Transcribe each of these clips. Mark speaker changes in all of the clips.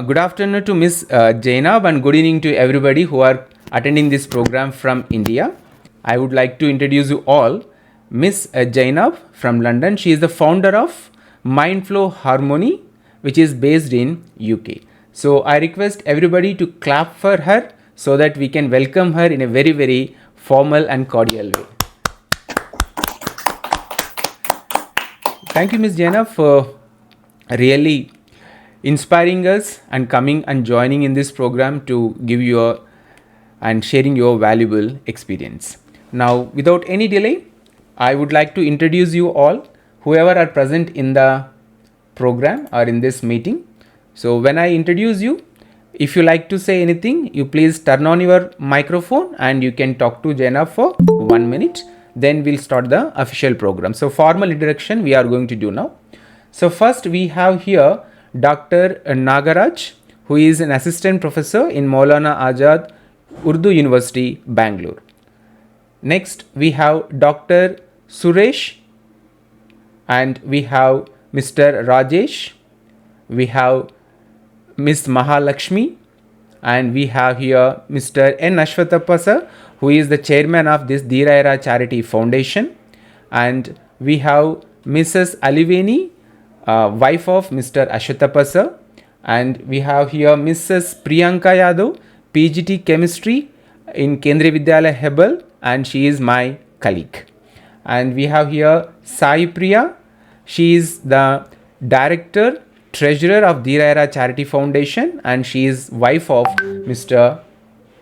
Speaker 1: Good afternoon to Miss Jainab and good evening to everybody who are attending this program from India. I would like to introduce you all Miss Jainab from London. She is the founder of Mindflow Harmony, which is based in UK. So I request everybody to clap for her so that we can welcome her in a very, very formal and cordial way. Thank you, Miss Jainab, for really inspiring us and coming and joining in this program to give you and sharing your valuable experience. Now, without any delay, I would like to introduce you all, whoever are present in the program or in this meeting. So when I introduce you, if you like to say anything, you please turn on your microphone and you can talk to Jainab for 1 minute. Then we'll start the official program. So formal introduction we are going to do now. So first we have here Dr. Nagaraj, who is an assistant professor in Maulana Azad Urdu University, Bangalore. Next we have Dr. Suresh, and we have Mr. Rajesh, we have Ms. Mahalakshmi, and we have here Mr. N. Ashwatthappa sir, who is the chairman of this Dheeraira Charity Foundation, and we have Mrs. Aliveni, wife of Mr. Ashwatthappa sir, and we have here Mrs. Priyanka Yadav, PGT Chemistry in Kendriya Vidyalaya Hebel, and she is my colleague. And we have here Sai Priya, she is the director treasurer of Dheeraira Charity Foundation, and she is wife of Mr.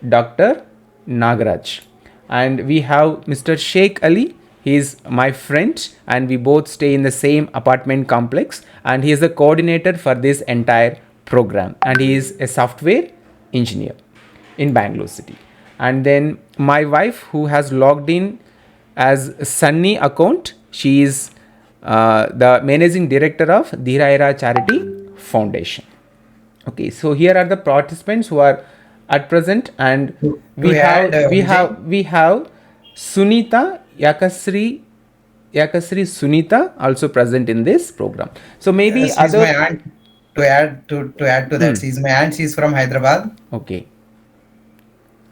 Speaker 1: Dr. Nagaraj. And we have Mr. Sheikh Ali. He is my friend and we both stay in the same apartment complex, and he is the coordinator for this entire program, and he is a software engineer in Bangalore city. And then my wife, who has logged in as Sunny account, she is the managing director of Dheeraira Charity Foundation. Okay, so here are the participants who are at present, and we have Sunita Yakasri Sunita also present in this program. So maybe
Speaker 2: she's
Speaker 1: other
Speaker 2: my aunt. To add to that, she's my aunt. She's from Hyderabad.
Speaker 1: Okay.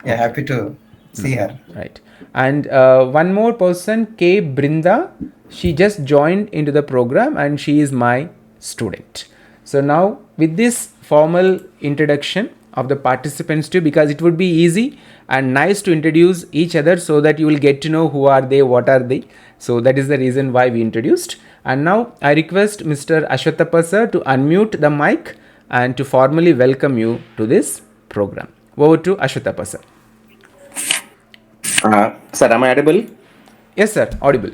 Speaker 2: Yeah, happy to see her.
Speaker 1: Right. And one more person, K. Brinda, she just joined into the program and she is my student. So now with this formal introduction of the participants too, because it would be easy and nice to introduce each other so that you will get to know who are they, what are they. So that is the reason why we introduced. And now I request Mr. Ashwatthappa sir to unmute the mic and to formally welcome you to this program. Over to Ashwatthappa sir.
Speaker 3: Sir, am I audible?
Speaker 1: Yes sir, audible.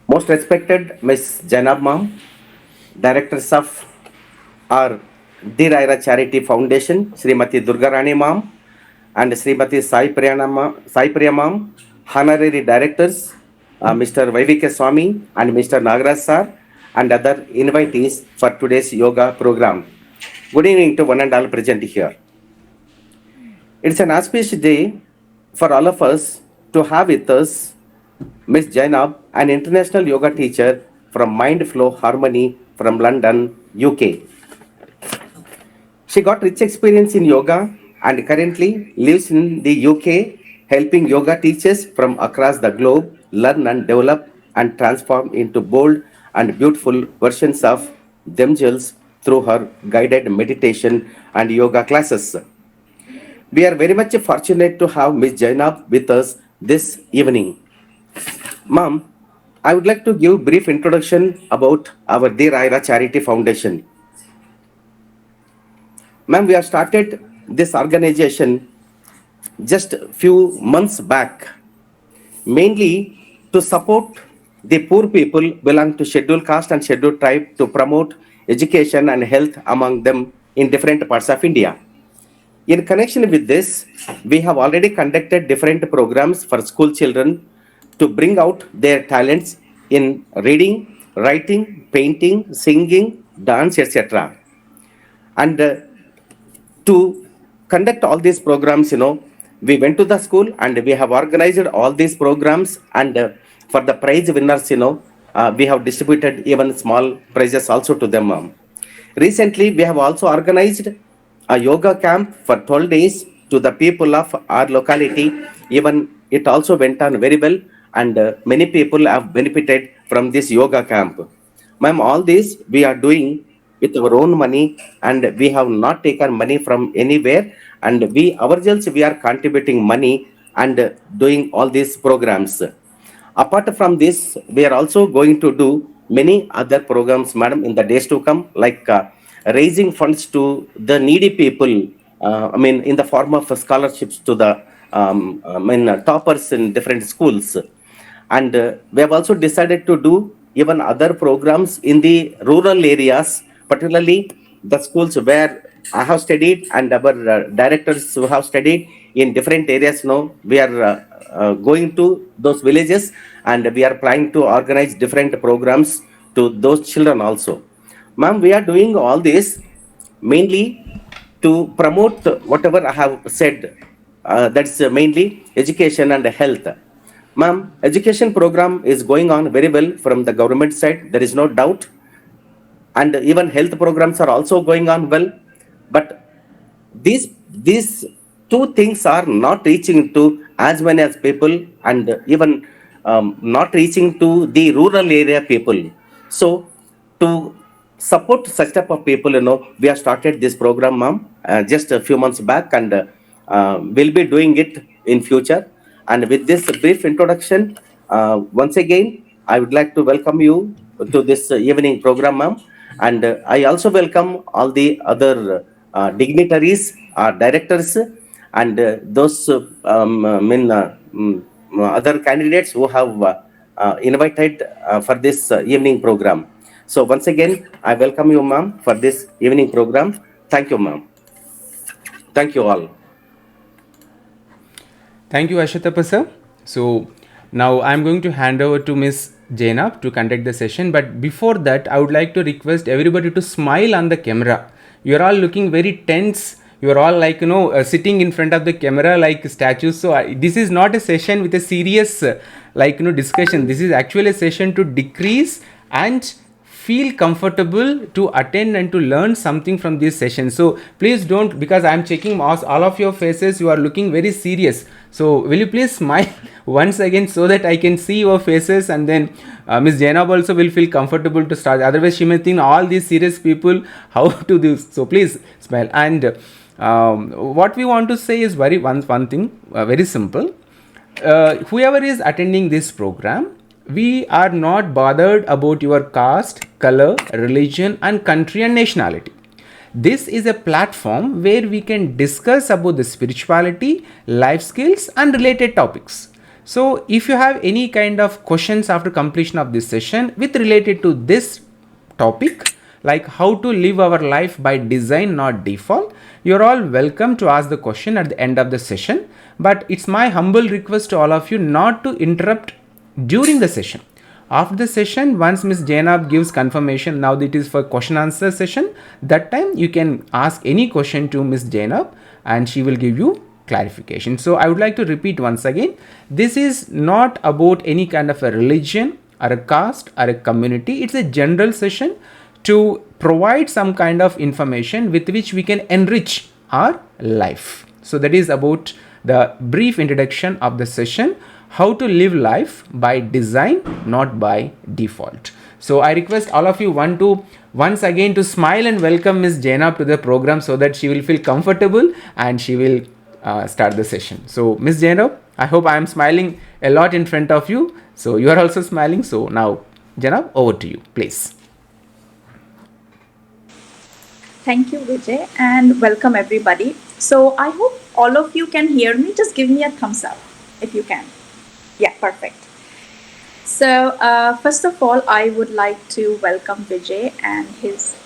Speaker 3: Most respected Ms. Jainab ma'am, directors of our Dheeraira Charity Foundation, Srimati Durgarani ma'am and Srimati Sai Priya ma'am, honorary directors, Mr. Vaivike Swami and Mr. Nagaraj sir, and other invitees for today's yoga program. Good evening to one and all present here. It's an auspicious day for all of us to have with us Ms. Jainab, an international yoga teacher from Mindflow Harmony from London, UK. She got rich experience in yoga and currently lives in the UK, helping yoga teachers from across the globe learn and develop and transform into bold and beautiful versions of themselves through her guided meditation and yoga classes. We are very much fortunate to have Ms. Jainab with us this evening. Ma'am, I would like to give a brief introduction about our Dheeraira Charity Foundation. Ma'am, we have started this organization just a few months back, mainly to support the poor people belong to scheduled caste and scheduled tribe, to promote education and health among them in different parts of India. In connection with this, we have already conducted different programs for school children to bring out their talents in reading, writing, painting, singing, dance, etc. And to conduct all these programs, we went to the school and we have organized all these programs, and for the prize winners, we have distributed even small prizes also to them. Recently, we have also organized a yoga camp for 12 days to the people of our locality. Even it also went on very well, and many people have benefited from this yoga camp. Ma'am, all this we are doing with our own money, and we have not taken money from anywhere, and we ourselves we are contributing money and doing all these programs. Apart from this, we are also going to do many other programs, madam, in the days to come, like raising funds to the needy people. I mean, in the form of scholarships to the toppers in different schools. And we have also decided to do even other programs in the rural areas, particularly the schools where I have studied and our directors who have studied in different areas now. We are going to those villages, and we are planning to organize different programs to those children also. Ma'am, we are doing all this mainly to promote whatever I have said. That's mainly education and health. Ma'am, education program is going on very well from the government side. There is no doubt, and even health programs are also going on well. But these two things are not reaching to as many as people, and even not reaching to the rural area people. So to support such type of people, we have started this program, ma'am, just a few months back, and we'll be doing it in future. And with this brief introduction, once again, I would like to welcome you to this evening program, ma'am. And I also welcome all the other dignitaries, directors, and those other candidates who have invited for this evening program. So once again, I welcome you, ma'am, for this evening program. Thank you, ma'am. Thank you all.
Speaker 1: Thank you, Ashatapa sir. So now I'm going to hand over to Miss Jainab to conduct the session. But before that, I would like to request everybody to smile on the camera. You're all looking very tense. You're all like sitting in front of the camera like statues. So this is not a session with a serious discussion. This is actually a session to decrease and feel comfortable to attend and to learn something from this session. So please don't, because I'm checking all of your faces, you are looking very serious. So will you please smile once again so that I can see your faces, and then Miss Jainab also will feel comfortable to start. Otherwise she may think all these serious people how to do. So please smile. And what we want to say is one thing, very simple. Whoever is attending this program, we are not bothered about your caste, color, religion, and country and nationality. This is a platform where we can discuss about the spirituality, life skills, and related topics. So if you have any kind of questions after completion of this session with related to this topic, like how to live our life by design, not default, you're all welcome to ask the question at the end of the session. But it's my humble request to all of you not to interrupt during the session. After the session, once Ms. Jainab gives confirmation, now it is for question answer session, that time you can ask any question to Ms. Jainab and she will give you clarification. So I would like to repeat once again, this is not about any kind of a religion or a caste or a community. It's a general session to provide some kind of information with which we can enrich our life. So that is about the brief introduction of the session, how to live life by design, not by default. So I request all of you once again to smile and welcome Ms. Jainab to the program so that she will feel comfortable and she will start the session. So Ms. Jainab, I hope I am smiling a lot in front of you. So you are also smiling. So now Jainab, over to you, please.
Speaker 4: Thank you, Vijay, and welcome everybody. So I hope all of you can hear me. Just give me a thumbs up if you can. Yeah, perfect. So first of all, I would like to welcome Vijay and his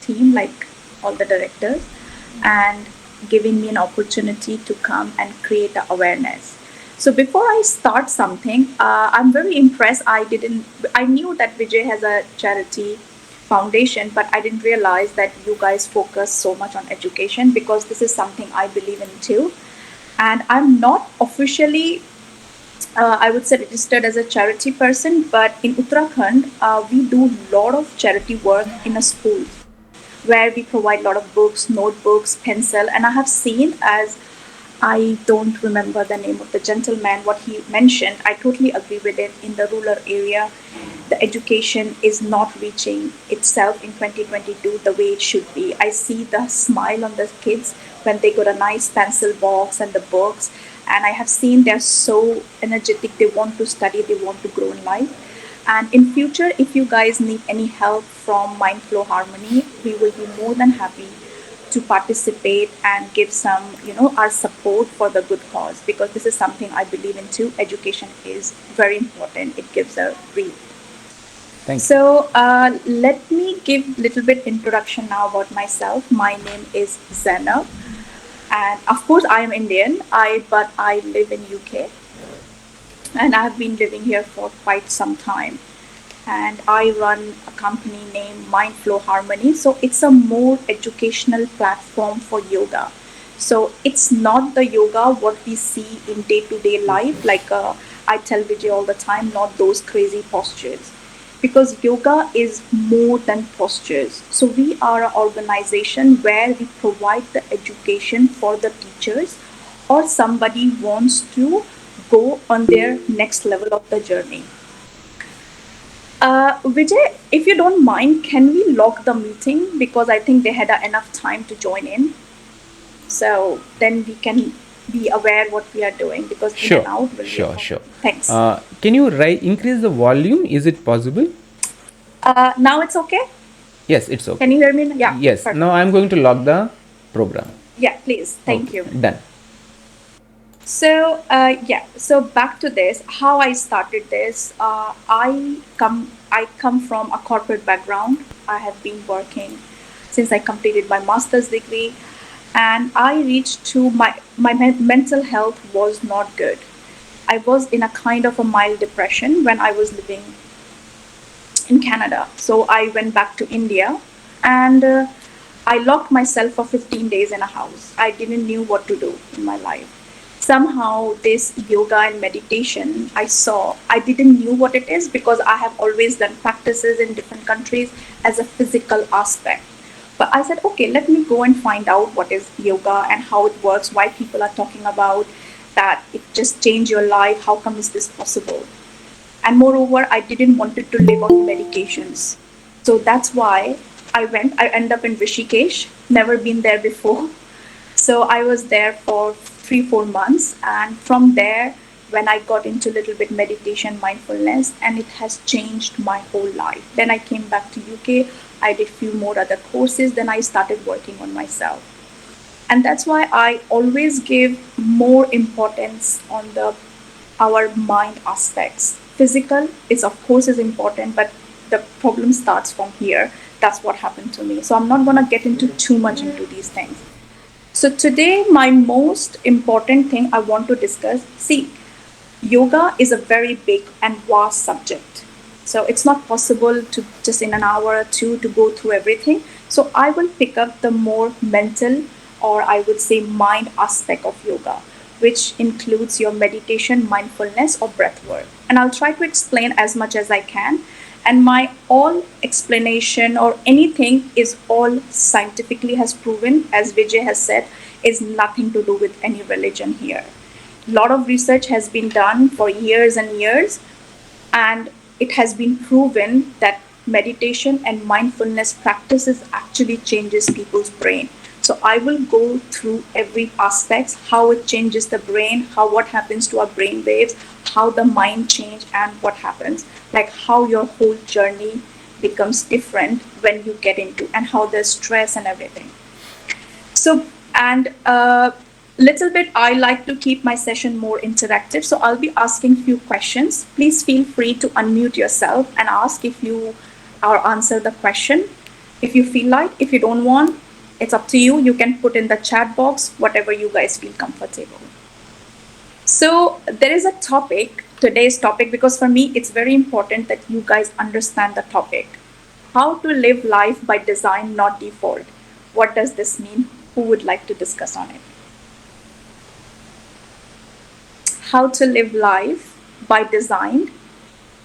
Speaker 4: team, like all the directors, and giving me an opportunity to come and create the awareness. So before I start something, I'm very impressed. I knew that Vijay has a charity foundation, but I didn't realize that you guys focus so much on education, because this is something I believe in too. And I'm not officially, I would say, registered as a charity person, but in Uttarakhand, we do a lot of charity work in a school. where we provide a lot of books, notebooks, pencil, and I have seen, as I don't remember the name of the gentleman, what he mentioned. I totally agree with it. In the rural area, the education is not reaching itself in 2022 the way it should be. I see the smile on the kids when they got a nice pencil box and the books, and I have seen they're so energetic. They want to study, they want to grow in life. And in future, if you guys need any help from Mindflow Harmony, we will be more than happy to participate and give some, our support for the good cause, because this is something I believe in too. Education is very important. It gives a breathe.
Speaker 1: Thank you.
Speaker 4: So let me give a little bit introduction now about myself. My name is Zainab, and of course I am Indian. But I live in UK, and I have been living here for quite some time. And I run a company named Mindflow Harmony. So it's a more educational platform for yoga. So it's not the yoga what we see in day to day life, like I tell Vijay all the time, not those crazy postures. Because yoga is more than postures. So we are an organization where we provide the education for the teachers or somebody wants to go on their next level of the journey. Vijay, if you don't mind, can we lock the meeting? Because I think they had enough time to join in. So then we can be aware what we are doing, because in and
Speaker 1: Sure,
Speaker 4: out will be a
Speaker 1: sure,
Speaker 4: problem.
Speaker 1: sure.
Speaker 4: Thanks.
Speaker 1: Can you increase the volume? Is it possible?
Speaker 4: Now it's okay?
Speaker 1: Yes, it's
Speaker 4: Can
Speaker 1: okay.
Speaker 4: you hear me? Yeah,
Speaker 1: Yes, now
Speaker 4: perfect.
Speaker 1: I'm going to log the program.
Speaker 4: Yeah, please. Thank
Speaker 1: Okay,
Speaker 4: you.
Speaker 1: done.
Speaker 4: So so back to this. How I started this. I come from a corporate background. I have been working since I completed my master's degree, and I reached to my mental health was not good. I was in a kind of a mild depression when I was living in Canada. So I went back to India, and I locked myself for 15 days in a house. I didn't knew what to do in my life. Somehow this yoga and meditation I saw, I didn't knew what it is because I have always done practices in different countries as a physical aspect. But I said, okay, let me go and find out what is yoga and how it works, why people are talking about that it just changed your life. How come is this possible? And moreover, I didn't wanted to live on medications. So that's why I ended up in Rishikesh, never been there before. So I was there for 3 4 months, and from there, when I got into a little bit meditation, mindfulness, and it has changed my whole life. Then I came back to UK. I did few more other courses. Then I started working on myself, and that's why I always give more importance on the our mind aspects. Physical is of course is important, but the problem starts from here. That's what happened to me. So I'm not gonna get into too much into these things. So today, my most important thing I want to discuss. See, yoga is a very big and vast subject. So it's not possible to just in an hour or two to go through everything. So I will pick up the more mental, or I would say mind aspect of yoga, which includes your meditation, mindfulness, or breath work. And I'll try to explain as much as I can. And my all explanation or anything is all scientifically has proven, as Vijay has said, is nothing to do with any religion here. A lot of research has been done for years and years, and it has been proven that meditation and mindfulness practices actually changes people's brain. So I will go through every aspect, how it changes the brain, how what happens to our brain waves, how the mind change, and what happens, like how your whole journey becomes different when you get into, and how the stress and everything. So, and little bit, I like to keep my session more interactive. So I'll be asking few questions. Please feel free to unmute yourself and ask if you or answer the question. If you feel like, if you don't want, it's up to you. You can put in the chat box whatever you guys feel comfortable. So there is a topic, today's topic, because for me it's very important that you guys understand the topic. How to live life by design, not default. What does this mean? Who would like to discuss on it? How to live life by design,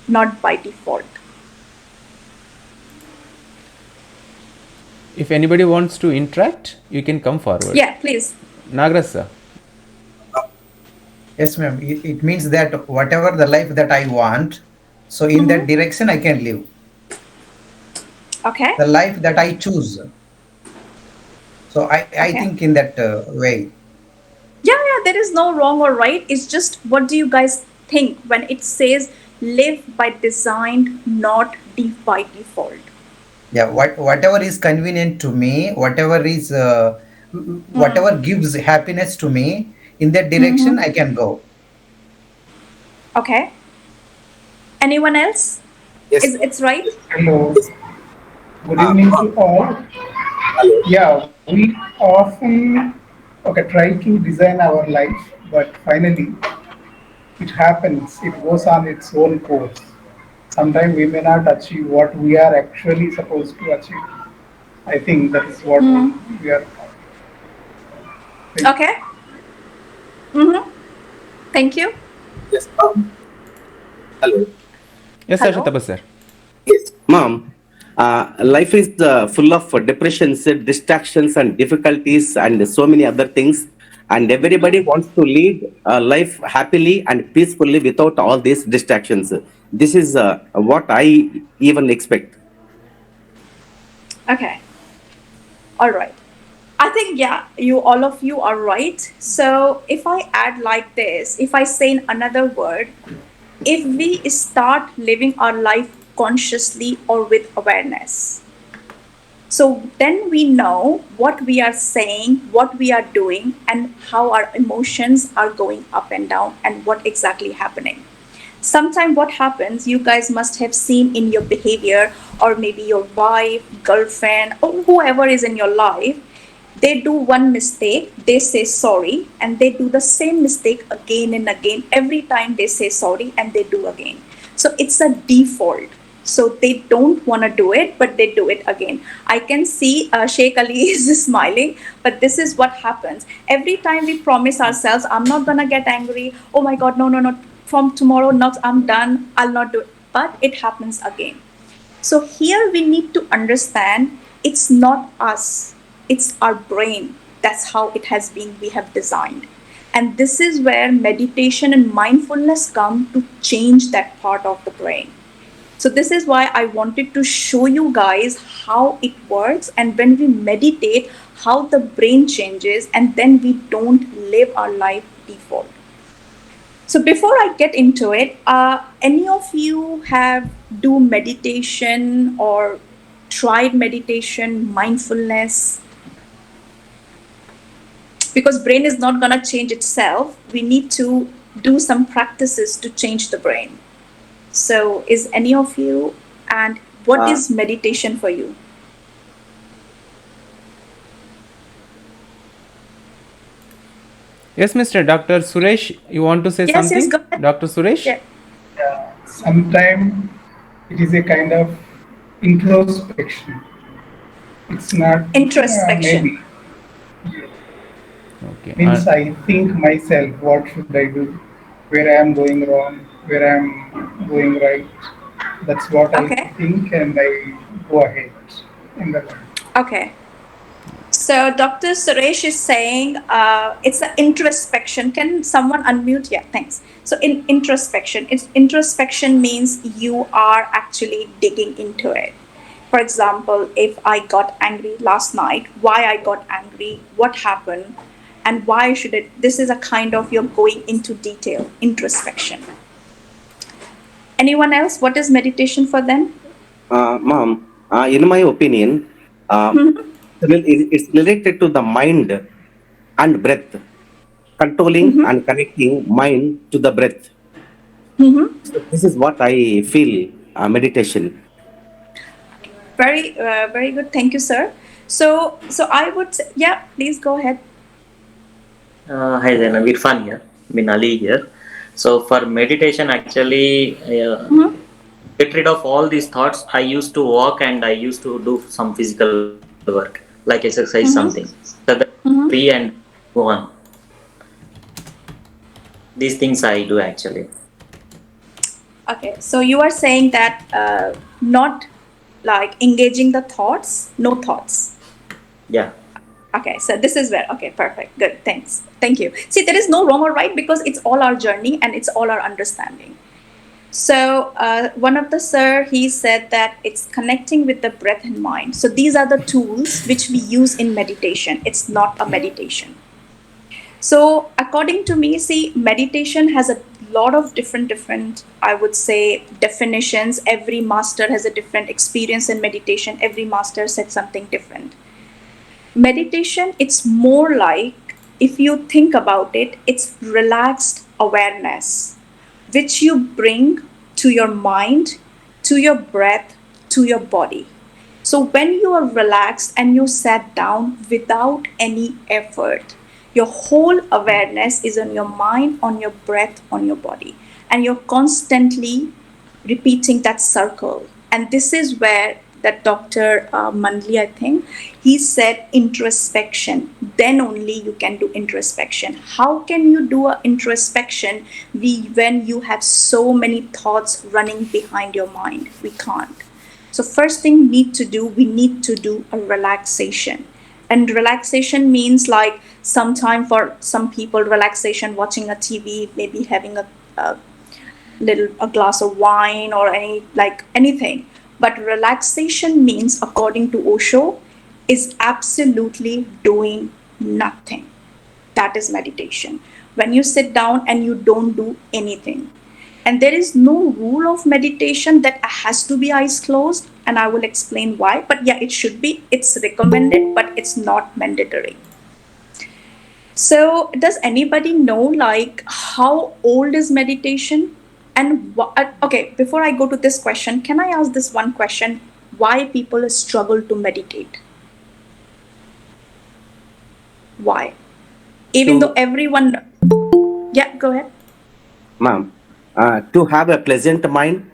Speaker 4: not by default.
Speaker 1: If anybody wants to interact, you can come forward.
Speaker 4: Yeah, please.
Speaker 1: Nagraj sir.
Speaker 2: Yes, ma'am. It means that whatever the life that I want, so in that direction I can live.
Speaker 4: Okay.
Speaker 2: The life that I choose. So I
Speaker 4: Okay.
Speaker 2: think in that way.
Speaker 4: Yeah, there is no wrong or right. It's just what do you guys think when it says live by design, not by default?
Speaker 2: Yeah, whatever is convenient to me, whatever gives happiness to me, in that direction I can go.
Speaker 4: Okay. Anyone else? Is
Speaker 3: Yes.
Speaker 4: it's right?
Speaker 5: Hello,
Speaker 3: Yes.
Speaker 5: good evening
Speaker 3: Ma'am.
Speaker 5: to all.
Speaker 3: Hello.
Speaker 5: Yeah, we often try to design our life, but finally it happens, it goes on its own course. Sometimes we may not achieve what we are actually supposed to achieve. I think that is what we are facing.
Speaker 4: Okay. Mm-hmm. Thank you.
Speaker 3: Yes, ma'am. Hello.
Speaker 1: Yes, sir,
Speaker 4: Hello.
Speaker 1: Shatapa sir.
Speaker 3: Yes, ma'am. Life is full of distractions, and difficulties, and so many other things. And everybody wants to lead a life happily and peacefully without all these distractions. This is what I even expect.
Speaker 4: Okay. All right. I think yeah, you all of you are right. So if I add like this, if I say in another word, if we start living our life consciously or with awareness, so then we know what we are saying, what we are doing, and how our emotions are going up and down, and what exactly happening. Sometimes what happens, you guys must have seen in your behavior, or maybe your wife, girlfriend, or whoever is in your life, they do one mistake, they say sorry, and they do the same mistake again and again. Every time they say sorry and they do again. So it's a default. So they don't want to do it, but they do it again. I can see Sheikh Ali is smiling, but this is what happens. Every time we promise ourselves, I'm not going to get angry. Oh my God, no, no, no. From tomorrow, not, I'm done. I'll not do it. But it happens again. So here we need to understand it's not us, it's our brain. That's how it has been, we have designed. And this is where meditation and mindfulness come to change that part of the brain. So, this is why I wanted to show you guys how it works, and when we meditate, how the brain changes, and then we don't live our life default. So before I get into it, any of you have do meditation or tried meditation, mindfulness? Because brain is not gonna change itself. We need to do some practices to change the brain. So is any of you, and what
Speaker 3: Uh,
Speaker 4: is meditation for you?
Speaker 1: Yes, Mr. Dr. Suresh, you want to say
Speaker 4: Yes,
Speaker 1: something?
Speaker 4: go ahead.
Speaker 1: Dr. Suresh?
Speaker 4: Yeah.
Speaker 5: Sometimes it is a kind of introspection. It's not
Speaker 4: Introspection.
Speaker 5: maybe.
Speaker 1: Okay.
Speaker 5: Means I think myself, what should I do? Where I am going wrong, where I am going right. That's what I
Speaker 4: Okay.
Speaker 5: think, and I go ahead in the life.
Speaker 4: Okay. So Dr. Suresh is saying it's an introspection. Can someone unmute? Yeah, thanks. So in introspection means you are actually digging into it. For example, if I got angry last night, why I got angry, what happened, and why should it? This is a kind of you're going into detail, introspection. Anyone else? What is meditation for them?
Speaker 3: Ma'am, in my opinion, it's related to the mind and breath, controlling and connecting mind to the breath. So this is what I feel meditation.
Speaker 4: Very good. Thank you, sir. So I would say, yeah. Please go ahead.
Speaker 6: Hi Zainab, Irfan here, bin Ali here. So for meditation, actually, get rid of all these thoughts. I used to walk and I used to do some physical work, like exercise something, so that free and go on. These things I do actually.
Speaker 4: Okay, so you are saying that not like engaging the thoughts, no thoughts.
Speaker 6: Yeah.
Speaker 4: Okay, so this is where, okay, perfect, good, thanks, thank you. See, there is no wrong or right because it's all our journey and it's all our understanding. So one of the sir, he said that it's connecting with the breath and mind. So these are the tools which we use in meditation. It's not a meditation. So according to me, see, meditation has a lot of different, I would say, definitions. Every master has a different experience in meditation. Every master said something different. Meditation, it's more like, if you think about it, it's relaxed awareness which you bring to your mind, to your breath, to your body. So when you are relaxed and you sat down without any effort, your whole awareness is on your mind, on your breath, on your body, and you're constantly repeating that circle. And this is where that Dr. Mandli, I think, he said introspection. Then only you can do introspection. How can you do a introspection when you have so many thoughts running behind your mind? We can't. So first thing we need to do a relaxation. And relaxation means like sometime for some people, relaxation, watching a TV, maybe having a little a glass of wine or anything. But relaxation means, according to Osho, is absolutely doing nothing. That is meditation. When you sit down and you don't do anything. And there is no rule of meditation that has to be eyes closed, and I will explain why. But yeah, it should be. It's recommended, but it's not mandatory. So, does anybody know like how old is meditation? And okay, before I go to this question, can I ask this one question? Why people struggle to meditate? Why? Even though
Speaker 3: To,
Speaker 4: everyone, yeah, go ahead.
Speaker 3: ma'am, to have a pleasant mind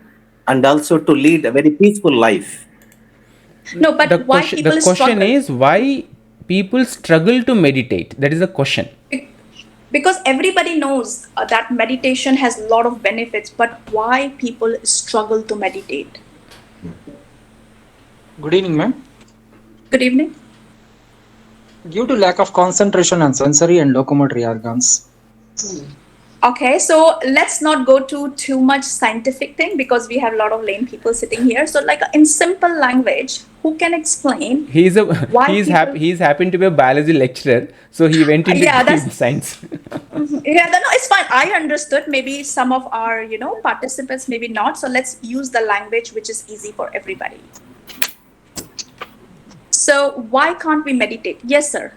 Speaker 3: and also to lead a very peaceful life.
Speaker 4: No,
Speaker 1: The
Speaker 4: but why
Speaker 1: question the
Speaker 4: people
Speaker 1: question
Speaker 4: struggle?
Speaker 1: is why people struggle to meditate. That is the question.
Speaker 4: Because everybody knows that meditation has a lot of benefits, but why people struggle to meditate?
Speaker 7: Good evening, ma'am.
Speaker 4: Good evening.
Speaker 7: Due to lack of concentration on sensory and locomotory organs.
Speaker 4: Okay, so let's not go to too much scientific thing because we have a lot of lame people sitting here. So, like in simple language, who can explain
Speaker 1: He is a
Speaker 4: why people?
Speaker 1: he's happened to be a biology lecturer, so he went into
Speaker 4: Yeah, that's
Speaker 1: science.
Speaker 4: yeah. No, it's fine. I understood. Maybe some of our participants, maybe not. So let's use the language which is easy for everybody. So why can't we meditate? Yes, sir.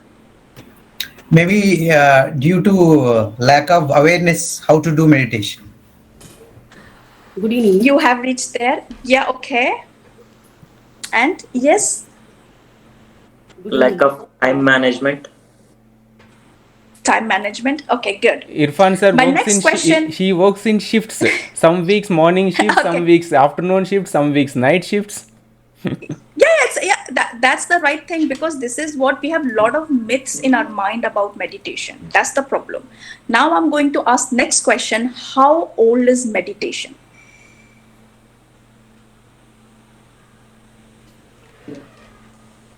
Speaker 2: Maybe due to lack of awareness how to do meditation.
Speaker 8: Good evening.
Speaker 4: You have reached there. Yeah. Okay. And yes,
Speaker 8: Good
Speaker 6: Lack
Speaker 8: evening.
Speaker 6: of time management.
Speaker 4: time management. Okay, good.
Speaker 1: Irfan sir
Speaker 4: My
Speaker 1: works
Speaker 4: next
Speaker 1: in
Speaker 4: question.
Speaker 1: he works in shifts. Some weeks morning shifts, some
Speaker 4: Okay.
Speaker 1: weeks afternoon shifts, some weeks night shifts.
Speaker 4: That's the right thing because this is what we have a lot of myths in our mind about meditation. That's the problem. Now I'm going to ask next question. How old is meditation?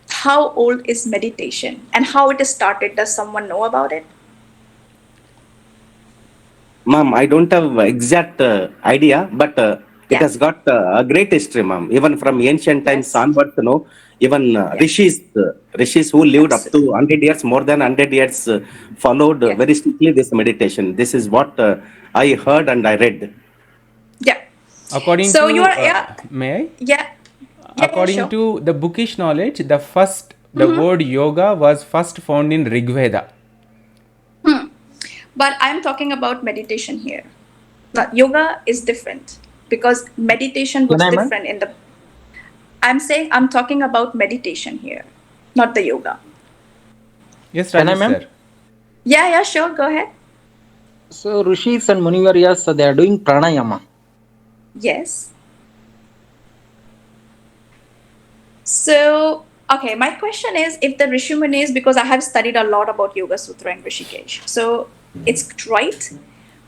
Speaker 4: How old is meditation and how it started? Does someone know about it?
Speaker 3: Ma'am, I don't have exact idea, but it
Speaker 4: Yeah.
Speaker 3: has got a great history, ma'am. Even from ancient times
Speaker 4: Yes.
Speaker 3: onwards, even
Speaker 4: Yeah.
Speaker 3: rishis who lived up to
Speaker 4: Absolutely.
Speaker 3: 100 years, more than 100 years, followed
Speaker 4: Yeah.
Speaker 3: very strictly this meditation. This is what I heard and I read.
Speaker 4: Yeah.
Speaker 1: According
Speaker 4: So you
Speaker 1: to
Speaker 4: are, yeah.
Speaker 1: may I?
Speaker 4: Yeah. Yeah,
Speaker 1: According
Speaker 4: sure.
Speaker 1: to the bookish knowledge, the word yoga was first found in Rig Veda.
Speaker 4: But I'm talking about meditation here. Now, yoga is different because meditation
Speaker 7: Can
Speaker 4: was
Speaker 7: I, ma'am?
Speaker 4: different in the. I'm saying I'm talking about meditation here, not the yoga.
Speaker 1: Yes,
Speaker 7: Can I,
Speaker 1: Rajesh
Speaker 7: ma'am?
Speaker 1: sir.
Speaker 4: Yeah, sure. Go ahead.
Speaker 7: So rishis and munivaryas, they are doing pranayama.
Speaker 4: Yes. So, okay, my question is if the Rishumunis, because I have studied a lot about Yoga Sutra and Rishikesh, so it's right.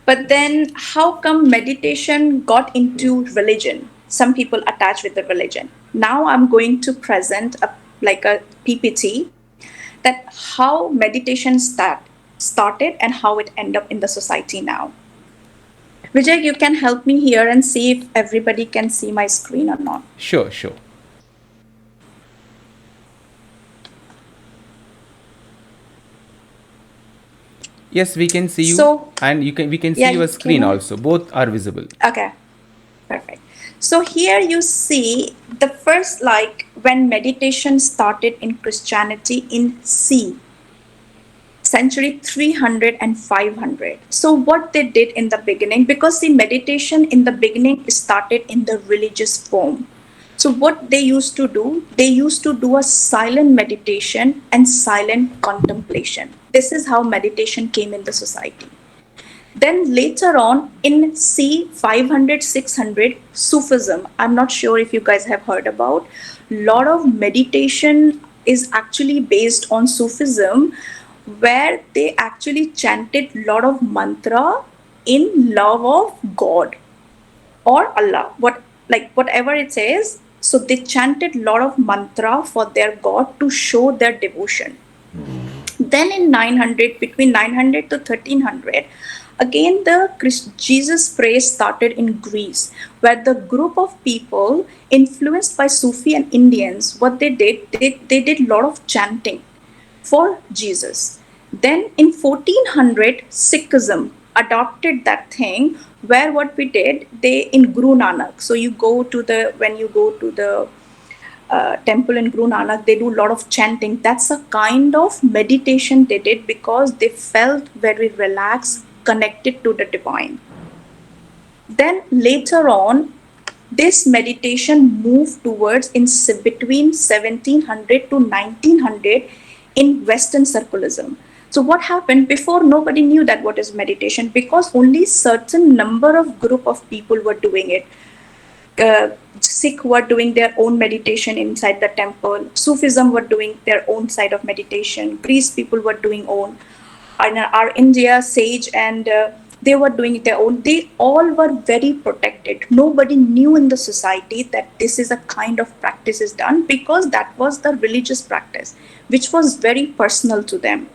Speaker 4: But then, how come meditation got into religion? Some people attach with the religion. Now, I'm going to present a PPT that how meditation started and how it ended up in the society now. Vijay, you can help me here and see if everybody can see my screen or not.
Speaker 1: Sure, sure. Yes, we can see you,
Speaker 4: So,
Speaker 1: and we can see
Speaker 4: yeah,
Speaker 1: your
Speaker 4: can
Speaker 1: screen
Speaker 4: you?
Speaker 1: also. Both are visible.
Speaker 4: Okay, perfect. So here you see the first, like when meditation started in Christianity in C, century 300 and 500. So what they did in the beginning, because the meditation in the beginning started in the religious form. So what they used to do, they used to do a silent meditation and silent contemplation. This is how meditation came in the society. Then later on in C 500 600, Sufism. I'm not sure if you guys have heard about. Lot of meditation is actually based on Sufism, where they actually chanted lot of mantra in love of God or Allah, whatever it says. So they chanted lot of mantra for their God to show their devotion. Then in 900, between 900 to 1300, again the Jesus praise started in Greece, where the group of people influenced by Sufi and Indians, what they did a lot of chanting for Jesus. Then in 1400, Sikhism adopted that thing, where what we did, they in Guru Nanak. So you go to the, when you go to the temple in Guru Nanak, they do a lot of chanting. That's a kind of meditation they did because they felt very relaxed, connected to the divine. Then later on, this meditation moved towards in between 1700 to 1900 in Western circularism. So what happened before? Nobody knew that what is meditation, because only certain number of group of people were doing it. Sikh were doing their own meditation inside the temple. Sufism were doing their own side of meditation. Greece people were doing own. And our India sage and they were doing their own. They all were very protected. Nobody knew in the society that this is a kind of practice is done, because that was the religious practice, which was very personal to them.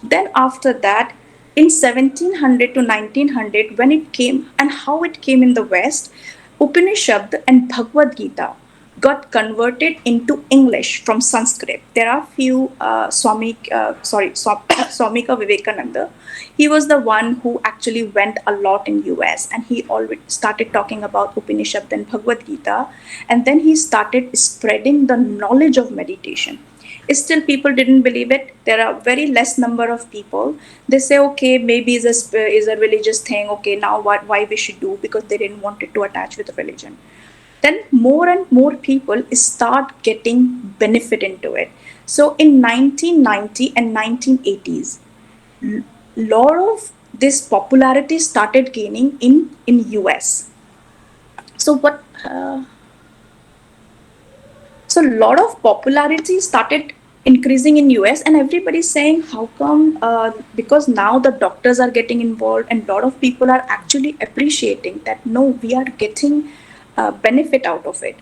Speaker 4: Then after that, in 1700 to 1900, when it came and how it came in the West, Upanishad and Bhagavad Gita got converted into English from Sanskrit. There are few Swamika Vivekananda. He was the one who actually went a lot in US, and he already started talking about Upanishad and Bhagavad Gita, and then he started spreading the knowledge of meditation. Still people didn't believe it. There are very less number of people. They say, okay, maybe is a religious thing. Okay, now why we should do, because they didn't want it to attach with religion. Then more and more people start getting benefit into it. So in 1990 and 1980s, lot of this popularity started gaining in US. So what so a lot of popularity started increasing in US, and everybody's saying how come, because now the doctors are getting involved and a lot of people are actually appreciating that no, we are getting benefit out of it.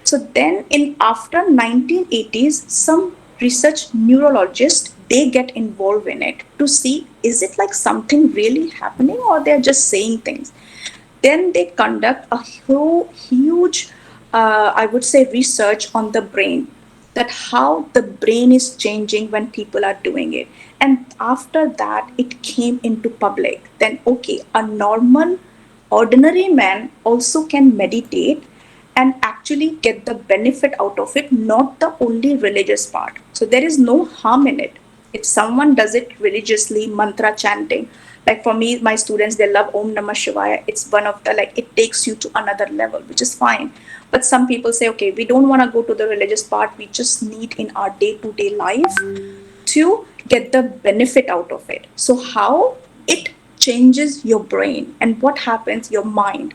Speaker 4: So then in after 1980s, some research neurologists, they get involved in it to see, is it like something really happening or they're just saying things. Then they conduct a huge, I would say, research on the brain, that how the brain is changing when people are doing it. And after that, it came into public. Then, okay, a normal, ordinary man also can meditate and actually get the benefit out of it, not the only religious part. So there is no harm in it. If someone does it religiously, mantra chanting, like for me, my students, they love Om Namah Shivaya. It's one of the, like, it takes you to another level, which is fine. But some people say, okay, we don't want to go to the religious part. We just need in our day to day life to get the benefit out of it. So how it changes your brain and what happens, your mind.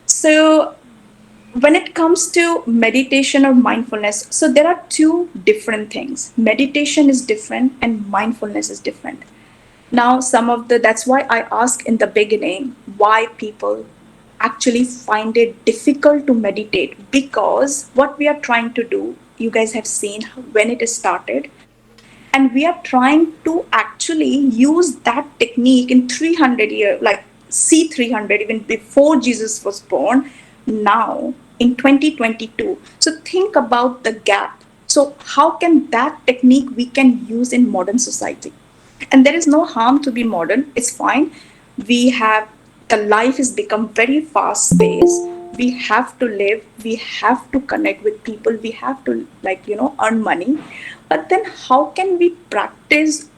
Speaker 4: So when it comes to meditation or mindfulness, so there are two different things. Meditation is different and mindfulness is different. Now, some of the, that's why I asked in the beginning why people actually find it difficult to meditate, because what we are trying to do, you guys have seen when it is started. And we are trying to actually use that technique in 300 years, like C300, even before Jesus was born, now in 2022. So think about the gap. So how can that technique we can use in modern society? And there is no harm to be modern, it's fine. We have, the life has become very fast paced, we have to live, we have to connect with people, we have to, like, earn money. But then how can we practice,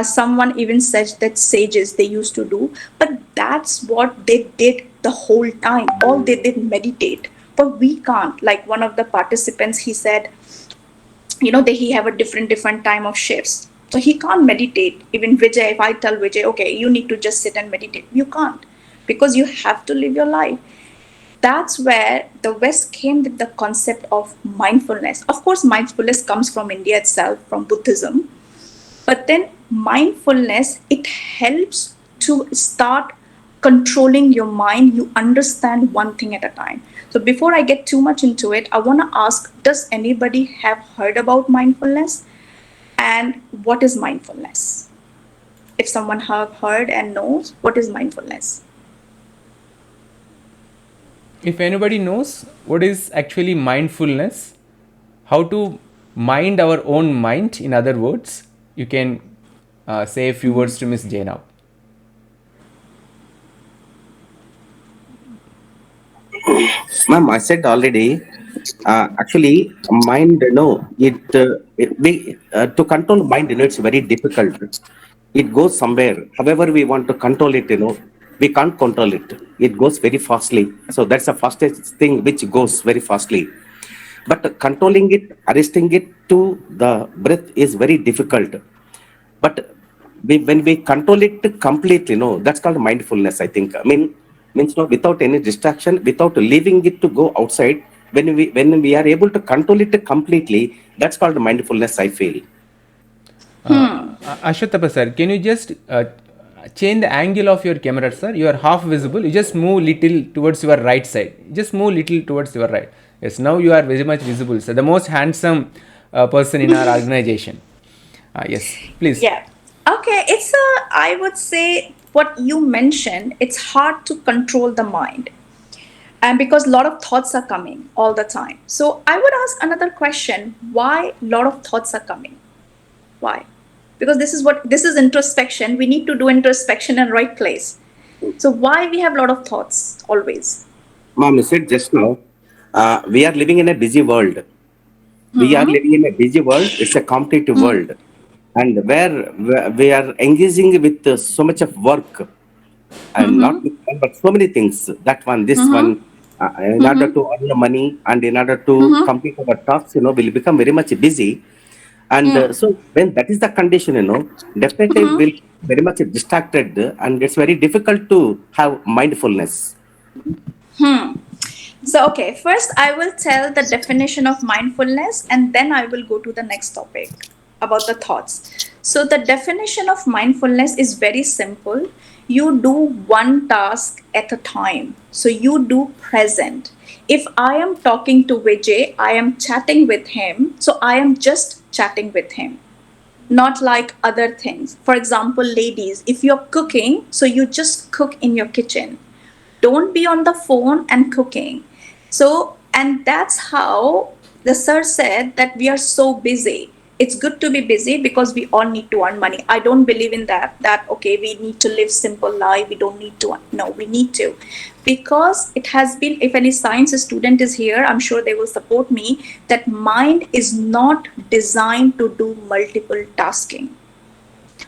Speaker 4: someone even said that sages they used to do, but that's what they did the whole time, all they did meditate. But we can't, like one of the participants, he said, he have a different time of shifts, so he can't meditate. Even Vijay, if I tell Vijay, okay, you need to just sit and meditate, you can't, because you have to live your life. That's where the West came with the concept of mindfulness. Of course, mindfulness comes from India itself, from Buddhism. But then mindfulness, it helps to start controlling your mind. You understand one thing at a time. So before I get too much into it, I want to ask, does anybody have heard about mindfulness? And what is mindfulness? If someone have heard and knows, what is mindfulness?
Speaker 1: If anybody knows what is actually mindfulness, how to mind our own mind, in other words, you can say a few words to Miss Jaina.
Speaker 3: Ma'am, I said already, actually, mind, no, to control mind, it's very difficult. It goes somewhere. However, we want to control it, we can't control it. It goes very fastly. So that's the fastest thing which goes very fastly. But controlling it, arresting it to the breath is very difficult. But when we control it completely, that's called mindfulness, I think. I mean, means no, without any distraction, without leaving it to go outside. When we are able to control it completely, that's called mindfulness, I feel.
Speaker 1: Ashwatthapa sir, can you just change the angle of your camera, sir? You are half visible. You just move little towards your right side. Just move little towards your right. Yes, now you are very much visible, sir. The most handsome person in our organization. Yes, please.
Speaker 4: Yeah. Okay, I would say what you mentioned, it's hard to control the mind. And because a lot of thoughts are coming all the time. So I would ask another question, why a lot of thoughts are coming? Why? Because this is introspection. We need to do introspection in right place. So why we have a lot of thoughts always?
Speaker 3: Mom, you said just now, we are living in a busy world. We are living in a busy world. It's a competitive world. And where we are engaging with so much of work, and not with one, but so many things. That one, this one, in order to earn the money and in order to complete our tasks, will become very much busy. And so when that is the condition, definitely will very much distracted, and it's very difficult to have mindfulness.
Speaker 4: So, okay, first I will tell the definition of mindfulness and then I will go to the next topic about the thoughts. So, the definition of mindfulness is very simple. You do one task at a time. So, you do present. If I am talking to Vijay, I am chatting with him. So, I am just chatting with him, not like other things. For example, ladies, if you're cooking, so you just cook in your kitchen. Don't be on the phone and cooking. So, and that's how the sir said that we are so busy. It's good to be busy because we all need to earn money. I don't believe in that okay, we need to live simple life, we don't need to. No, we need to. Because it has been, if any science student is here, I'm sure they will support me, that mind is not designed to do multiple tasking.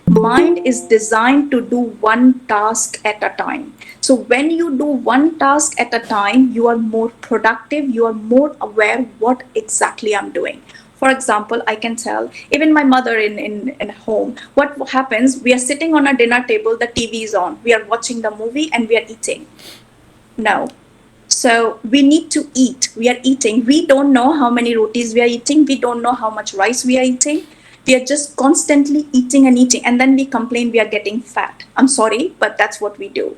Speaker 4: Mind is designed to do one task at a time. So when you do one task at a time, you are more productive, you are more aware what exactly I'm doing. For example, I can tell even my mother in home, what happens, we are sitting on a dinner table, the TV is on, we are watching the movie and we are eating. No. So we need to eat. We are eating. We don't know how many rotis we are eating. We don't know how much rice we are eating. We are just constantly eating and eating. And then we complain we are getting fat. I'm sorry, but that's what we do.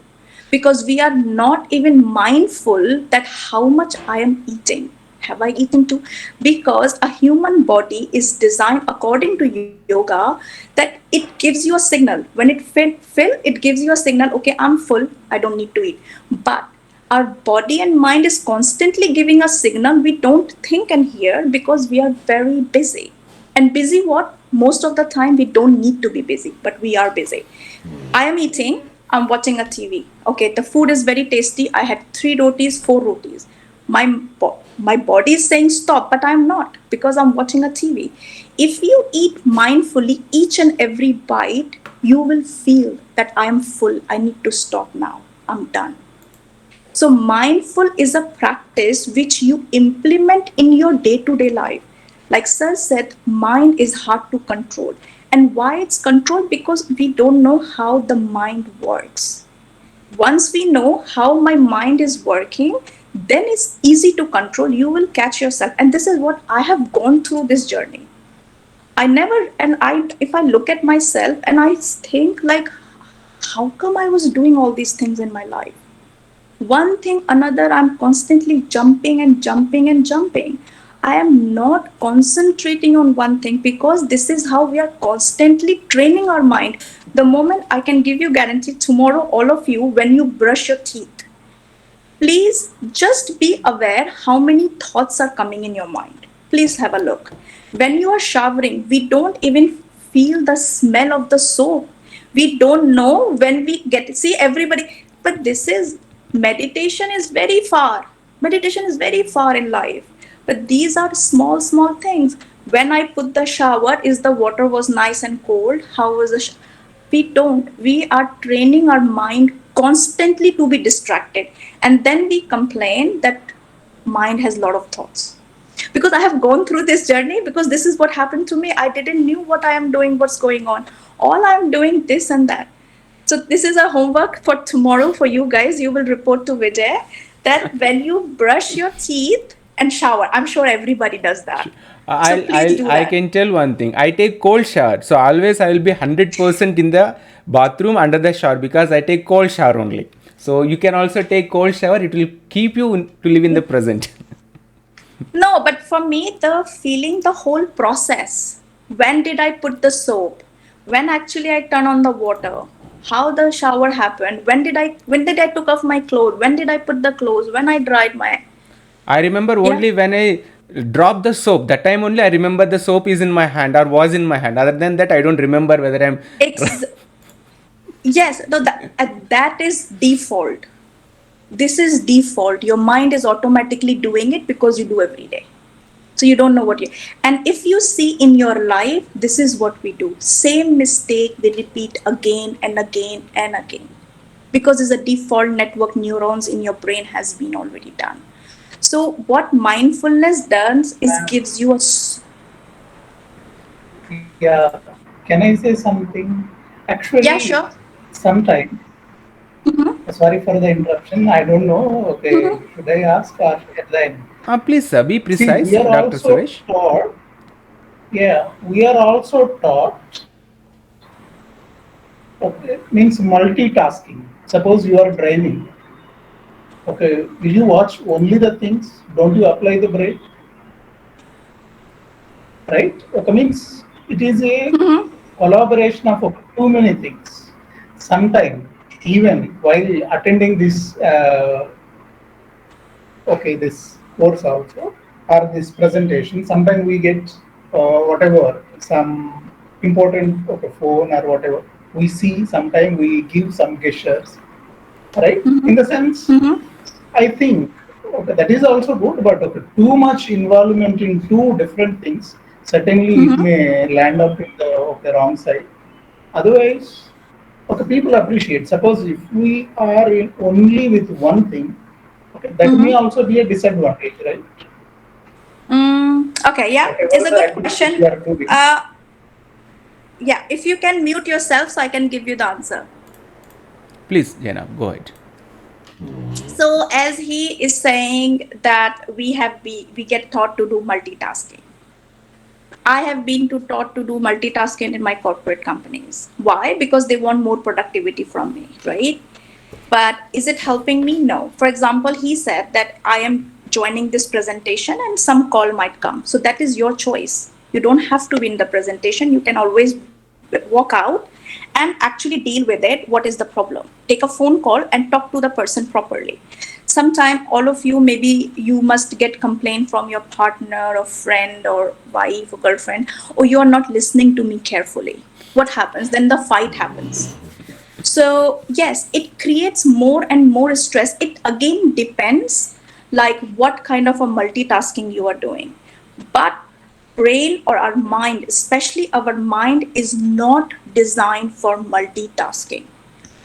Speaker 4: Because we are not even mindful that how much I am eating. Have I eaten too? Because a human body is designed according to yoga that it gives you a signal. When it fill, it gives you a signal, okay, I'm full, I don't need to eat. But our body and mind is constantly giving a signal we don't think and hear because we are very busy. And busy what? Most of the time we don't need to be busy, but we are busy. I am eating, I'm watching a TV. Okay, the food is very tasty. I had 3 rotis, 4 rotis. My body is saying stop, but I'm not because I'm watching a TV. If you eat mindfully each and every bite, you will feel that I am full. I need to stop now. I'm done. So, mindful is a practice which you implement in your day to day life. Like Sir said, mind is hard to control. And why it's controlled? Because we don't know how the mind works. Once we know how my mind is working, then it's easy to control. You will catch yourself. And this is what I have gone through this journey. I never, and if I look at myself and I think, like, how come I was doing all these things in my life? One thing another, I'm constantly jumping and jumping and jumping. I am not concentrating on one thing because this is how we are constantly training our mind. The moment, I can give you guarantee, tomorrow all of you, when you brush your teeth, please just be aware how many thoughts are coming in your mind. Please have a look. When you are showering, we don't even feel the smell of the soap. We don't know when we get, see everybody, but this is, meditation is very far. Meditation is very far in life. But these are small, small things. When I put the shower, is the water was nice and cold? How was the we don't. We are training our mind constantly to be distracted, and then we complain that mind has a lot of thoughts. Because I have gone through this journey, because this is what happened to me. I didn't knew what I am doing, what's going on. All I'm doing this and that. So this is a homework for tomorrow for you guys. You will report to Vijay that when you brush your teeth and shower, I'm sure everybody does that. So please do
Speaker 1: I
Speaker 4: that.
Speaker 1: can tell one thing. I take cold shower, so always I will be 100% in the bathroom under the shower because I take cold shower only. So you can also take cold shower. It will keep you to live in the present.
Speaker 4: No, but for me, the feeling, the whole process. When did I put the soap? When actually I turn on the water? How the shower happened? When did I took off my clothes? When did I put the clothes? When I dried my,
Speaker 1: I remember
Speaker 4: yeah.
Speaker 1: only when I drop the soap. That time only I remember the soap is in my hand or was in my hand. Other than that, I don't remember whether I'm.
Speaker 4: Ex- yes, no, that is default. This is default. Your mind is automatically doing it because you do every day. So you don't know what you, and if you see in your life, this is what we do. Same mistake we repeat again and again and again. Because it's a default network neurons in your brain has been already done. So what mindfulness does is gives you a
Speaker 5: Yeah, can I say something?
Speaker 4: yeah,
Speaker 5: Actually,
Speaker 4: sure.
Speaker 5: sometime, sorry for the interruption. I don't know. Okay, should I ask or at the end?
Speaker 1: Please, be
Speaker 5: See,
Speaker 1: precise,
Speaker 5: we are
Speaker 1: Dr.
Speaker 5: also
Speaker 1: Suresh.
Speaker 5: taught, yeah, we are also taught, okay, means multitasking. Suppose you are driving, okay, will you watch only the things? Don't you apply the brake, right? Okay, means it is a collaboration of too many things. Sometime, even while attending this, okay, this course also or this presentation, sometimes we get whatever some important, okay, phone or whatever we see. Sometimes we give some gestures, right? In the sense, I think, okay, that is also good, but okay, too much involvement in two different things, certainly it may land up in the, okay, wrong side. Otherwise, okay, people appreciate. Suppose if we are in only with one thing, okay, that may also be a disadvantage, right?
Speaker 4: Okay, yeah,
Speaker 5: Whatever
Speaker 4: it's a
Speaker 5: the
Speaker 4: good
Speaker 5: activity we
Speaker 4: question.
Speaker 5: are doing.
Speaker 4: Uh, yeah, if you can mute yourself so I can give you the answer.
Speaker 1: Please, Jana, go ahead.
Speaker 4: So as he is saying that we get taught to do multitasking. I have been taught to do multitasking in my corporate companies. Why? Because they want more productivity from me, right? But is it helping me? No. For example, he said that I am joining this presentation and some call might come. So that is your choice. You don't have to be in the presentation. You can always walk out and actually deal with it. What is the problem? Take a phone call and talk to the person properly. Sometime all of you, maybe you must get complaint from your partner or friend or wife or girlfriend, or you are not listening to me carefully. What happens? Then the fight happens. So yes, it creates more and more stress. It again depends like what kind of a multitasking you are doing. But brain or our mind, especially our mind, is not designed for multitasking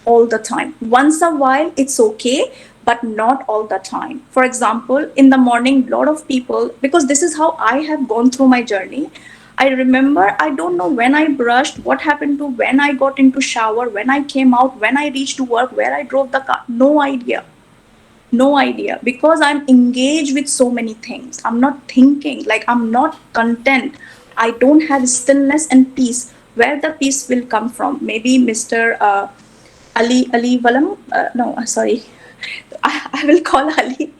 Speaker 4: all the time. Once a while, it's okay, but not all the time. For example, in the morning, a lot of people, because this is how I have gone through my journey. I remember, I don't know when I brushed, what happened to when I got into shower, when I came out, when I reached to work, where I drove the car. No idea. No idea, because I'm engaged with so many things. I'm not thinking, like I'm not content. I don't have stillness and peace. Where the peace will come from? Maybe Mr. Ali Walam. No, sorry, I will call Ali.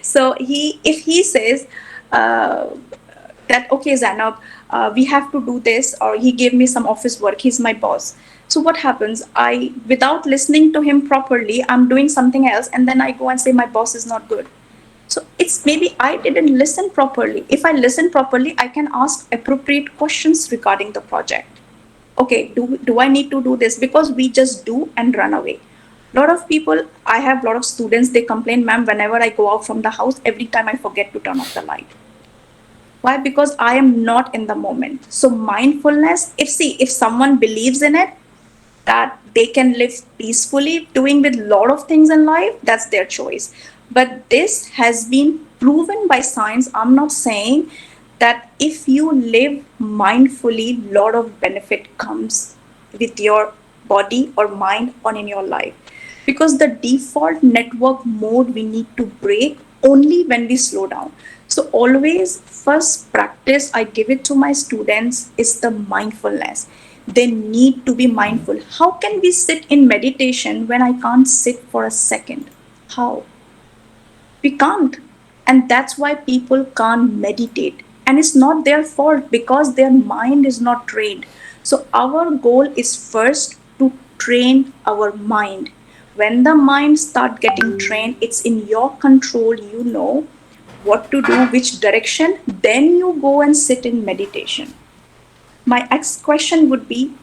Speaker 4: So if he says uh, that okay, Zainab, we have to do this, or he gave me some office work. He's my boss. So what happens? I, without listening to him properly, I'm doing something else, and then I go and say my boss is not good. So it's maybe I didn't listen properly. If I listen properly, I can ask appropriate questions regarding the project. Okay, do I need to do this? Because we just do and run away. A lot of people, I have a lot of students, they complain, ma'am, whenever I go out from the house, every time I forget to turn off the light. Why? Because I am not in the moment. So mindfulness, if someone believes in it, that they can live peacefully doing with a lot of things in life, that's their choice. But this has been proven by science. I'm not saying that if you live mindfully, a lot of benefit comes with your body or mind on in your life. Because the default network mode we need to break only when we slow down. So always first practice I give it to my students is the mindfulness. They need to be mindful. How can we sit in meditation when I can't sit for a second? How? We can't. And that's why people can't meditate. And it's not their fault because their mind is not trained. So, our goal is first to train our mind. When the mind start getting trained, it's in your control. You know what to do, which direction, then you go and sit in meditation. My next question would be,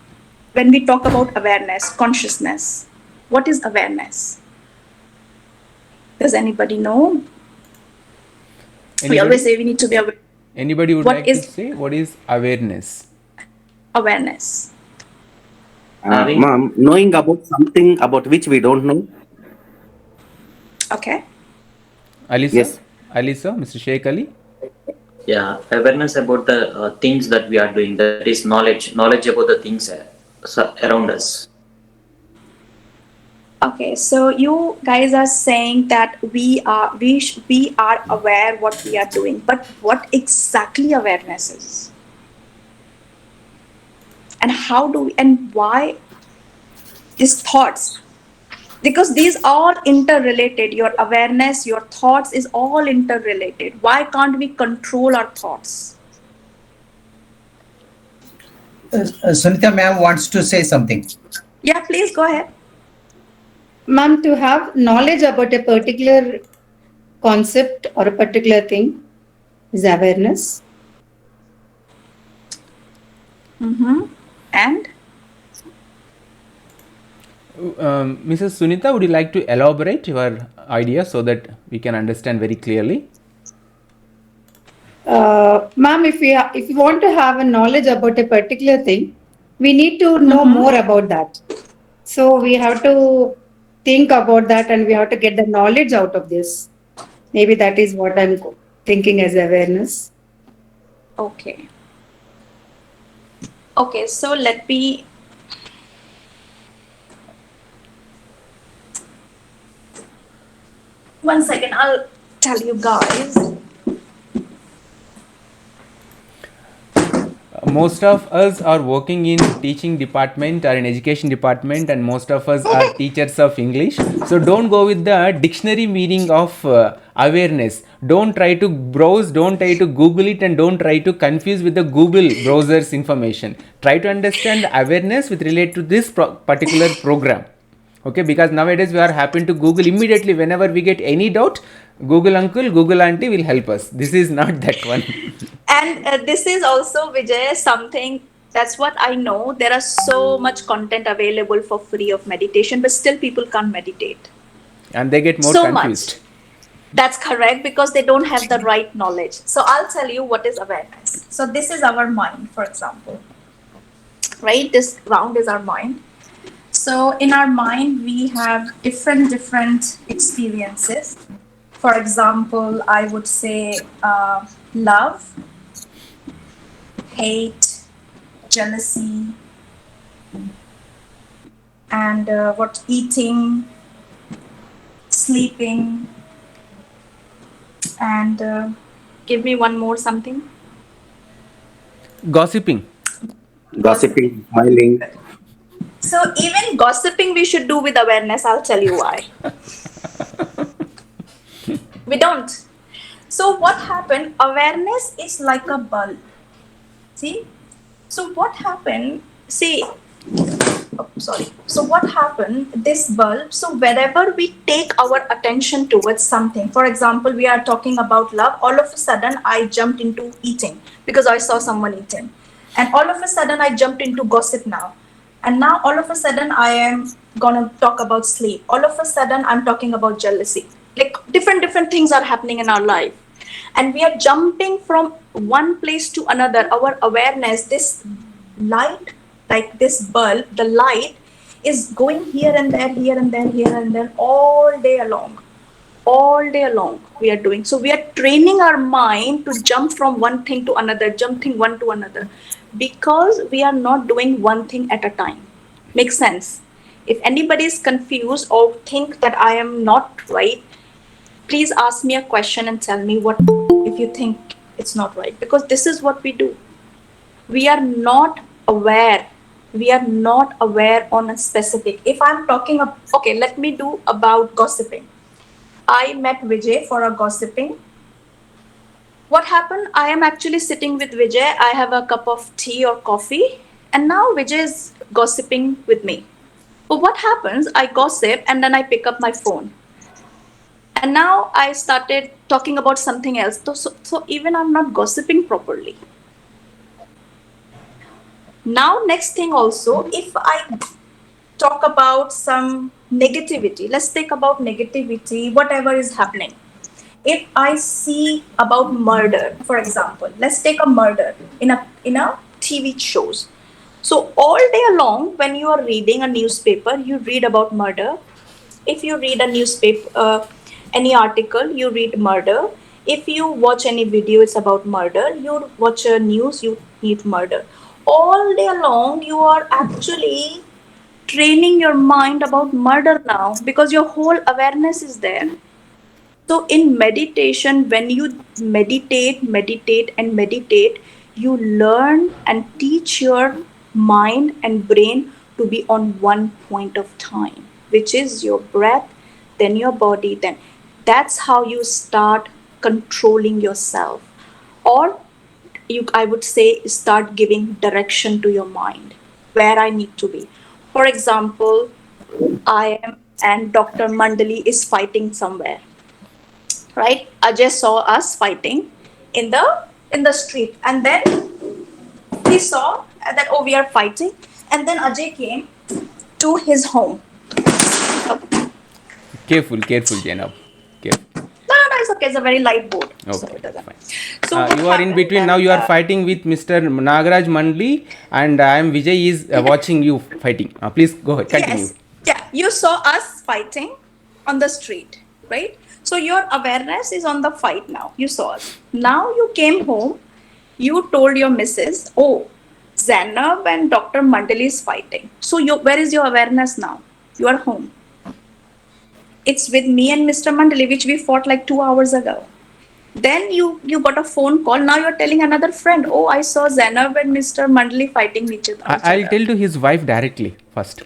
Speaker 4: when we talk about awareness, consciousness, what is awareness? Does anybody know? We always
Speaker 1: Anybody?
Speaker 4: say we need to be aware.
Speaker 1: Anybody would
Speaker 4: What
Speaker 1: like to
Speaker 4: is
Speaker 1: say what is awareness?
Speaker 4: awareness?
Speaker 6: Having
Speaker 3: Ma'am, knowing about something about which we don't know.
Speaker 4: Okay.
Speaker 1: Alisa?
Speaker 3: Yes.
Speaker 1: Alisa, Mr. Sheikh Ali?
Speaker 6: yeah, awareness about the things that we are doing. That is knowledge about the things around us.
Speaker 4: Okay. So you guys are saying that we are aware what we are doing, but what exactly awareness is, and how do we, and why these thoughts, because these are interrelated. Your awareness, your thoughts is all interrelated. Why can't we control our thoughts?
Speaker 2: Sunita ma'am wants to say something.
Speaker 4: Yeah, please go ahead.
Speaker 8: Ma'am, to have knowledge about a particular concept or a particular thing is awareness.
Speaker 4: And
Speaker 1: Mrs. Sunita, would you like to elaborate your idea so that we can understand very clearly?
Speaker 8: Ma'am, if you want to have a knowledge about a particular thing, we need to know more about that. So we have to think about that and we have to get the knowledge out of this. Maybe that is what I'm thinking as awareness.
Speaker 4: okay. Okay, so let me, one second, I'll tell you guys.
Speaker 1: most of us are working in teaching department or in education department, and most of us are teachers of English. So don't go with the dictionary meaning of awareness. Don't try to browse, don't try to google it, and don't try to confuse with the Google browser's information. Try to understand awareness with relate to this particular program. Okay, because nowadays we are happy to Google immediately whenever we get any doubt. Google uncle, Google auntie will help us. This is not that one.
Speaker 4: And this is also, Vijay, something that's what I know. There are so much content available for free of meditation, but still people can't meditate.
Speaker 1: And they get more
Speaker 4: So much.
Speaker 1: confused.
Speaker 4: That's correct, because they don't have the right knowledge. So I'll tell you what is awareness. So this is our mind, for example, right? This round is our mind. So in our mind, we have different experiences. For example, I would say love, hate, jealousy, and what eating, sleeping, and give me one more something.
Speaker 1: Gossiping.
Speaker 3: Gossiping, smiling.
Speaker 4: So even gossiping we should do with awareness. I'll tell you why. We don't. So what happened? Awareness is like a bulb. See? So what happened? See, oh, sorry. So what happened? This bulb. So wherever we take our attention towards something, for example, we are talking about love. All of a sudden, I jumped into eating because I saw someone eating, and all of a sudden, I jumped into gossip now, and now all of a sudden, I am gonna talk about sleep. All of a sudden, I'm talking about jealousy. Like different things are happening in our life, and we are jumping from one place to another. Our awareness, this light, like this bulb, the light is going here and there, here and there, here and there, all day long we are doing. So we are training our mind to jump from one thing to another, jumping one to another, because we are not doing one thing at a time. Makes sense? If anybody is confused or think that I am not right, please ask me a question and tell me what if you think it's not right, because this is what we do. We are not aware. We are not aware on a specific. If I'm talking of, okay, let me do about gossiping. I met Vijay for a gossiping. What happened? I am actually sitting with Vijay. I have a cup of tea or coffee, and now Vijay is gossiping with me. But what happens? I gossip and then I pick up my phone. And now I started talking about something else. So even I'm not gossiping properly. Now, next thing also, if I talk about some negativity, let's take about negativity, whatever is happening. If I see about murder, for example, let's take a murder in a TV shows. So all day long, when you are reading a newspaper, you read about murder. If you read a newspaper, any article, you read murder. If you watch any video, it's about murder. You watch a news, you read murder. All day long, you are actually training your mind about murder now, because your whole awareness is there. So in meditation, when you meditate, you learn and teach your mind and brain to be on one point of time, which is your breath, then your body, then that's how you start controlling yourself. Or you, I would say, start giving direction to your mind where I need to be. For example, I am and Dr. Mandali is fighting somewhere, right? Ajay saw us fighting in the street, and then he saw that, oh, we are fighting, and then Ajay came to his home.
Speaker 1: Careful, Janab. Careful.
Speaker 4: No, it's okay. It's a very light board, so
Speaker 1: Okay,
Speaker 4: it doesn't.
Speaker 1: fine.
Speaker 4: So what
Speaker 1: You are in
Speaker 4: happened
Speaker 1: between.
Speaker 4: then,
Speaker 1: Now you are fighting with Mr. Nagaraj Mandli, and I am Vijay is watching you fighting. Please go ahead, continue.
Speaker 4: Yes, yeah. You saw us fighting on the street, right? So your awareness is on the fight now. You saw us. Now you came home. You told your missus, oh, Zainab and Dr. Mandali is fighting. So where is your awareness now? You are home. It's with me and Mr. Mandali, which we fought like 2 hours ago. Then you got a phone call. Now you're telling another friend, oh, I saw Zainab and Mr. Mandli fighting each
Speaker 1: I'll
Speaker 4: other.
Speaker 1: tell to his wife directly first.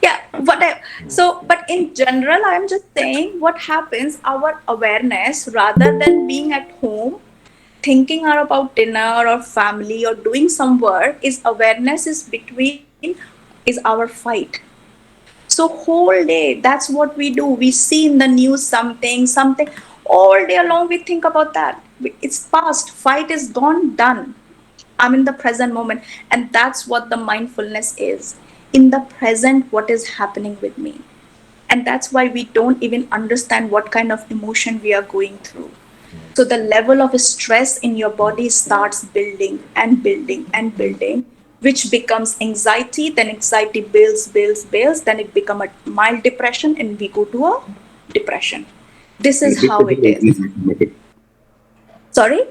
Speaker 4: Yeah, whatever. So, but in general, I'm just saying what happens, our awareness, rather than being at home, thinking about dinner or family or doing some work, is awareness is between, is our fight. So whole day, that's what we do. We see in the news something, all day long we think about that. It's past, fight is gone, done. I'm in the present moment. And that's what the mindfulness is. In the present, what is happening with me? And that's why we don't even understand what kind of emotion we are going through. So the level of stress in your body starts building and building and building, which becomes anxiety. Then anxiety builds, then it becomes a mild depression, and we go to a depression. This
Speaker 3: And
Speaker 4: is
Speaker 3: BP
Speaker 4: how it
Speaker 3: will
Speaker 4: is.
Speaker 3: increase automatic.
Speaker 4: Sorry?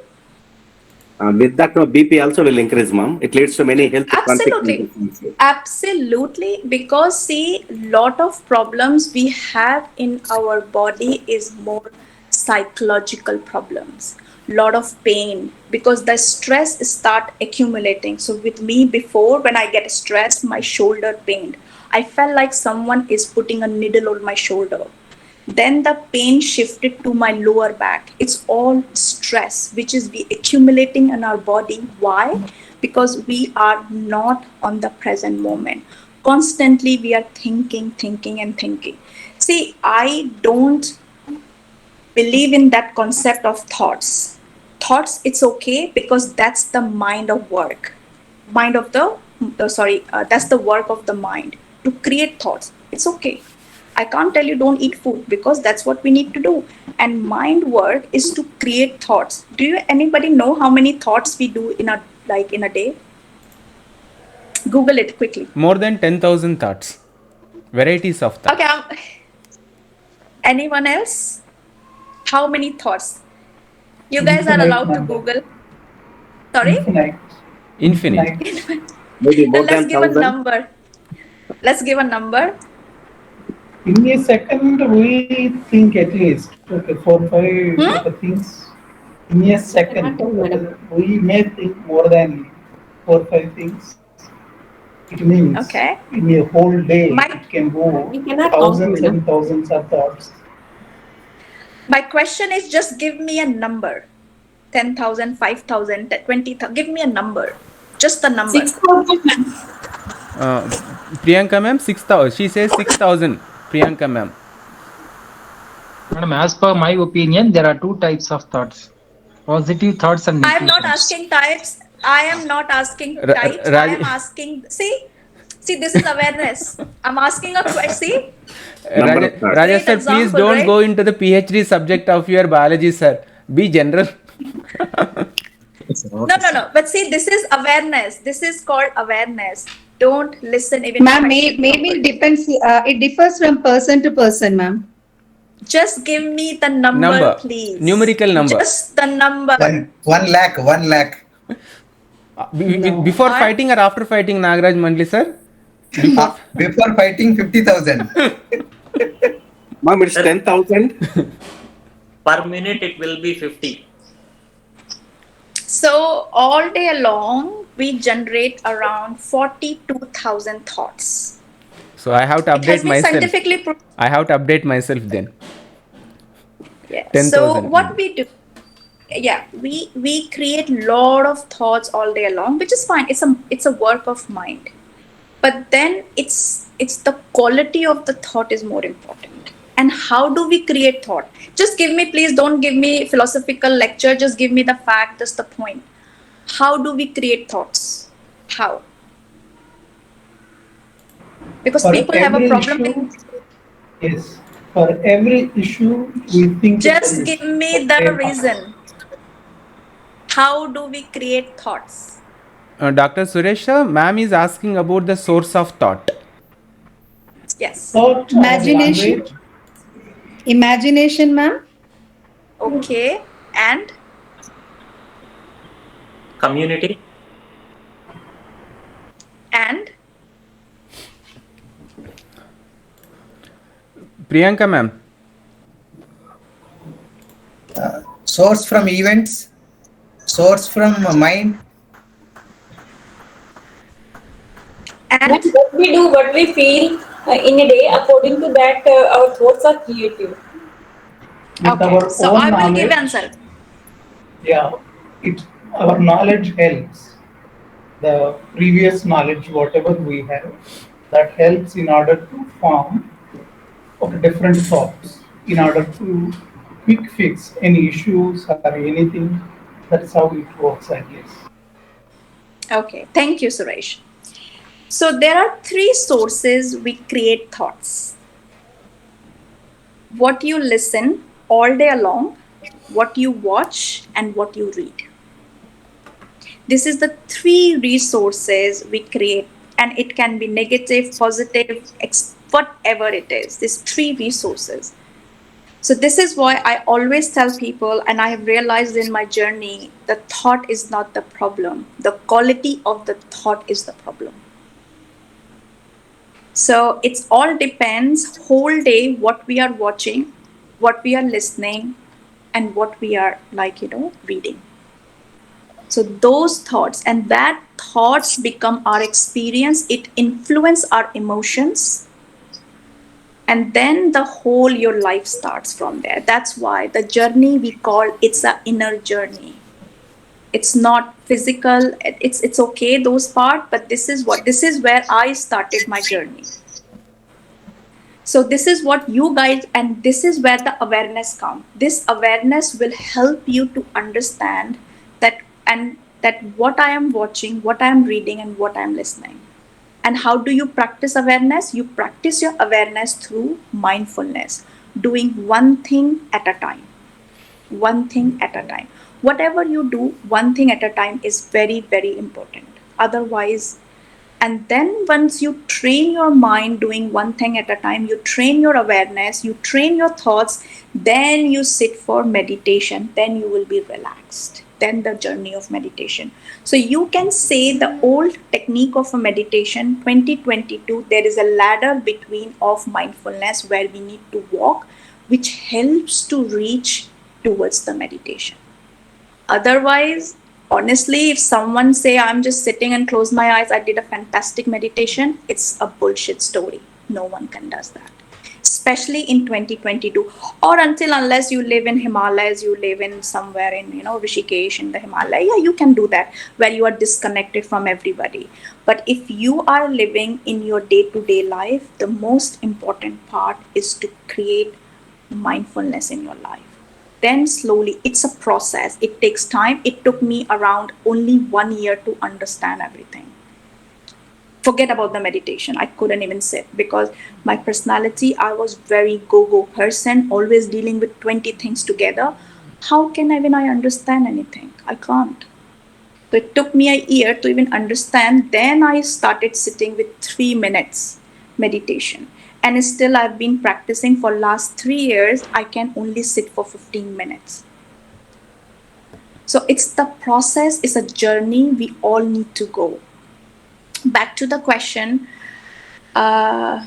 Speaker 3: With that, BP also will increase, ma'am. It leads to many health
Speaker 4: Absolutely.
Speaker 3: consequences.
Speaker 4: Absolutely. Because see, lot of problems we have in our body is more psychological problems. Lot of pain because the stress start accumulating. So with me before, when I get stressed, my shoulder pained. I felt like someone is putting a needle on my shoulder. Then the pain shifted to my lower back. It's all stress, which is accumulating in our body. Why? Because we are not on the present moment. Constantly, we are thinking, and thinking. See, I don't believe in that concept of thoughts. Thoughts, it's okay because that's the mind of work. Mind of that's the work of the mind to create thoughts. It's okay. I can't tell you don't eat food because that's what we need to do. And mind work is to create thoughts. Do you anybody know how many thoughts we do in a day? Google it quickly.
Speaker 1: More than 10,000 thoughts. Varieties of
Speaker 4: Okay,
Speaker 1: thoughts.
Speaker 4: anyone else? How many thoughts? You guys are
Speaker 5: Infinite
Speaker 4: allowed to
Speaker 5: number.
Speaker 4: Google. Sorry?
Speaker 5: Infinite.
Speaker 1: Infinite.
Speaker 5: Infinite.
Speaker 3: Maybe more
Speaker 4: Then let's
Speaker 3: than
Speaker 4: give a
Speaker 3: 1,000.
Speaker 4: number. Let's give a number.
Speaker 5: In a second, we think at least okay, four, five
Speaker 4: Hmm?
Speaker 5: okay, things. In a
Speaker 8: Cannot
Speaker 5: second,
Speaker 8: tell,
Speaker 5: okay,
Speaker 8: madam.
Speaker 5: we may think more than four, five things. It means
Speaker 4: Okay.
Speaker 5: in a whole day,
Speaker 4: My
Speaker 5: it can go
Speaker 8: We cannot count,
Speaker 5: thousands
Speaker 8: madam.
Speaker 5: and thousands of thoughts.
Speaker 4: my question is just give me a number. 10,000, 5,000, 20,000. Give me a number. Just a number.
Speaker 8: 6,000, ma'am.
Speaker 1: Uh, Priyanka ma'am, 6,000. She says 6,000. Priyanka ma'am.
Speaker 7: Madam, as per my opinion, there are two types of thoughts: positive thoughts and
Speaker 4: I am
Speaker 7: negative
Speaker 4: not
Speaker 7: thoughts.
Speaker 4: asking types. I am not asking types. I
Speaker 1: Raj,
Speaker 4: am asking. See, this is awareness. I'm asking a question. See,
Speaker 3: Number of thoughts.
Speaker 1: Raja
Speaker 4: great
Speaker 1: sir, please
Speaker 4: example,
Speaker 1: don't
Speaker 4: right?
Speaker 1: go into the PhD subject of your biology, sir. Be general.
Speaker 7: Okay, sir.
Speaker 4: No,
Speaker 7: Okay,
Speaker 4: no,
Speaker 7: sir.
Speaker 4: no. But see, this is awareness. This is called awareness. Don't listen, even
Speaker 8: Ma'am,
Speaker 4: question
Speaker 8: maybe it
Speaker 4: properly.
Speaker 8: depends. It differs from person to person, ma'am.
Speaker 4: Just give me the number,
Speaker 1: Number.
Speaker 4: please.
Speaker 1: Numerical number.
Speaker 4: Just the number.
Speaker 2: One lakh, 1 lakh.
Speaker 8: No.
Speaker 1: Before
Speaker 4: Or
Speaker 1: fighting or after fighting, Nagaraj Mandli, sir? Before.
Speaker 2: Before fighting 50,000.
Speaker 3: Ma'am, it's
Speaker 6: Sir,
Speaker 3: 10,000.
Speaker 6: per minute it will be 50.
Speaker 4: so all day long, we generate around 42,000 thoughts.
Speaker 1: So I have to
Speaker 4: It has
Speaker 1: update
Speaker 4: been
Speaker 1: myself.
Speaker 4: scientifically proven.
Speaker 1: I have to update myself then.
Speaker 4: Yeah. So
Speaker 1: 10,000.
Speaker 4: what we do, yeah, we create lot of thoughts all day long, which is fine. It's a work of mind. But then it's the quality of the thought is more important. And how do we create thought? Just give me, please don't give me philosophical lecture. Just give me the fact. That's the point. How do we create thoughts? How? Because
Speaker 5: For
Speaker 4: people have a
Speaker 5: every
Speaker 4: problem with.
Speaker 5: issue, yes, for every issue, we think a
Speaker 4: Just give
Speaker 5: solution.
Speaker 4: me the
Speaker 5: Okay.
Speaker 4: reason. How do we create thoughts?
Speaker 1: Dr. Suresh, sir, ma'am is asking about the source of thought.
Speaker 4: Yes.
Speaker 5: Thought or
Speaker 8: Imagination.
Speaker 5: language,
Speaker 8: Imagination, ma'am.
Speaker 4: Okay. And
Speaker 6: Community,
Speaker 4: and
Speaker 1: Priyanka ma'am.
Speaker 2: source from events, source from mind.
Speaker 4: And
Speaker 9: And what we do, what we feel in a day, according to that, our thoughts are creative.
Speaker 5: With
Speaker 4: okay,
Speaker 5: our
Speaker 4: so
Speaker 5: own
Speaker 4: I will give
Speaker 5: knowledge,
Speaker 4: answer.
Speaker 5: yeah, it our knowledge helps. The previous knowledge, whatever we have, that helps in order to form of different thoughts, in order to quick fix any issues or anything. That's how it works, I guess.
Speaker 4: Okay, thank you, Suresh. So there are three sources we create thoughts: what you listen all day long, what you watch, and what you read. This is the three resources we create, and it can be negative, positive, whatever it is. These three resources. So, this is why I always tell people, and I have realized in my journey, the thought is not the problem, the quality of the thought is the problem. So it's all depends whole day what we are watching, what we are listening, and what we are reading. So those thoughts and that thoughts become our experience. It influence our emotions, and then the whole your life starts from there. That's why the journey we call it's a inner journey. It's not physical. It's okay those part, but this is where I started my journey. So this is what you guys, and this is where the awareness comes. This awareness will help you to understand that, and that what I am watching, what I am reading, and what I am listening. And how do you practice awareness? You practice your awareness through mindfulness, doing one thing at a time. One thing at a time. Whatever you do, one thing at a time is very, very important. Otherwise, and then once you train your mind doing one thing at a time, you train your awareness, you train your thoughts, then you sit for meditation, then you will be relaxed. Then the journey of meditation. So you can say the old technique of a meditation 2022, there is a ladder between of mindfulness where we need to walk, which helps to reach towards the meditation. Otherwise, honestly, if someone say I'm just sitting and close my eyes, I did a fantastic meditation, it's a bullshit story. No one can does that. Especially in 2022, or until unless you live in Himalayas, you live in somewhere in Rishikesh in the Himalaya, yeah, you can do that where you are disconnected from everybody. But if you are living in your day-to-day life, the most important part is to create mindfulness in your life. Then slowly, it's a process, it takes time. It took me around only 1 year to understand everything. Forget about the meditation, I couldn't even sit because my personality, I was very go-go person, always dealing with 20 things together. How can I understand anything? I can't. So it took me a year to even understand. Then I started sitting with 3 minutes meditation. And still I've been practicing for last 3 years. I can only sit for 15 minutes. So it's the process, it's a journey we all need to go. Back to the question. Uh,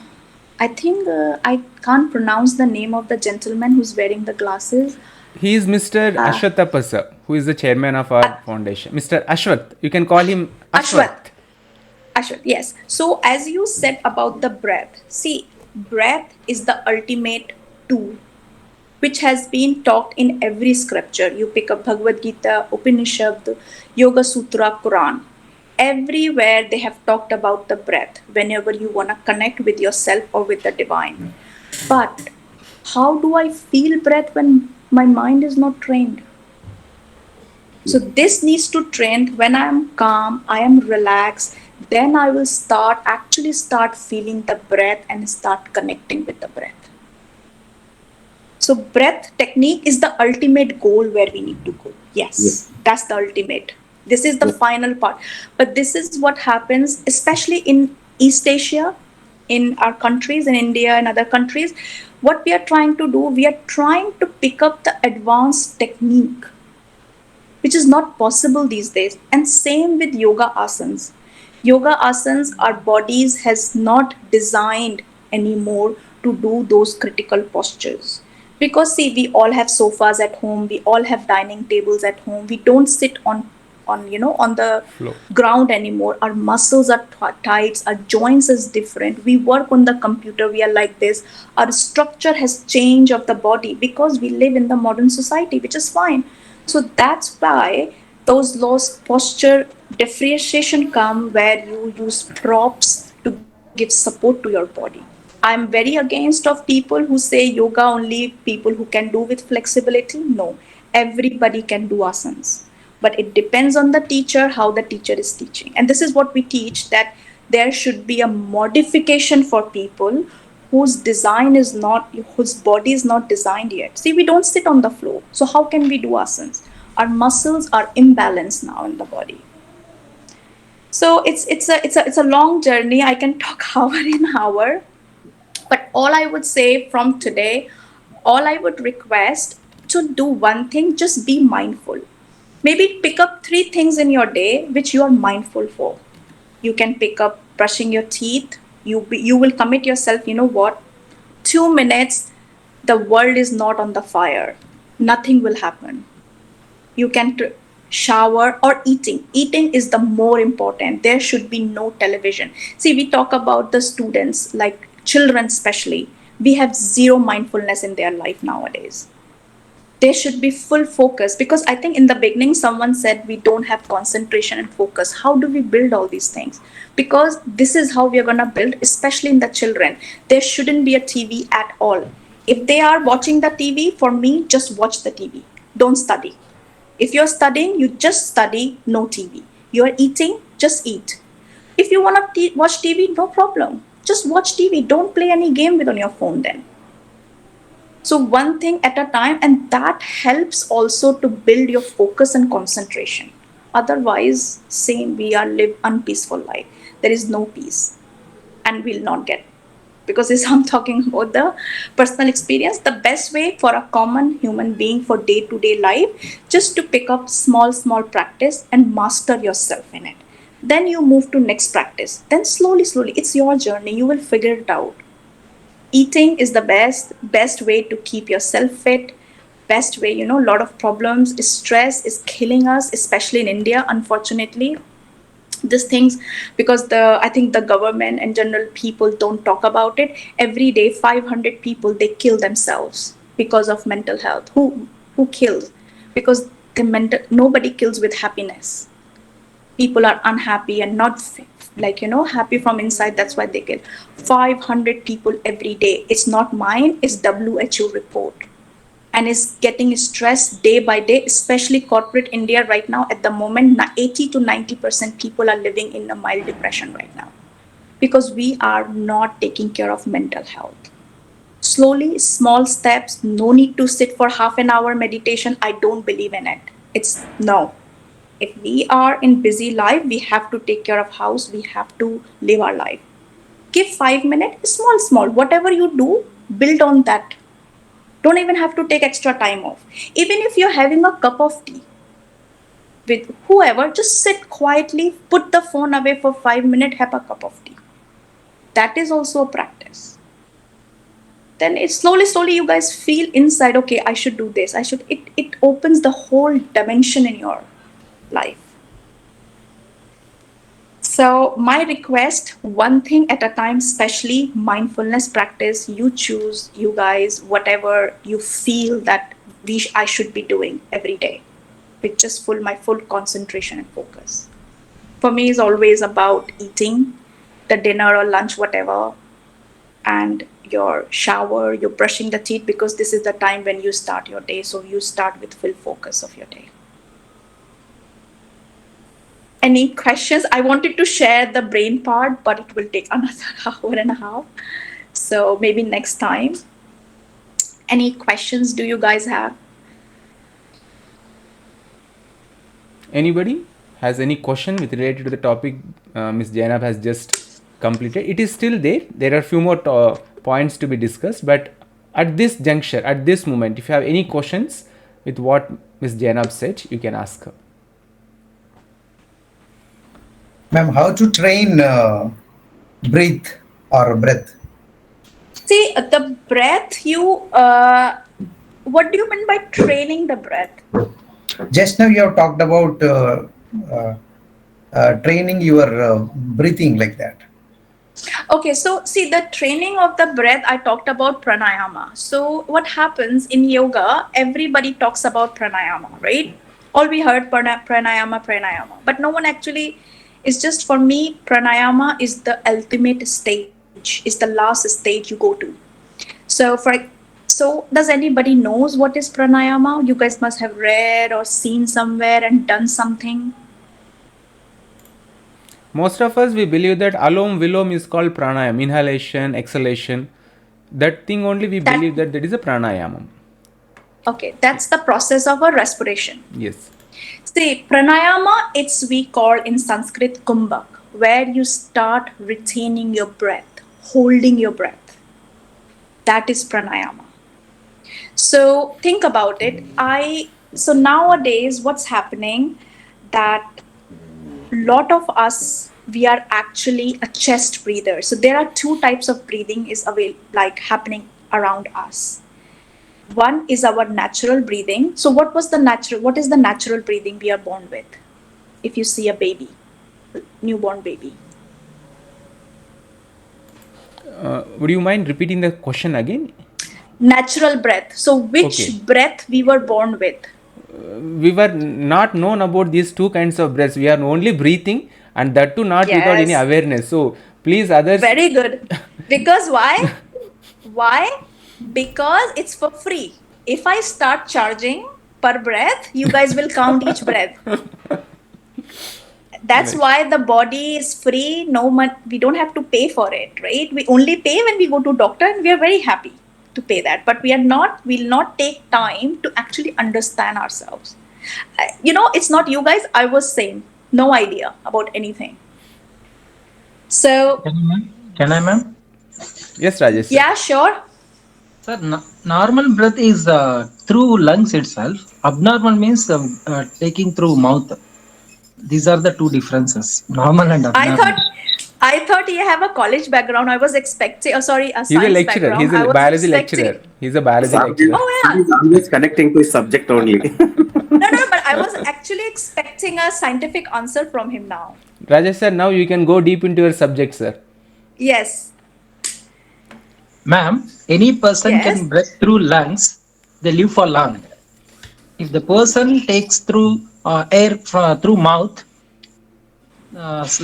Speaker 4: I think I can't pronounce the name of the gentleman who's wearing the glasses.
Speaker 1: He is Mr.
Speaker 4: Uh,
Speaker 1: Ashwath sir, who is the chairman of our foundation. Mr. Ashwath, you can call him
Speaker 4: Ashwath.
Speaker 1: Ashwath.
Speaker 4: Ashwath, yes. So, as you said about the breath, see, breath is the ultimate tool which has been talked in every scripture. You pick up Bhagavad Gita, Upanishad, Yoga Sutra, Quran. Everywhere they have talked about the breath whenever you want to connect with yourself or with the divine. But how do I feel breath when my mind is not trained? So this needs to train. When I am calm, I am relaxed, then I will start feeling the breath and start connecting with the breath. So breath technique is the ultimate goal where we need to go. Yes, that's the ultimate. This is the final part. But this is what happens, especially in East Asia, in our countries, in India and other countries. What we are trying to do, we are trying to pick up the advanced technique, which is not possible these days. And same with yoga asanas. Yoga asanas, our bodies has not designed anymore to do those critical postures, Because see, we all have sofas at home, we all have dining tables at home, we don't sit on on the
Speaker 1: Flow.
Speaker 4: ground anymore. Our muscles are tight, our joints is different, we work on the computer, we are like this. Our structure has changed of the body because we live in the modern society, which is fine. So that's why those lost posture differentiation come where you use props to give support to your body. I'm very against of people who say yoga only people who can do with flexibility. No, everybody can do asanas. But it depends on the teacher, how the teacher is teaching. And this is what we teach, that there should be a modification for people whose design is not, whose body is not designed yet. See, we don't sit on the floor. So how can we do asanas? Our muscles are imbalanced now in the body. So it's a long journey. I can talk hour in hour, but all I would say from today, all I would request to do one thing, just be mindful. Maybe pick up three things in your day which you are mindful for. You can pick up brushing your teeth. You will commit yourself, you know what? 2 minutes, the world is not on the fire. Nothing will happen. You can shower or eating. Eating is the more important. There should be no television. See, we talk about the students, like children especially. We have zero mindfulness in their life nowadays. There should be full focus, because I think in the beginning someone said we don't have concentration and focus. How do we build all these things? Because this is how we are going to build, especially in the children. There shouldn't be a TV at all. If they are watching the TV, for me, just watch the TV. Don't study. If you're studying, you just study, no TV. You're eating, just eat. If you want to watch TV, no problem. Just watch TV. Don't play any game with on your phone then. So one thing at a time, and that helps also to build your focus and concentration. Otherwise, same, we are live unpeaceful life. There is no peace, and we'll not get. Because as I'm talking about the personal experience, the best way for a common human being for day-to-day life, just to pick up small practice and master yourself in it. Then you move to next practice. Then slowly, it's your journey. You will figure it out. Eating is the best way to keep yourself fit. Best way, a lot of problems, stress is killing us, especially in India, unfortunately. These things, because I think the government and general people don't talk about it. Every day 500 people, they kill themselves because of mental health. Who kills? Because nobody kills with happiness. People are unhappy and not happy from inside. That's why they kill 500 people every day. It's not mine, it's WHO report. And is getting stressed day by day, especially corporate India right now. At the moment, 80 to 90% people are living in a mild depression right now, because we are not taking care of mental health. Slowly, small steps. No need to sit for half an hour meditation. I don't believe in it. It's no. If we are in busy life, we have to take care of house. We have to live our life. Give 5 minutes, small. Whatever you do, build on that. Don't even have to take extra time off. Even if you're having a cup of tea with whoever, just sit quietly, put the phone away for 5 minutes, have a cup of tea. That is also a practice. Then it's slowly you guys feel inside, okay, I should do this. It opens the whole dimension in your life. So my request, one thing at a time, especially mindfulness practice, you choose, you guys, whatever you feel that I should be doing every day, with just my full concentration and focus. For me, it's always about eating the dinner or lunch, whatever, and your shower, you're brushing the teeth, because this is the time when you start your day. So you start with full focus of your day. Any questions? I wanted to share the brain part, but it will take another hour and a half. So maybe next time. Any questions do you guys have?
Speaker 1: Anybody has any question with related to the topic Ms. Jainab has just completed? It is still there. There are few more points to be discussed, but at this juncture, at this moment, if you have any questions with what Ms. Jainab said, you can ask her.
Speaker 2: Ma'am, how to train breathe or breath?
Speaker 4: See, the breath, what do you mean by training the breath?
Speaker 2: Just now you have talked about uh, training your breathing like that.
Speaker 4: Okay, so see, the training of the breath, I talked about pranayama. So, what happens in yoga, everybody talks about pranayama, right? All we heard pranayama, pranayama, but no one actually, is just for me, pranayama is the ultimate stage, is the last stage you go to. So, so does anybody knows what is pranayama? You guys must have read or seen somewhere and done something.
Speaker 1: Most of us we believe that alom vilom is called pranayam, inhalation, exhalation. That thing only we
Speaker 4: That
Speaker 1: believe that that is a pranayamam.
Speaker 4: okay, that's the process of a respiration.
Speaker 1: Yes.
Speaker 4: See, pranayama, it's we call in Sanskrit kumbhak, where you start retaining your breath, holding your breath. That is pranayama. So think about it. So nowadays what's happening that lot of us we are actually a chest breather. So there are two types of breathing is like happening around us. One is our natural breathing. So what is the natural breathing we are born with? If you see a baby, newborn baby.
Speaker 1: Would you mind repeating the question again?
Speaker 4: Natural breath. So
Speaker 1: Okay.
Speaker 4: which breath we were born with?
Speaker 1: We were not known about these two kinds of breaths. We are only breathing, and that too not without any
Speaker 4: Yes.
Speaker 1: awareness. So please, others.
Speaker 4: Very good. Because why? Why? Because it's for free. If I start charging per breath, you guys will count each breath. That's
Speaker 1: Right.
Speaker 4: why the body is free. No money. We don't have to pay for it, right? We only pay when we go to doctor, and we are very happy to pay that. But we are not. We'll not take time to actually understand ourselves. It's not you guys. I was same. No idea about anything. So
Speaker 7: Can I, ma'am?
Speaker 1: Yes, Rajesh sir.
Speaker 4: yeah, sure.
Speaker 7: Sir, normal breath is through lungs itself. Abnormal means taking through mouth. These are the two differences: normal and
Speaker 4: I
Speaker 7: abnormal.
Speaker 4: thought I thought you have a college background. I was expecting, oh, sorry, a
Speaker 1: He's a
Speaker 4: science
Speaker 1: lecturer.
Speaker 4: background.
Speaker 1: He's
Speaker 4: I
Speaker 1: a
Speaker 4: was
Speaker 1: biology
Speaker 4: expecting.
Speaker 1: lecturer. He's a biology
Speaker 3: Sir is,
Speaker 1: lecturer.
Speaker 4: Oh
Speaker 3: sir
Speaker 4: yeah,
Speaker 3: is always connecting to his subject only.
Speaker 4: no, no, but I was actually expecting a scientific answer from him now.
Speaker 1: Rajesh sir, now you can go deep into your subject, sir.
Speaker 4: Yes,
Speaker 7: Ma'am, any person
Speaker 4: yes,
Speaker 7: can breathe through lungs. They live for long. If the person takes through air through mouth,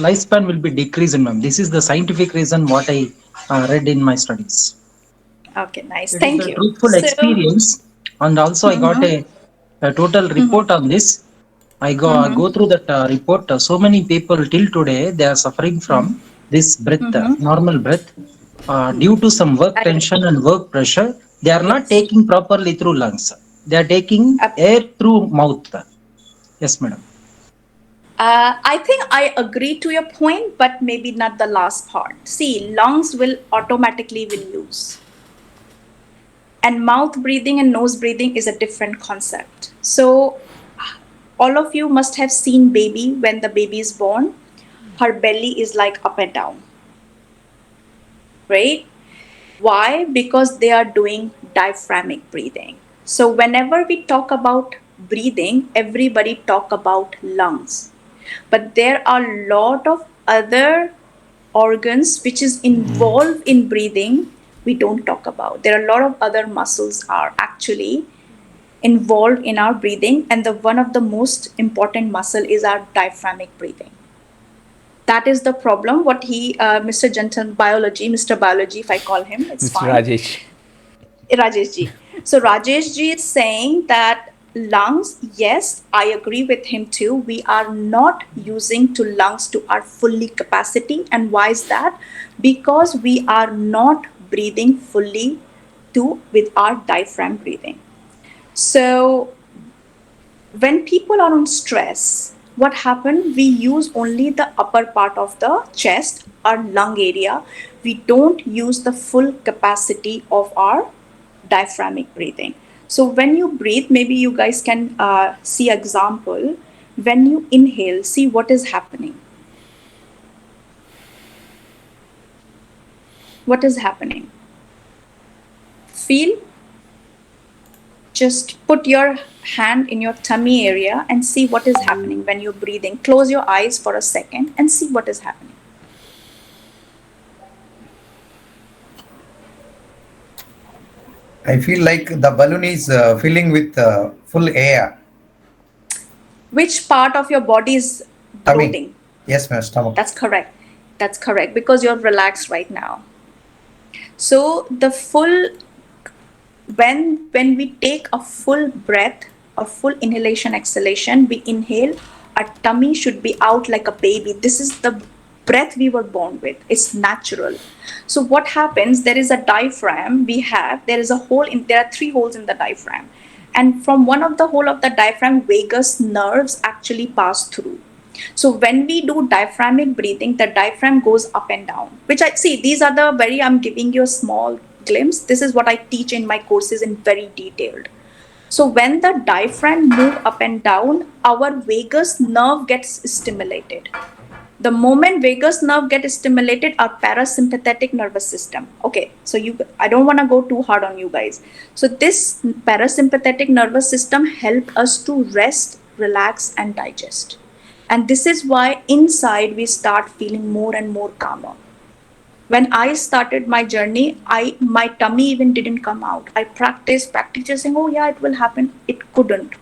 Speaker 7: lifespan will be decreased, ma'am. This is the scientific reason what I read in my studies.
Speaker 4: okay, nice.
Speaker 7: It is
Speaker 4: Thank
Speaker 7: a
Speaker 4: you.
Speaker 7: truthful
Speaker 4: So,
Speaker 7: experience, and also I got a total report on this. I go through that report. So many people till today they are suffering from this breath, normal breath, due to some work
Speaker 4: I agree.
Speaker 7: tension and work pressure. They are not
Speaker 4: Yes.
Speaker 7: taking properly through lungs. They are taking
Speaker 4: Uh,
Speaker 7: air through mouth. Yes, madam.
Speaker 4: I think I agree to your point, but maybe not the last part. See, lungs will automatically will use, and mouth breathing and nose breathing is a different concept. So all of you must have seen baby when the baby is born, her belly is like up and down, right? Why? Because they are doing diaphragmic breathing. So whenever we talk about breathing, everybody talk about lungs, but there are a lot of other organs which is involved in breathing we don't talk about. There are a lot of other muscles are actually involved in our breathing, and the one of the most important muscle is our diaphragmic breathing. That is the problem what he Mr. Gentle Biology, Mr. Biology, if I call him, it's
Speaker 1: Mr.
Speaker 4: fine.
Speaker 1: Rajesh.
Speaker 4: Rajesh ji. So Rajesh ji is saying that lungs, yes, I agree with him too, we are not using to lungs to our fully capacity. And why is that? Because we are not breathing fully to with our diaphragm breathing. So when people are on stress, what happens? We use only the upper part of the chest, our lung area. We don't use the full capacity of our diaphragmic breathing. So when you breathe, maybe you guys can see example. When you inhale, see what is happening. What is happening? Feel just put your hand in your tummy area and see what is happening when you're breathing. Close your eyes for a second and see what is happening.
Speaker 2: I feel like the balloon is filling with full air.
Speaker 4: Which part of your body is
Speaker 2: Tummy.
Speaker 4: bloating?
Speaker 2: Yes, ma'am. Stomach.
Speaker 4: That's correct. That's correct because you're relaxed right now. So the full when we take a full breath, a full inhalation exhalation, we inhale, our tummy should be out like a baby. This is the breath we were born with. It's natural. So what happens, there is a diaphragm we have, there is a hole in, there are three holes in the diaphragm, and from one of the hole of the diaphragm vagus nerves actually pass through. So when we do diaphragmic breathing, the diaphragm goes up and down, which I see, these are the very, I'm giving you a small glimpse. This is what I teach in my courses in very detailed. So when the diaphragm move up and down, our vagus nerve gets stimulated. The moment vagus nerve gets stimulated, our parasympathetic nervous system. Okay, so I don't want to go too hard on you guys. So this parasympathetic nervous system help us to rest, relax, and digest. And this is why inside we start feeling more and more calmer. When I started my journey, my tummy even didn't come out. I practiced saying, oh yeah, it will happen. It couldn't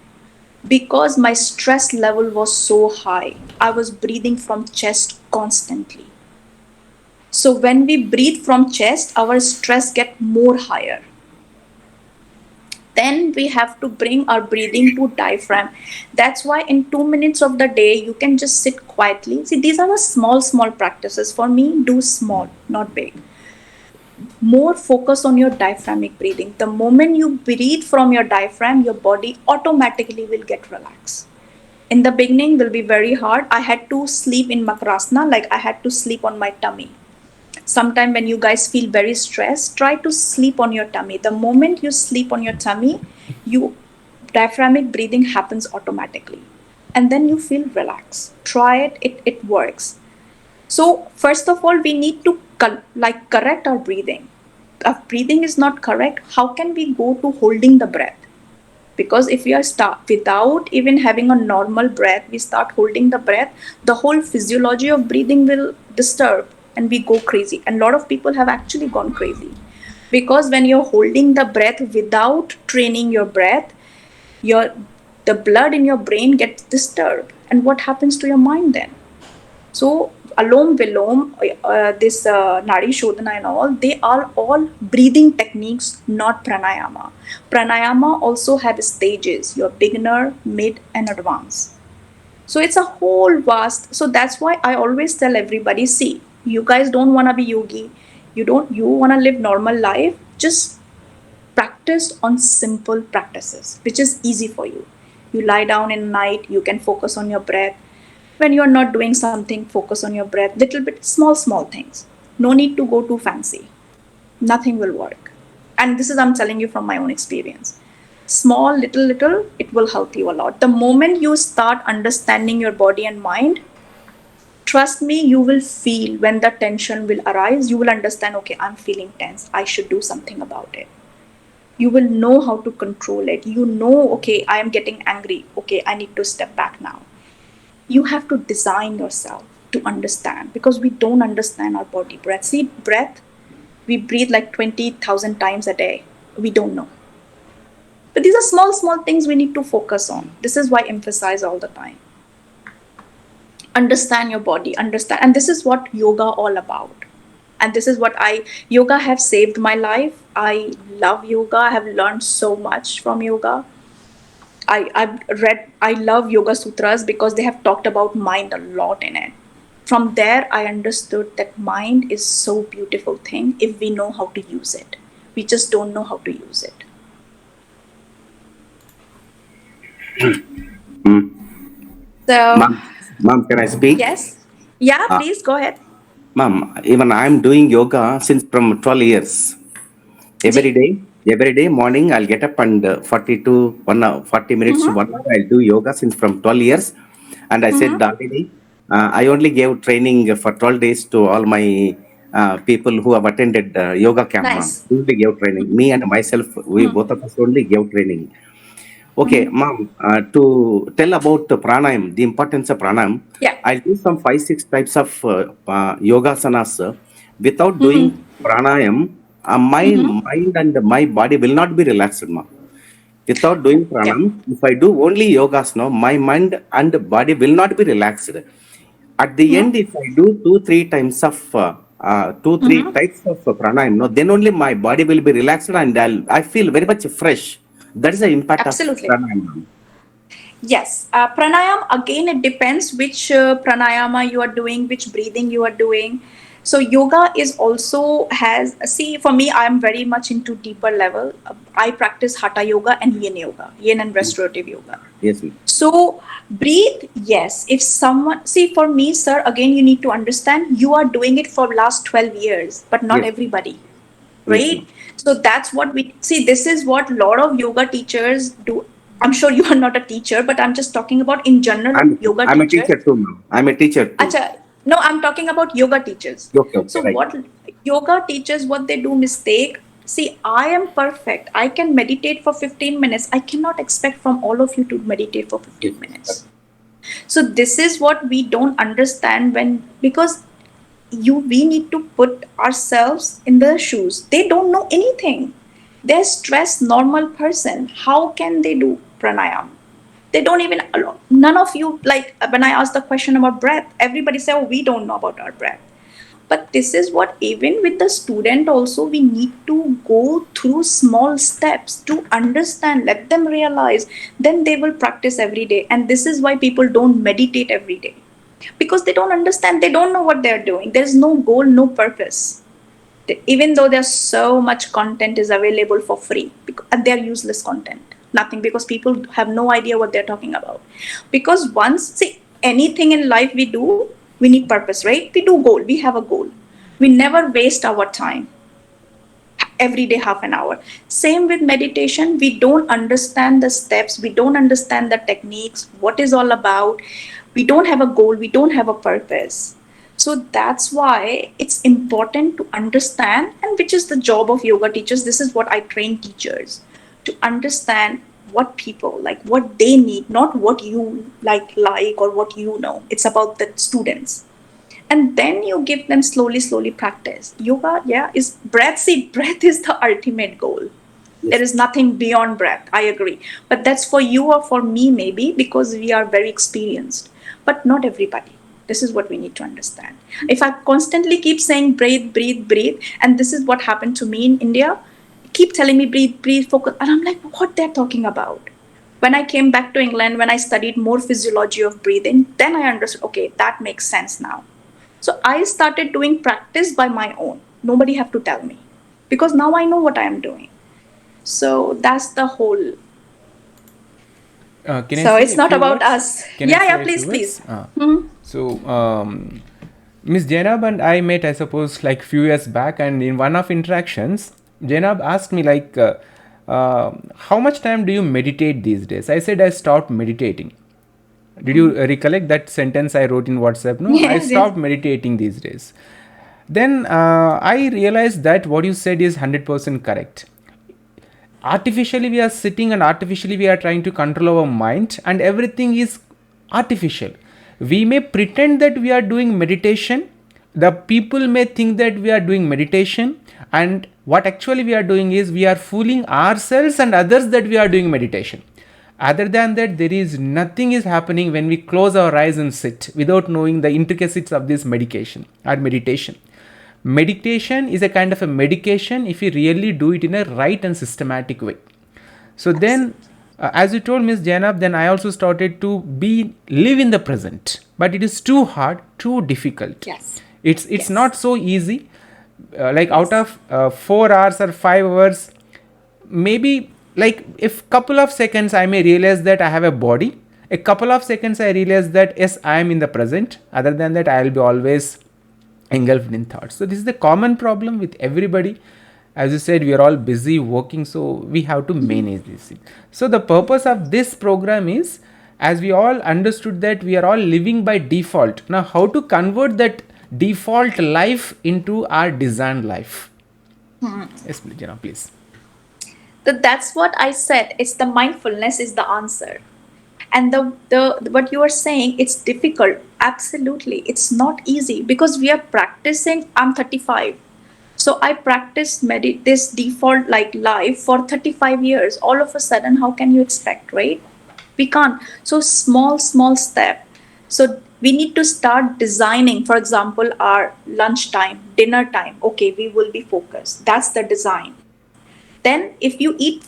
Speaker 4: because my stress level was so high. I was breathing from chest constantly. So when we breathe from chest, our stress get more higher. Then we have to bring our breathing to diaphragm. That's why in 2 minutes of the day, you can just sit quietly. See, these are the small practices. For me, do small, not big. More focus on your diaphragmic breathing. The moment you breathe from your diaphragm, your body automatically will get relaxed. In the beginning will be very hard. I had to sleep in makrasana, like I had to sleep on my tummy. Sometime when you guys feel very stressed, try to sleep on your tummy. The moment you sleep on your tummy, you diaphragmic breathing happens automatically. And then you feel relaxed. Try it, it works. So first of all, we need to correct our breathing. If breathing is not correct, how can we go to holding the breath? Because if we are without even having a normal breath, we start holding the breath, the whole physiology of breathing will disturb and we go crazy. And a lot of people have actually gone crazy because when you're holding the breath without training your breath, your the blood in your brain gets disturbed. And what happens to your mind then? So Alom Vilom, this Nadi Shodhana and all, they are all breathing techniques, not pranayama. Pranayama also have stages, your beginner, mid, and advanced. So it's a whole vast. So that's why I always tell everybody, see, you guys don't want to be yogi. You want to live normal life. Just practice on simple practices, which is easy for you. You lie down in night, you can focus on your breath. When you're not doing something, focus on your breath. Little bit, small things. No need to go too fancy. Nothing will work. And this is, I'm telling you from my own experience. Small, little, it will help you a lot. The moment you start understanding your body and mind, trust me, you will feel when the tension will arise, you will understand, okay, I'm feeling tense. I should do something about it. You will know how to control it. You know, okay, I am getting angry. Okay, I need to step back now. You have to design yourself to understand because we don't understand our body breath. See, breath, we breathe like 20,000 times a day. We don't know. But these are small things we need to focus on. This is why I emphasize all the time. Understand your body, understand. And this is what yoga all about. And this is what yoga have saved my life. I love yoga. I have learned so much from yoga. I love Yoga Sutras because they have talked about mind a lot in it. From there, I understood that mind is so beautiful thing if we know how to use it. We just don't know how to use it. So,
Speaker 3: Ma'am, can I speak?
Speaker 4: yes. Yeah, please go ahead.
Speaker 3: Ma'am, even I'm doing yoga since from 12 years. Every day morning I'll get up and 40 to 1 hour, 40 minutes to 1 hour I'll do yoga since from 12 years. And I said already, I only gave training for 12 days to all my people who have attended yoga camp. Ma'am.
Speaker 4: Nice.
Speaker 3: We only gave training. Me and myself, we both of us only gave training. Okay, ma'am, to tell about the pranayam, the importance of pranayam,
Speaker 4: Yeah.
Speaker 3: I'll do some 5, 6 types of yogasanas. Without doing pranayam, my mind and my body will not be relaxed, ma'am. Without doing
Speaker 4: Yeah.
Speaker 3: pranayam, if I do only yogasana, my mind and body will not be relaxed. At the end, if I do 2, 3 types of pranayam, no, then only my body will be relaxed and I feel very much fresh. That is the impact of
Speaker 4: Absolutely.
Speaker 3: pranayam.
Speaker 4: Yes, pranayam again, it depends which pranayama you are doing, which breathing you are doing. So yoga is also has, see, for me, I am very much into deeper level. I practice hatha yoga and yin and restorative yoga.
Speaker 3: Yes, ma'am.
Speaker 4: So breathe, yes. If someone, see, for me, sir, again, you need to understand you are doing it for last 12 years, but not
Speaker 3: Yes,
Speaker 4: everybody,
Speaker 3: yes,
Speaker 4: right?
Speaker 3: ma'am.
Speaker 4: So that's what we see. This is what a lot of yoga teachers do. I'm sure you are not a teacher, but I'm just talking about in general yoga
Speaker 3: I'm a
Speaker 4: teachers.
Speaker 3: teacher too, ma'am. I'm a teacher too.
Speaker 4: Acha, no, I'm talking about yoga teachers.
Speaker 3: Okay, okay,
Speaker 4: So
Speaker 3: right.
Speaker 4: what yoga teachers, what they do mistake. See, I am perfect. I can meditate for 15 minutes. I cannot expect from all of you to meditate for
Speaker 3: Yes,
Speaker 4: 15
Speaker 3: correct.
Speaker 4: minutes. So this is what we don't understand when, because we need to put ourselves in their shoes. They don't know anything. They're stressed normal person. How can they do pranayam? They don't even, none of you, like when I asked the question about breath, everybody said, oh, we don't know about our breath. But this is what, even with the student also, we need to go through small steps to understand, let them realize, then they will practice every day. And this is why people don't meditate every day, because they don't understand, they don't know what they're doing. There's no goal, no purpose. Even though there's so much content is available for free, and they're useless content, nothing, because people have no idea what they're talking about. Because once, see, anything in life we do, we need purpose, right? We do goal, we have a goal. We never waste our time every day, half an hour. Same with meditation, we don't understand the steps, we don't understand the techniques, what is all about. We don't have a goal, we don't have a purpose. So that's why it's important to understand, and which is the job of yoga teachers. This is what I train teachers to understand, what people like, what they need, not what you like or what you know. It's about the students. And then you give them slowly practice. Yoga, yeah, is breath. See, breath is the ultimate goal. There
Speaker 3: Yes,
Speaker 4: is nothing beyond breath, I agree. But that's for you or for me, maybe, because we are very experienced. But not everybody. This is what we need to understand. If I constantly keep saying breathe, and this is what happened to me in India, keep telling me breathe, focus, and I'm like, what they're talking about. When I came back to England, when I studied more physiology of breathing, then I understood, okay, that makes sense now. So I started doing practice by my own. Nobody have to tell me, because now I know what I am doing. So that's the whole.
Speaker 1: Can I
Speaker 4: So
Speaker 1: say
Speaker 4: it's
Speaker 1: a
Speaker 4: not
Speaker 1: few
Speaker 4: about
Speaker 1: words?
Speaker 4: us.
Speaker 1: Can I
Speaker 4: Yeah,
Speaker 1: say a
Speaker 4: please,
Speaker 1: few
Speaker 4: please.
Speaker 1: words? So, Miss Jainab and I met, I suppose, like few years back, and in one of interactions, Jainab asked me like, how much time do you meditate these days? I said I stopped meditating. Did you recollect that sentence I wrote in WhatsApp? No, I
Speaker 4: Yes, yes.
Speaker 1: stopped meditating these days. Then I realized that what you said is 100% correct. Artificially we are sitting and artificially we are trying to control our mind, and everything is artificial. We may pretend that we are doing meditation, the people may think that we are doing meditation, and what actually we are doing is we are fooling ourselves and others that we are doing meditation. Other than that, there is nothing is happening when we close our eyes and sit without knowing the intricacies of this medication or meditation. Meditation is a kind of a medication if you really do it in a right and systematic way. So then, as you told Miss Jainab, then I also started to live in the present, but it is too hard, too difficult.
Speaker 4: Yes.
Speaker 1: It's
Speaker 4: Yes.
Speaker 1: not so easy. Like out
Speaker 4: Yes.
Speaker 1: of 4 hours or 5 hours, maybe like if couple of seconds I may realize that I have a body. A couple of seconds I realize that yes, I am in the present. Other than that, I will be always engulfed in thoughts. So this is the common problem with everybody. As you said, we are all busy working, so we have to manage this thing. So the purpose of this program is, as we all understood that we are all living by default, now how to convert that default life into our designed life. Yes, please, Jana, please.
Speaker 4: That's what I said. It's the mindfulness is the answer. And the what you are saying, it's difficult. Absolutely. It's not easy because we are practicing. I'm 35. So I practiced this default like life for 35 years. All of a sudden, how can you expect, right? We can't. So small step. So we need to start designing, for example, our lunchtime, dinner time. Okay, we will be focused. That's the design. Then if you eat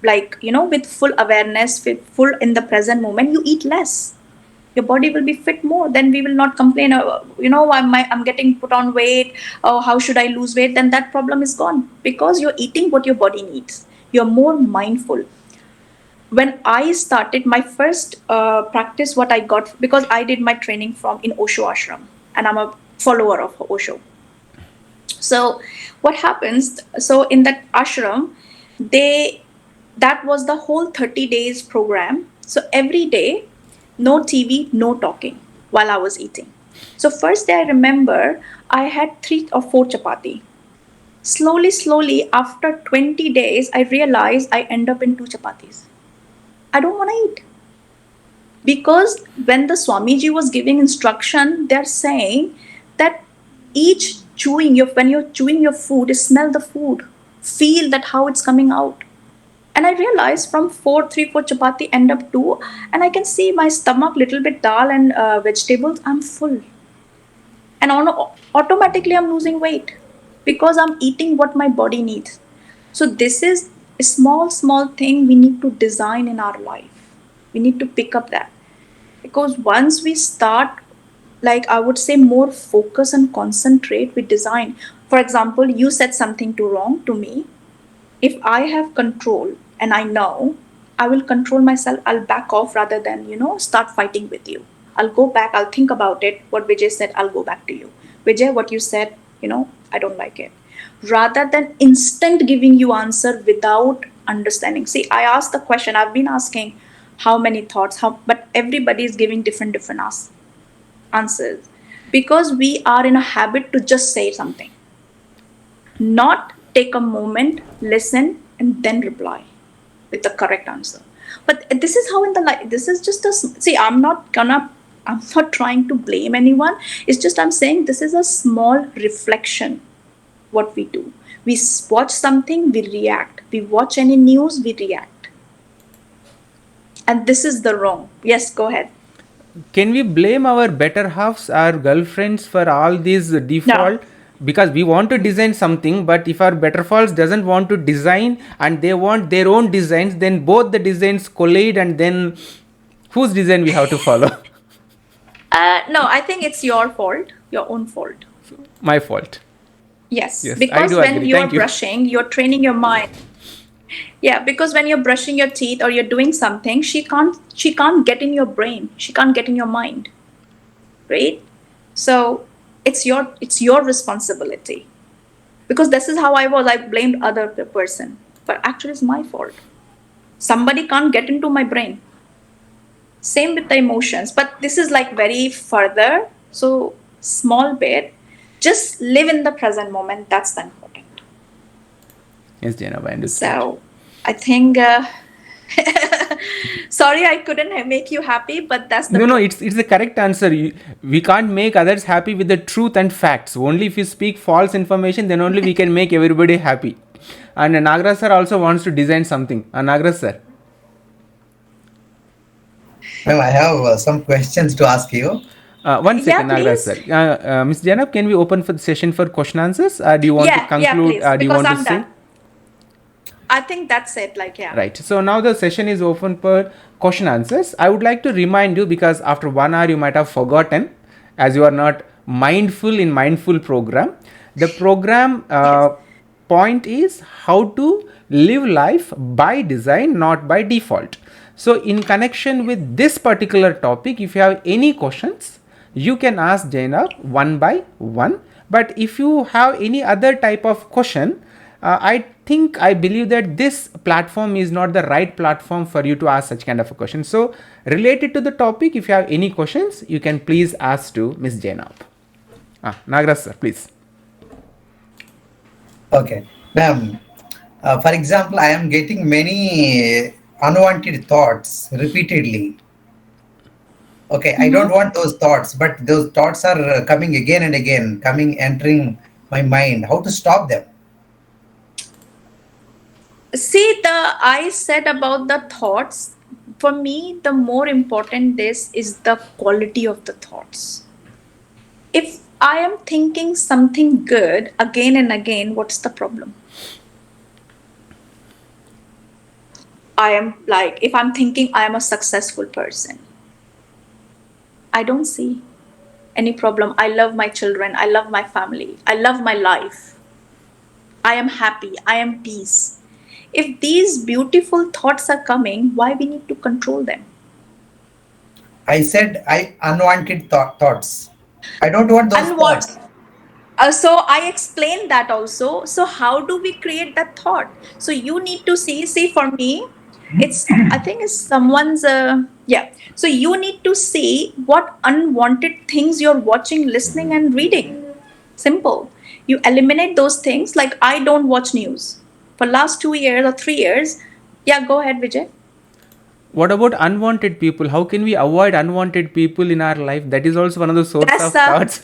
Speaker 4: like, with full awareness, full in the present moment, you eat less. Your body will be fit more. Then we will not complain, I'm getting put on weight. Oh, how should I lose weight? Then that problem is gone because you're eating what your body needs. You're more mindful. When I started my first practice, what I got, because I did my training from in Osho ashram, and I'm a follower of Osho. So what happens, so in that ashram, they that was the whole 30 days program. So every day, no TV, no talking while I was eating. So first day I remember I had 3 or 4 chapati. Slowly, after 20 days, I realized I end up in 2 chapatis. I don't want to eat. Because when the Swamiji was giving instruction, they're saying that each when you're chewing your food, smell the food, feel that how it's coming out. And I realized from 4 chapati end up 2, and I can see my stomach little bit dal and vegetables. I'm full, and automatically I'm losing weight because I'm eating what my body needs. So this is a small thing we need to design in our life. We need to pick up that, because once we start, like I would say, more focus and concentrate with design. For example, you said something too wrong to me. If I have control and I know, I will control myself. I'll back off rather than, start fighting with you. I'll go back, I'll think about it. What Vijay said, I'll go back to you. Vijay, what you said, I don't like it. Rather than instant giving you answer without understanding. See, I asked the question, I've been asking how many thoughts, but everybody is giving different answers, because we are in a habit to just say something, not take a moment, listen, and then reply with the correct answer. But this is how in the life, this is just a, see, I'm not trying to blame anyone. It's just I'm saying this is a small reflection. What we do, we watch something, we react. We watch any news, we react. And this is the wrong. Yes, go ahead.
Speaker 1: Can we blame our better halves, our girlfriends, for all these default? Because we want to design something, but if our better halves doesn't want to design and they want their own designs, then both the designs collide, and then whose design we have to follow?
Speaker 4: No, I think it's your fault, your own fault.
Speaker 1: My fault.
Speaker 4: Yes,
Speaker 1: Yes, I
Speaker 4: because
Speaker 1: do
Speaker 4: when
Speaker 1: agree.
Speaker 4: you're
Speaker 1: Thank you.
Speaker 4: brushing, you're training your mind. Yeah, because when you're brushing your teeth or you're doing something, she can't get in your brain. She can't get in your mind. Right? So it's your responsibility. Because this is how I was. I blamed other person. But actually it's my fault. Somebody can't get into my brain. Same with the emotions. But this is like very further. So small bit. Just live in the present moment. That's the important.
Speaker 1: Yes, Jainab, I understood.
Speaker 4: So I think sorry I couldn't make you happy, but that's the
Speaker 1: No, it's the correct answer. We can't make others happy with the truth and facts. Only if you speak false information, then only we can make everybody happy. And Nagaraj sir also wants to design something. Nagaraj sir.
Speaker 2: Ma'am, I have some questions to ask you.
Speaker 1: One second, Nagaraj
Speaker 4: please.
Speaker 1: sir. Ms. Janab, can we open for the session for question answers? Do you want to conclude?
Speaker 4: Please,
Speaker 1: Do you
Speaker 4: because
Speaker 1: want to
Speaker 4: I'm
Speaker 1: say?
Speaker 4: done. I think that's it.
Speaker 1: Right. So now the session is open for question answers. I would like to remind you, because after 1 hour you might have forgotten, as you are not mindful in mindful program. The program point is how to live life by design, not by default. So in connection with this particular topic, if you have any questions, you can ask Jaina one by one. But if you have any other type of question, I believe that this platform is not the right platform for you to ask such kind of a question. So related to the topic, if you have any questions, you can please ask to Ms. Jainab. Nagaraj sir, please.
Speaker 2: Okay, ma'am. For example, I am getting many unwanted thoughts repeatedly. Okay, I don't want those thoughts, but those thoughts are coming again and again, coming, entering my mind. How to stop them?
Speaker 4: See, the I said about the thoughts. For me, the more important this is the quality of the thoughts. If I am thinking something good again and again, what's the problem? I am like, if I'm thinking I am a successful person, I don't see any problem. I love my children, I love my family, I love my life, I am happy, I am peace. If these beautiful thoughts are coming, why we need to control them?
Speaker 2: I said I unwanted thoughts. I don't want those
Speaker 4: And what?
Speaker 2: thoughts.
Speaker 4: So I explained that also. So how do we create that thought? So you need to see for me, it's I think it's someone's yeah. So you need to see what unwanted things you're watching, listening, and reading. Simple. You eliminate those things. Like I don't watch news for last 2 years or 3 years. Yeah, go ahead, Vijay.
Speaker 1: What about unwanted people? How can we avoid unwanted people in our life? That is also one of the source
Speaker 4: That's
Speaker 1: of thoughts.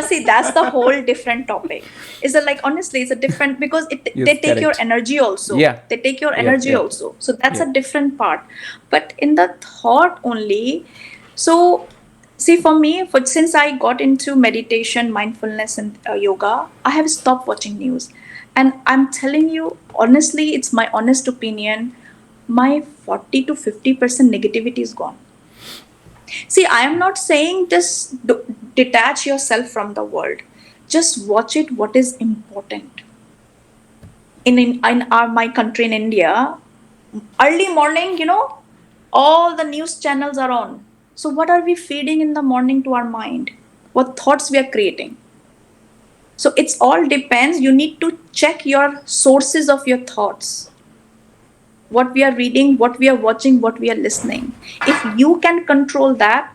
Speaker 4: see, that's the whole different topic. Is it like honestly, it's a different because
Speaker 1: Yes,
Speaker 4: they take your
Speaker 1: correct.
Speaker 4: energy also.
Speaker 1: Yeah.
Speaker 4: They take your
Speaker 1: Yep,
Speaker 4: energy
Speaker 1: yep,
Speaker 4: also. So that's
Speaker 1: yep.
Speaker 4: a different part. But in the thought only, so see for me, for since I got into meditation, mindfulness, and yoga, I have stopped watching news, and I'm telling you honestly, it's my honest opinion. My 40 to 50% negativity is gone. See, I am not saying just detach yourself from the world. Just watch it. What is important in our my country in India? Early morning, all the news channels are on. So what are we feeding in the morning to our mind? What thoughts we are creating? So it's all depends. You need to check your sources of your thoughts. What we are reading, what we are watching, what we are listening. If you can control that,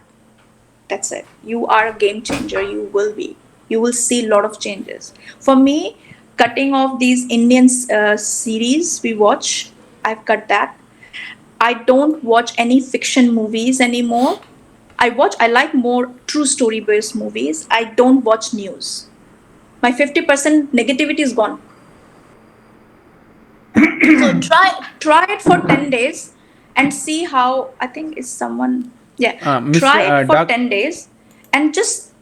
Speaker 4: that's it. You are a game changer. You will be. You will see a lot of changes. For me, cutting off these Indian series we watch, I've cut that. I don't watch any fiction movies anymore. I like more true story based movies. I don't watch news. My 50% negativity is gone. So try it for 10 days and see how I think it's someone yeah.
Speaker 1: Mr.
Speaker 4: Try it for
Speaker 1: Doc,
Speaker 4: 10 days and just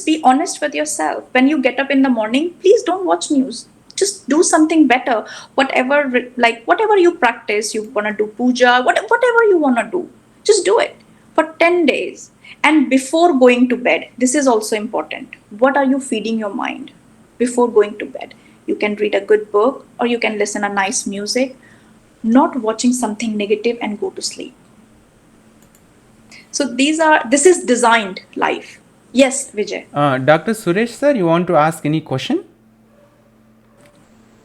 Speaker 4: be honest with yourself. When you get up in the morning, please don't watch news. Just do something better. Whatever you practice, you wanna do puja, whatever you wanna do, just do it for 10 days. And before going to bed, this is also important. What are you feeding your mind? Before going to bed, you can read a good book or you can listen a nice music, not watching something negative and go to sleep. So this is designed life. Yes, Vijay.
Speaker 1: Dr. Suresh sir, you want to ask any question?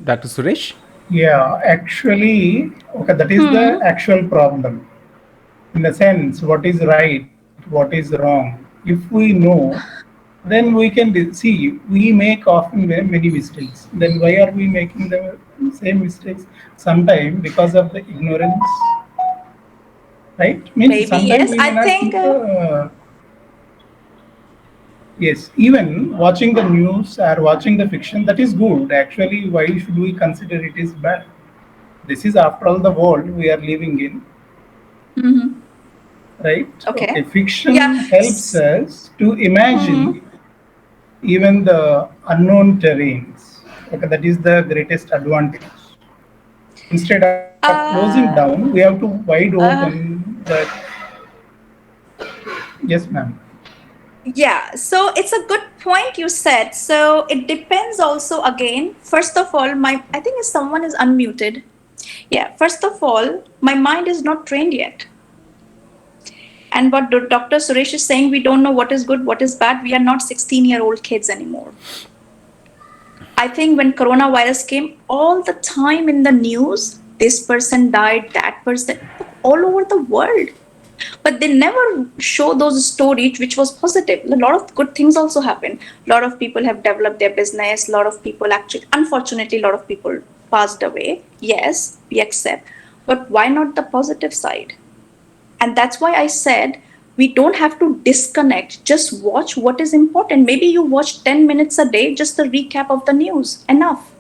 Speaker 1: Dr. Suresh?
Speaker 5: Yeah, actually, okay, that is the actual problem. In the sense, what is right, what is wrong. If we know, then we can see we make often many mistakes. Then why are we making the same mistakes? Sometimes because of the ignorance, right? Means
Speaker 4: Maybe
Speaker 5: sometimes
Speaker 4: yes.
Speaker 5: we
Speaker 4: I
Speaker 5: may not
Speaker 4: think
Speaker 5: keep the yes, even watching the news or watching the fiction, that is good. Actually, why should we consider it is bad? This is after all the world we are living in, right? Okay,
Speaker 4: okay. Yeah.
Speaker 5: fiction helps us to imagine even the unknown terrains. Okay, that is the greatest advantage. Instead of closing down, we
Speaker 4: Uh,
Speaker 5: have to wide
Speaker 4: uh,
Speaker 5: open that. Yes, ma'am.
Speaker 4: yeah. So it's a good point you said. So it depends also again. First of all, my I think if someone is unmuted. Yeah. First of all, my mind is not trained yet. And what Dr. Suresh is saying, we don't know what is good, what is bad. We are not 16-year-old kids anymore. I think when coronavirus came, all the time in the news, this person died, that person, all over the world. But they never show those stories which was positive. A lot of good things also happen. A lot of people have developed their business. A lot of people actually, unfortunately, a lot of people passed away. Yes, we accept. But why not the positive side? And that's why I said we don't have to disconnect. Just watch what is important. Maybe you watch 10 minutes a day, just a recap of the news. Enough.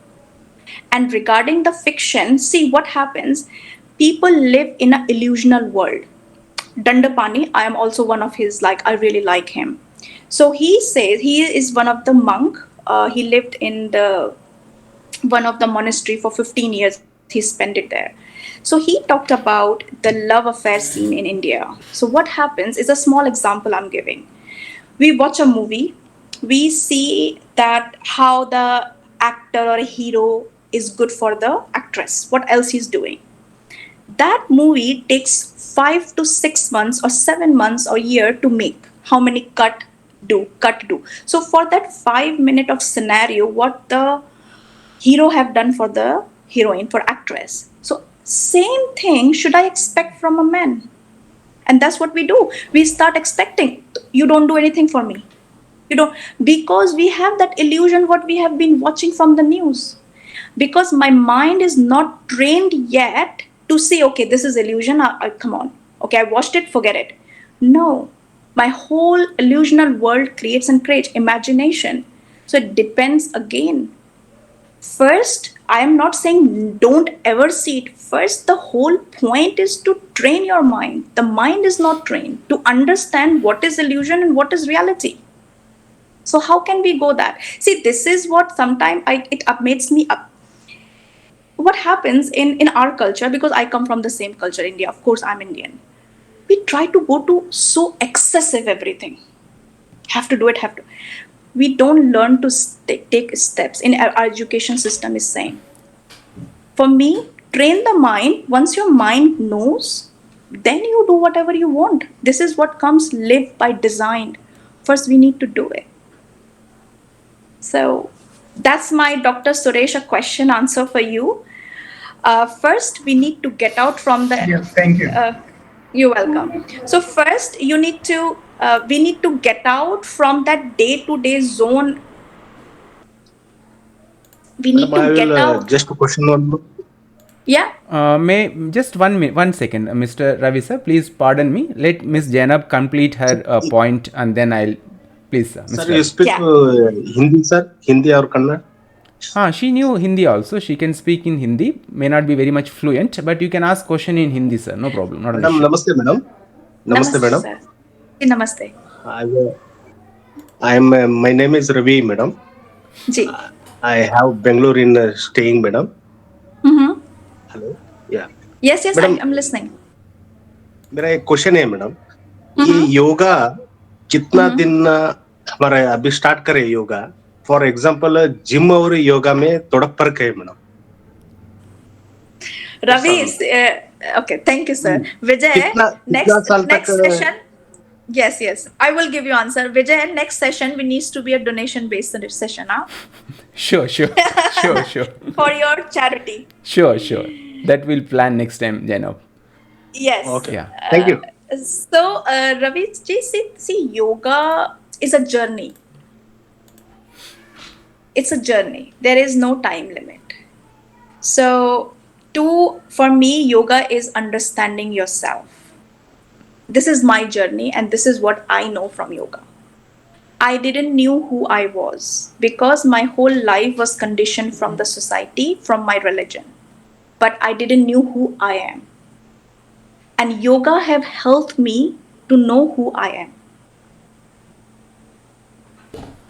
Speaker 4: And regarding the fiction, see what happens. People live in an illusional world. Dandapani, I am also one of his, like, I really like him. So he says he is one of the monk. He lived in the one of the monastery for 15 years. He spent it there. So he talked about the love affair scene in India. So what happens is a small example I'm giving. We watch a movie, we see that how the actor or a hero is good for the actress, what else he's doing. That movie takes 5 to 6 months or 7 months or year to make. How many cut do. So for that 5 minute of scenario, what the hero have done for the heroine, for actress. So same thing should I expect from a man? And that's what we do. We start expecting, you don't do anything for me. You know, because we have that illusion what we have been watching from the news. Because my mind is not trained yet to say, okay, this is illusion. Come on. Okay, I watched it, forget it. No, my whole illusional world creates and creates imagination. So it depends again. First, I am not saying don't ever see it. First, the whole point is to train your mind. The mind is not trained to understand what is illusion and what is reality. So how can we go that? See, this is what sometimes it up makes me up. What happens in our culture, because I come from the same culture, India, of course I'm Indian. We try to go to so excessive everything. Have to do it, have to. We don't learn to take steps in our education system is saying. For me, train the mind. Once your mind knows, then you do whatever you want. This is what comes live by design. First, we need to do it. So that's my Dr. Suresh a question answer for you. First, we need to get out from the.
Speaker 5: Yes, thank you.
Speaker 4: You're welcome. So first, you need to. We need to get out from that day-to-day zone. We need
Speaker 10: Madam, I
Speaker 4: to get
Speaker 10: will
Speaker 4: out.
Speaker 10: just question one more.
Speaker 4: Yeah.
Speaker 1: May just 1 minute, 1 second, Mr. Ravi sir, please pardon me. Let Miss Jainab complete her point, and then I'll please,
Speaker 10: Sir,
Speaker 1: Mr.
Speaker 10: you
Speaker 1: Ravi.
Speaker 10: speak
Speaker 4: Yeah.
Speaker 10: Hindi, sir? Hindi or Kannada?
Speaker 1: She knew Hindi also. She can speak in Hindi. May not be very much fluent, but you can ask question in Hindi, sir. No problem, not an
Speaker 10: Madam,
Speaker 1: issue.
Speaker 10: namaste, madam. Namaste,
Speaker 4: Namaste,
Speaker 10: madam.
Speaker 4: sir. Namaste.
Speaker 10: I will, my name is Ravi, madam.
Speaker 4: Ji.
Speaker 10: I have Bangalore in staying, madam.
Speaker 4: Mm-hmm.
Speaker 10: Hello. Yeah.
Speaker 4: Yes, yes,
Speaker 10: madam
Speaker 4: I'm listening.
Speaker 10: मेरा एक question है madam, ये
Speaker 4: Mm-hmm.
Speaker 10: Yoga कितना
Speaker 4: Mm-hmm.
Speaker 10: दिन हमारा अभी start करे yoga? For example gym और योगा में थोड़ा फर्क है madam.
Speaker 4: Ravi is okay. Thank you, sir. Vijay,
Speaker 10: कितना कितना साल तक
Speaker 4: next session. Yes, yes. I will give you answer. Vijay, next session we needs to be a donation based session, huh?
Speaker 1: Sure, sure, sure, sure,
Speaker 4: For your charity.
Speaker 1: sure. That we'll plan next time, Jainab.
Speaker 4: Yes.
Speaker 10: Okay.
Speaker 1: Yeah.
Speaker 10: Thank you.
Speaker 4: So, Ravi, see, yoga is a journey. It's a journey. There is no time limit. So, for me, yoga is understanding yourself. This is my journey, and this is what I know from yoga. I didn't knew who I was because my whole life was conditioned from the society, from my religion. But I didn't knew who I am. And yoga have helped me to know who I am.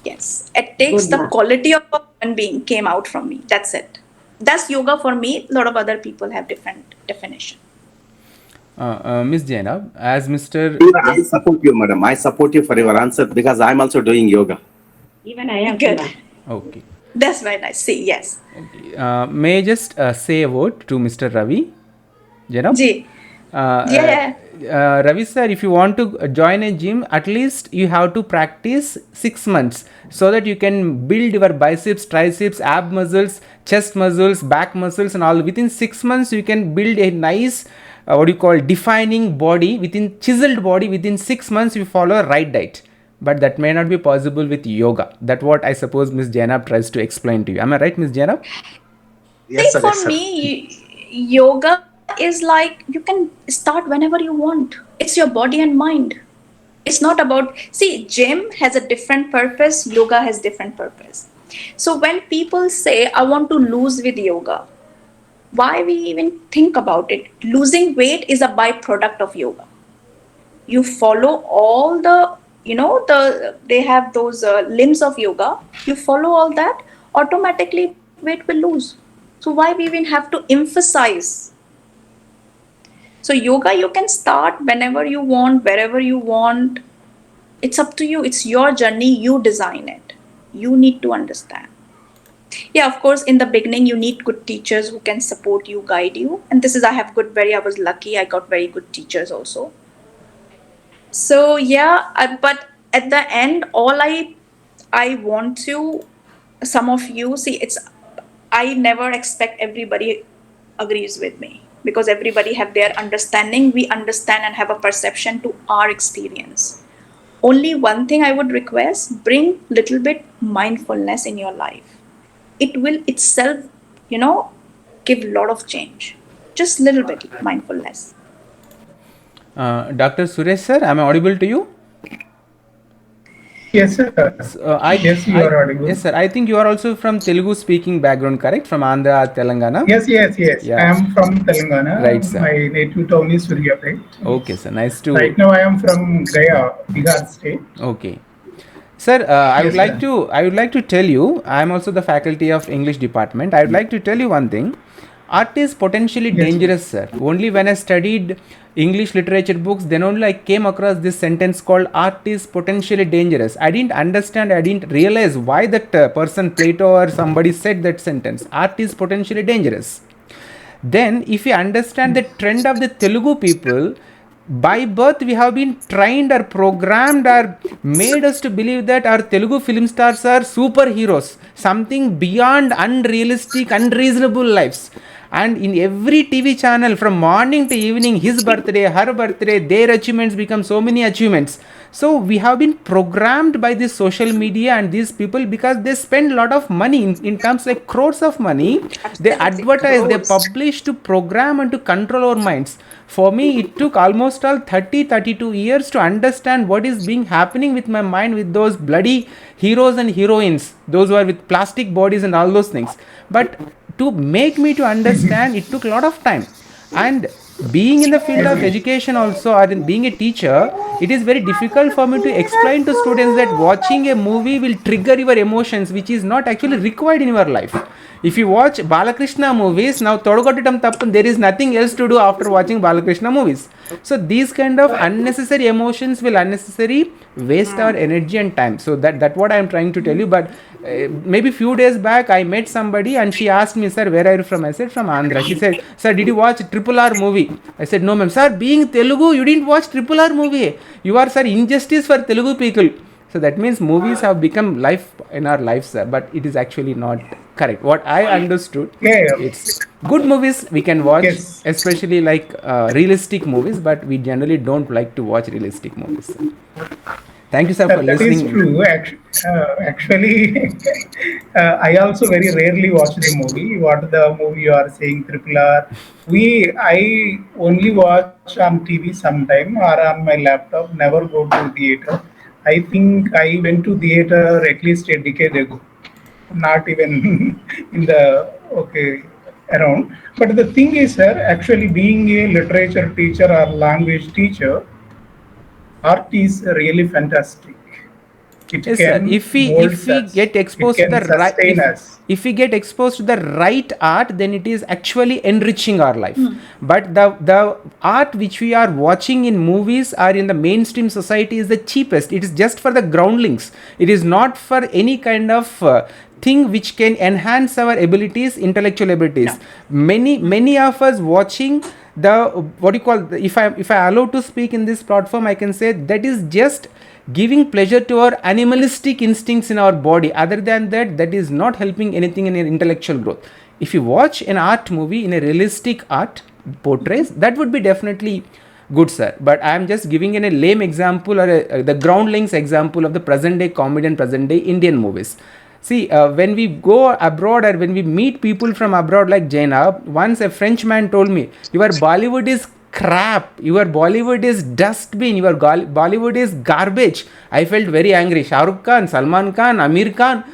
Speaker 4: Yes, it takes the quality of a human being came out from me. That's it. That's yoga for me. A lot of other people have different definition.
Speaker 1: Miss Jainab, as Mr.
Speaker 3: I support you, madam. I support you for your answer because I'm also doing yoga.
Speaker 9: Even I am.
Speaker 4: Good.
Speaker 1: Okay.
Speaker 4: That's very nice. See, yes.
Speaker 1: May I just say a word to Mr. Ravi? Jainab?
Speaker 4: Ji. Yeah.
Speaker 1: Ravi sir, if you want to join a gym, at least you have to practice 6 months so that you can build your biceps, triceps, ab muscles, chest muscles, back muscles and all. Within 6 months, you can build a nice what do you call, defining body, within chiseled body, within 6 months you follow a right diet. But that may not be possible with yoga. That's what I suppose Ms. Jainab tries to explain to you. Am I right, Ms. Jainab?
Speaker 10: Yes, sir.
Speaker 4: For
Speaker 10: Yes, sir.
Speaker 4: me, yoga is like you can start whenever you want. It's your body and mind. It's not about, see, gym has a different purpose, yoga has different purpose. So when people say, I want to lose with yoga, why we even think about it? Losing weight is a byproduct of yoga. You follow all the, they have those limbs of yoga, you follow all that, automatically weight will lose. So why we even have to emphasize? So yoga, you can start whenever you want, wherever you want. It's up to you. It's your journey. You design it. You need to understand. Yeah, of course, in the beginning, you need good teachers who can support you, guide you. And this is, I was lucky. I got very good teachers also. So yeah, but at the end, I want to, some of you see, I never expect everybody agrees with me, because everybody have their understanding. We understand and have a perception to our experience. Only one thing I would request: bring little bit mindfulness in your life. It will itself, give a lot of change. Just little bit mindfulness.
Speaker 1: Dr. Suresh sir, am I audible to you?
Speaker 5: Yes, sir. Yes, you are audible.
Speaker 1: Yes, sir. I think you are also from Telugu speaking background, correct? From Andhra, Telangana.
Speaker 5: Yes, yes, yes. I
Speaker 1: Yeah.
Speaker 5: am from Telangana.
Speaker 1: Right, sir.
Speaker 5: My native town is Suryapet.
Speaker 1: Okay, sir. Nice to.
Speaker 5: Right now, I am from Gaya, Bihar state.
Speaker 1: Okay. Sir,
Speaker 5: Yes, sir.
Speaker 1: I would like to tell you, I am also the faculty of English department. I would like to tell you one thing. Art is potentially
Speaker 5: Yes,
Speaker 1: dangerous, sir. Only when I studied English literature books, then only I came across this sentence called art is potentially dangerous. I didn't understand, I didn't realize why that person, Plato or somebody, said that sentence. Art is potentially dangerous. Then, if you understand the trend of the Telugu people, by birth we have been trained or programmed or made us to believe that our Telugu film stars are superheroes, something beyond unrealistic, unreasonable lives. And in every TV channel, from morning to evening, his birthday, her birthday, their achievements become so many achievements. So we have been programmed by this social media and these people, because they spend a lot of money, in terms like crores of money. They advertise, they publish to program and to control our minds. For me, it took almost all 32 years to understand what is being happening with my mind, with those bloody heroes and heroines, those who are with plastic bodies and all those things. But to make me to understand, it took a lot of time. And being in the field of education also, or in being a teacher, it is very difficult for me to explain to students that watching a movie will trigger your emotions, which is not actually required in your life. If you watch Balakrishna movies, now Todokotitam Tappun, there is nothing else to do after watching Balakrishna movies. So these kind of unnecessary emotions will unnecessarily waste our energy and time. So that's what I am trying to tell you. But maybe few days back I met somebody and she asked me, sir, where are you from? I said, from Andhra. She said, sir, did you watch Triple R movie? I said, no ma'am. Sir, being Telugu, you didn't watch Triple R movie. You are, sir, injustice for Telugu people. So that means movies have become life in our lives, sir, but it is actually not correct. What I understood, it's good movies we can watch,
Speaker 5: Yes.
Speaker 1: especially like realistic movies, but we generally don't like to watch realistic movies, sir. Thank you, sir, for
Speaker 5: That is
Speaker 1: listening.
Speaker 5: true. Actually, I also very rarely watch the movie. What the movie you are saying, Triple R? I only watch on TV sometime or on my laptop. Never go to theater. I think I went to theater at least a decade ago. Not even in the around. But the thing is, sir, actually being a literature teacher or language teacher, art is really fantastic. It
Speaker 1: Yes, sir.
Speaker 5: can mold
Speaker 1: If we
Speaker 5: us.
Speaker 1: get
Speaker 5: It
Speaker 1: exposed to
Speaker 5: can
Speaker 1: the right,
Speaker 5: sustain us.
Speaker 1: if we get exposed to the right art, then it is actually enriching our life. But the art which we are watching in movies or in the mainstream society is the cheapest. It is just for the groundlings. It is not for any kind of thing which can enhance our abilities, intellectual abilities. Many of us watching the, what you call, if I allow to speak in this platform, I can say that is just giving pleasure to our animalistic instincts in our body. Other than that, that is not helping anything in your intellectual growth. If you watch an art movie in a realistic art, portrays, that would be definitely good, sir. But I am just giving in a lame example, or the groundlings example of the present day comedy and present day Indian movies. See, when we go abroad or when we meet people from abroad like Jaina, once a Frenchman told me, "Your Bollywood is crap. Your Bollywood is dustbin. Your Bollywood is garbage." I felt very angry. Shah Rukh Khan, Salman Khan, Amir Khan.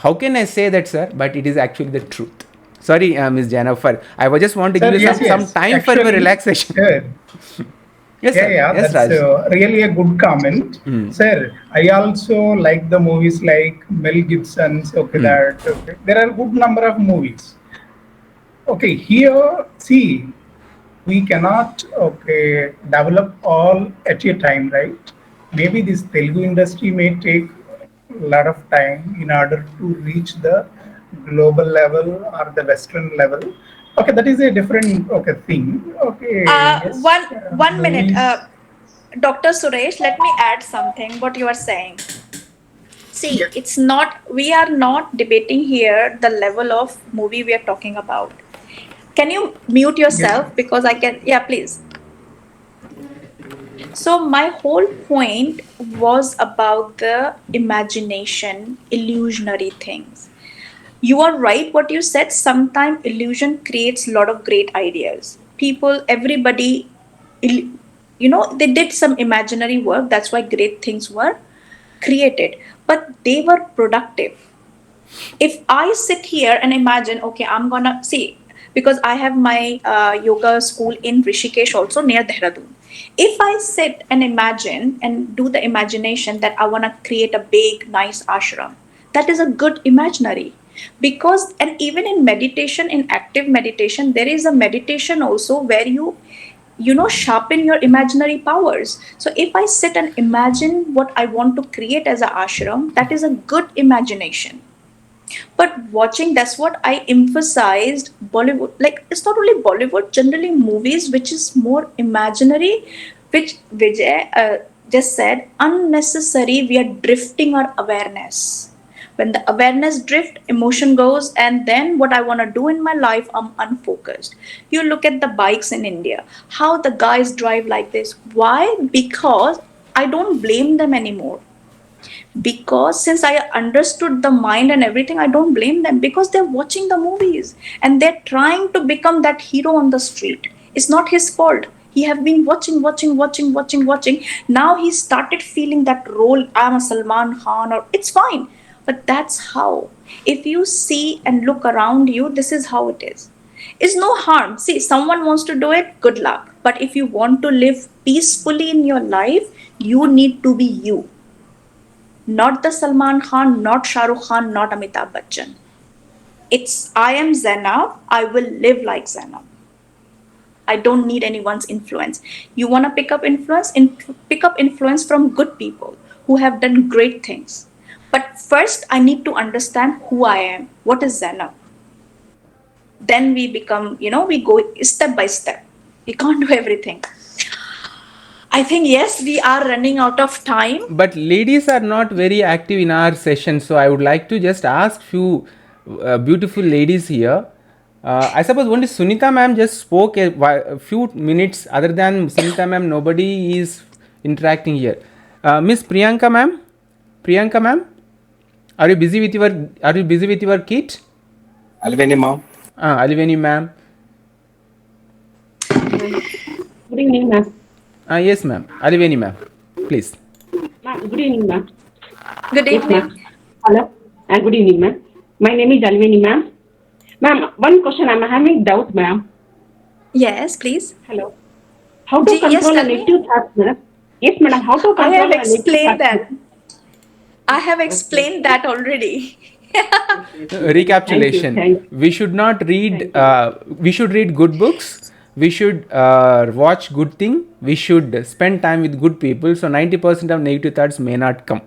Speaker 1: How can I say that, sir? But it is actually the truth. Sorry, Ms. Jennifer. I was just want to give
Speaker 5: Sir,
Speaker 1: you
Speaker 5: yes,
Speaker 1: some
Speaker 5: yes.
Speaker 1: time for your
Speaker 5: Actually,
Speaker 1: relaxation.
Speaker 5: sir,
Speaker 1: Yes,
Speaker 5: yeah,
Speaker 1: sir.
Speaker 5: yeah,
Speaker 1: Yes,
Speaker 5: that's
Speaker 1: Raj.
Speaker 5: really a good comment.
Speaker 1: Hmm.
Speaker 5: Sir, I also like the movies like Mel Gibson's. Okay,
Speaker 1: Hmm.
Speaker 5: that okay. There are good number of movies. Okay, here, see, we cannot okay develop all at a time, right? Maybe this Telugu industry may take a lot of time in order to reach the global level or the Western level. Okay, that is a different okay thing. Okay, yes,
Speaker 4: One minute.
Speaker 5: movies.
Speaker 4: Dr. Suresh, let me add something what you are saying. See,
Speaker 5: Yes.
Speaker 4: it's not, we are not debating here the level of movie we are talking about. Can you mute
Speaker 5: Yes.
Speaker 4: yourself? Because I can, yeah, please. So, my whole point was about the imagination, illusionary things. You are right what you said. Sometimes illusion creates a lot of great ideas. People, everybody, they did some imaginary work. That's why great things were created, but they were productive. If I sit here and imagine, okay, I'm gonna see, because I have my yoga school in Rishikesh, also near Dehradun. If I sit and imagine and do the imagination that I want to create a big, nice ashram, that is a good imaginary. Because, and even in meditation, in active meditation, there is a meditation also where you sharpen your imaginary powers. So if I sit and imagine what I want to create as a ashram, that is a good imagination. But watching, that's what I emphasized, Bollywood, like it's not only Bollywood, generally movies which is more imaginary, which Vijay just said, unnecessary, we are drifting our awareness. When the awareness drift, emotion goes, and then what I want to do in my life, I'm unfocused. You look at the bikes in India, how the guys drive like this. Why? Because I don't blame them anymore, because since I understood the mind and everything, I don't blame them, because they're watching the movies and they're trying to become that hero on the street. It's not his fault. He have been watching. Now he started feeling that role. I'm a Salman Khan, or it's fine. But that's how. If you see and look around you, this is how it is. It's no harm. See, someone wants to do it, good luck. But if you want to live peacefully in your life, you need to be you, not the Salman Khan, not Shah Rukh Khan, not Amitabh Bachchan. It's I am Zainab, I will live like Zainab. I don't need anyone's influence. You want to pick up influence from good people who have done great things. But first, I need to understand who I am. What is Zainab? Then we become, we go step by step. We can't do everything. I think, yes, we are running out of time.
Speaker 1: But ladies are not very active in our session, so I would like to just ask few beautiful ladies here. I suppose only Sunita ma'am just spoke a few minutes. Other than Sunita ma'am, nobody is interacting here. Miss Priyanka ma'am, Priyanka ma'am, are you busy with your kit?
Speaker 3: Alveni ma'am.
Speaker 1: Aliveni ma'am.
Speaker 11: Good evening, ma'am.
Speaker 1: Yes ma'am. Aliveni ma'am, please.
Speaker 11: Ma'am, good evening, ma'am.
Speaker 4: Good
Speaker 11: Yes, ma'am.
Speaker 4: evening.
Speaker 11: Hello. Good evening, ma'am. My name is Alvini, ma'am. Ma'am, one question I'm having doubt, ma'am.
Speaker 4: Yes, please.
Speaker 11: Hello. How to
Speaker 4: Yes,
Speaker 11: control a
Speaker 4: tell me.
Speaker 11: negative thoughts, madam? Yes, madam. How to
Speaker 4: I
Speaker 11: control
Speaker 4: have
Speaker 11: a negative
Speaker 4: explained
Speaker 11: thoughts?
Speaker 4: that. I have
Speaker 11: Okay.
Speaker 4: explained that already.
Speaker 11: Thank you.
Speaker 1: Recapitulation,
Speaker 11: Thank you.
Speaker 1: we should not read
Speaker 11: Thank you, ma'am.
Speaker 1: we should read good books, we should watch good thing, we should spend time with good people, so 90% of negative thoughts may not come.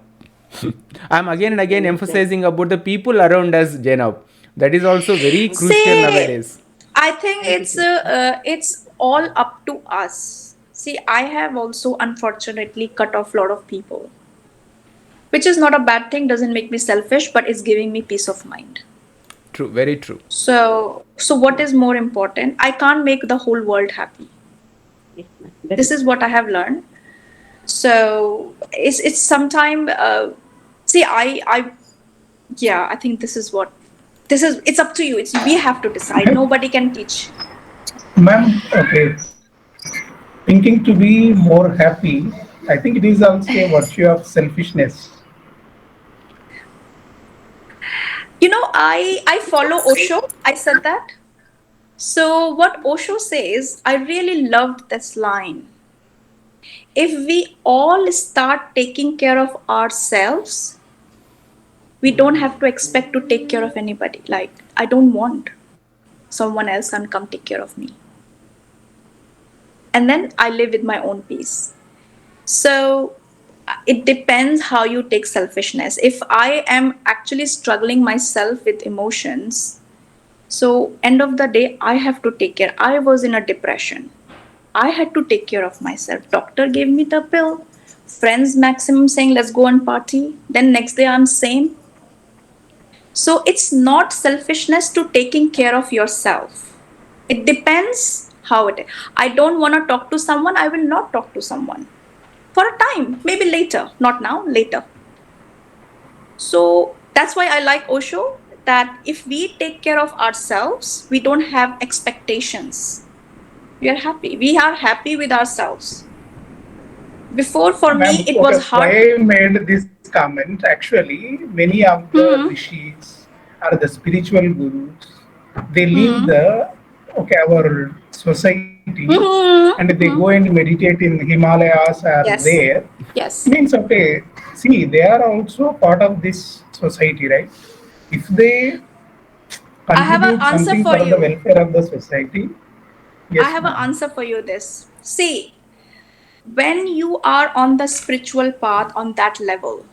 Speaker 1: I'm again and again
Speaker 11: Yes, sir.
Speaker 1: emphasizing about the people around us, Janab. That is also very crucial
Speaker 4: See,
Speaker 1: nowadays.
Speaker 4: I think
Speaker 11: Thank you, sir.
Speaker 4: it's all up to us. See, I have also unfortunately cut off a lot of people, which is not a bad thing. Doesn't make me selfish, but it's giving me peace of mind.
Speaker 1: True, very true.
Speaker 4: So what is more important? I can't make the whole world happy.
Speaker 11: Yes, ma'am. That
Speaker 4: This
Speaker 11: is
Speaker 4: is what I have learned. So it's sometime. See, I yeah, I think this is what this is. It's up to you. It's we have to decide. Nobody can teach.
Speaker 5: Ma'am, okay. Thinking to be more happy, I think it is also a virtue of selfishness.
Speaker 4: I follow Osho. I said that. So what Osho says, I really loved this line. If we all start taking care of ourselves, we don't have to expect to take care of anybody. Like, I don't want someone else and come take care of me. And then I live with my own peace. So it depends how you take selfishness. If I am actually struggling myself with emotions, so end of the day, I have to take care. I was in a depression. I had to take care of myself. Doctor gave me the pill. Friends maximum saying let's go and party. Then next day I'm sane. So it's not selfishness to taking care of yourself. It depends how it is. I don't want to talk to someone, I will not talk to someone. For a time, maybe later, not now, later. So that's why I like Osho, that if we take care of ourselves, we don't have expectations. We are happy. We are happy with ourselves. Before, for
Speaker 5: Ma'am,
Speaker 4: me, it
Speaker 5: okay,
Speaker 4: was hard.
Speaker 5: why I made this comment? Actually, many of the rishis or the spiritual gurus, they leave the okay our society and they go and meditate in Himalayas or
Speaker 4: Yes.
Speaker 5: there.
Speaker 4: Yes.
Speaker 5: Means okay, see they are also part of this society, right? If they
Speaker 4: I have an
Speaker 5: contribute
Speaker 4: answer
Speaker 5: something
Speaker 4: for
Speaker 5: for the
Speaker 4: you.
Speaker 5: welfare of the society,
Speaker 4: I
Speaker 5: yes,
Speaker 4: have an
Speaker 5: ma'am.
Speaker 4: answer for you this. See, when you are on the spiritual path on that level,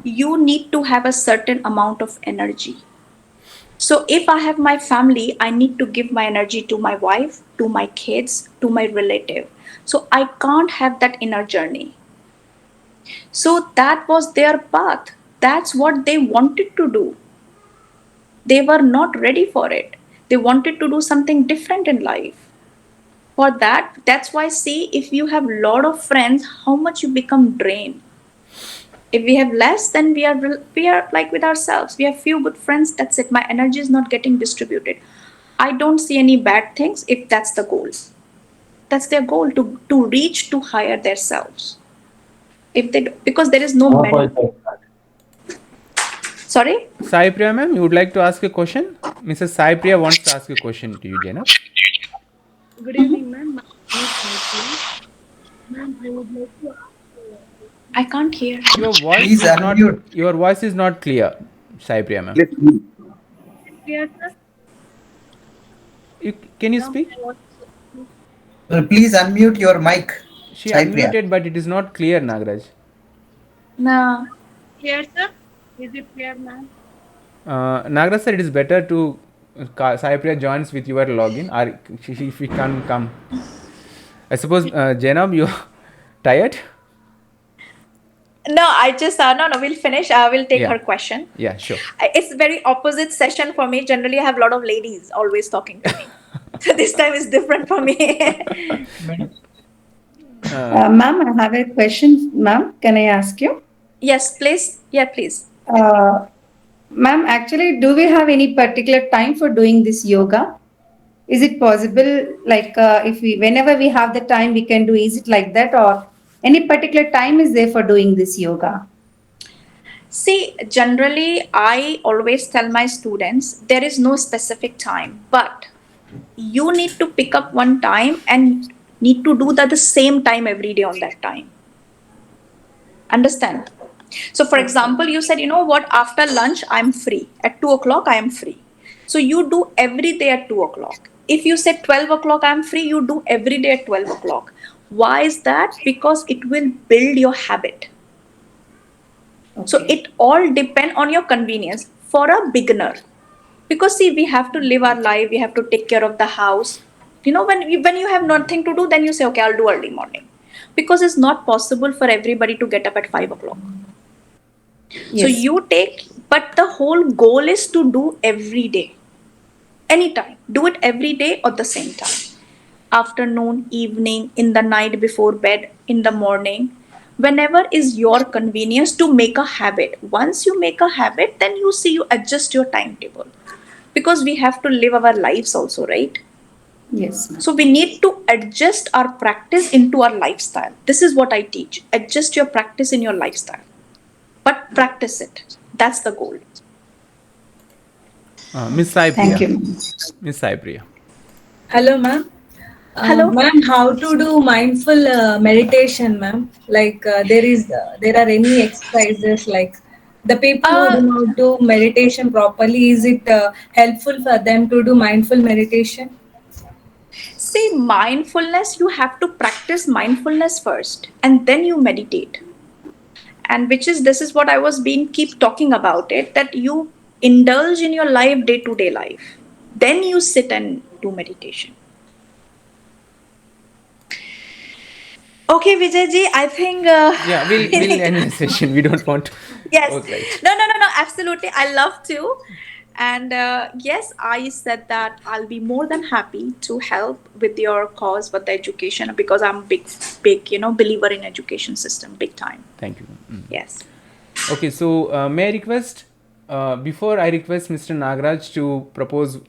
Speaker 4: you need to have a certain amount of energy. So if I have my family, I need to give my energy to my wife, to my kids, to my relative. So I can't have that inner journey. So that was their path. That's what they wanted to do. They were not ready for it. They wanted to do something different in life. For that, that's why see if you have a lot of friends, how much you become drained. If we have less, then we are like with ourselves. We have few good friends. That's it. My energy is not getting distributed. I don't see any bad things if that's the goal. That's their goal to reach to higher themselves. If they because there is no sorry.
Speaker 1: Sai Priya ma'am, you would like to ask a question? Mrs. Sai Priya wants to ask a question to you, Jainab.
Speaker 12: Good evening, ma'am. My name is Saitya. Ma'am, I would like to
Speaker 4: I can't hear.
Speaker 2: Please unmute.
Speaker 1: Your voice is not clear, Sai Priya ma'am.
Speaker 12: clear, sir.
Speaker 1: You, can you
Speaker 12: Ma'am,
Speaker 1: speak?
Speaker 12: I want to
Speaker 2: Please unmute your mic,
Speaker 1: She
Speaker 2: Saipriya.
Speaker 1: unmuted, but it is not clear, Nagraj.
Speaker 4: No.
Speaker 12: clear, sir. Is it clear, ma'am?
Speaker 1: Nagraj sir, it is better to Sai Priya joins with your login, or if we can come. I suppose Jainab, you tired?
Speaker 4: No, I just no. We'll finish. I will take
Speaker 1: Yeah,
Speaker 4: her question.
Speaker 1: yeah, sure.
Speaker 4: It's very opposite session for me. Generally, I have a lot of ladies always talking to me. So this time is different for me.
Speaker 8: Ma'am, I have a question. Ma'am, can I ask you?
Speaker 4: Yes, please. Yeah, please.
Speaker 8: Uh, Ma'am, actually, do we have any particular time for doing this yoga? Is it possible, like, if we, whenever we have the time, we can do? Is it like that, or any particular time is there for doing this yoga?
Speaker 4: See, generally, I always tell my students there is no specific time, but you need to pick up one time and need to do that the same time every day on that time. Understand? So, for example, you said, you know what, after lunch, I'm free. At 2 o'clock, I am free. So, you do every day at 2 o'clock. If you say 12 o'clock, I'm free, you do every day at 12 o'clock. Why is that? Because it will build your habit. So
Speaker 8: Okay.
Speaker 4: it all depend on your convenience for a beginner. Because see, we have to live our life, we have to take care of the house. When you have nothing to do, then you say, okay, I'll do early morning. Because it's not possible for everybody to get up at 5 o'clock. So
Speaker 8: Yes.
Speaker 4: you take, but the whole goal is to do every day, anytime. Do it every day or the same time. Afternoon, evening, in the night before bed, in the morning, whenever is your convenience to make a habit. Once you make a habit, then you see you adjust your timetable because we have to live our lives also, right?
Speaker 8: Yes, ma'am.
Speaker 4: So we need to adjust our practice into our lifestyle. This is what I teach. Adjust your practice in your lifestyle, but practice it. That's the goal.
Speaker 1: Miss
Speaker 8: Thank
Speaker 1: Saipriya.
Speaker 8: you, ma'am.
Speaker 1: Miss Saipriya.
Speaker 12: Hello, ma'am.
Speaker 4: Hello.
Speaker 12: Ma'am, how to do mindful meditation, ma'am? Like there are any exercises like the people who do
Speaker 4: Uh,
Speaker 12: not do meditation properly, is it helpful for them to do mindful meditation?
Speaker 4: See, mindfulness, you have to practice mindfulness first and then you meditate. And which is, this is what I was being keep talking about it, that you indulge in your life, day to day life. Then you sit and do meditation. Okay, Vijayji, I think
Speaker 1: Yeah,
Speaker 4: we
Speaker 1: we'll
Speaker 4: need to.
Speaker 1: end the session. We don't want to.
Speaker 4: Yes.
Speaker 1: Okay, right.
Speaker 4: No, absolutely. I love to. And yes, I said that I'll be more than happy to help with your cause with the education because I'm big, believer in education system, big time.
Speaker 1: Thank you.
Speaker 4: Yes.
Speaker 1: Okay, so may I request, before I request Mr. Nagraj to propose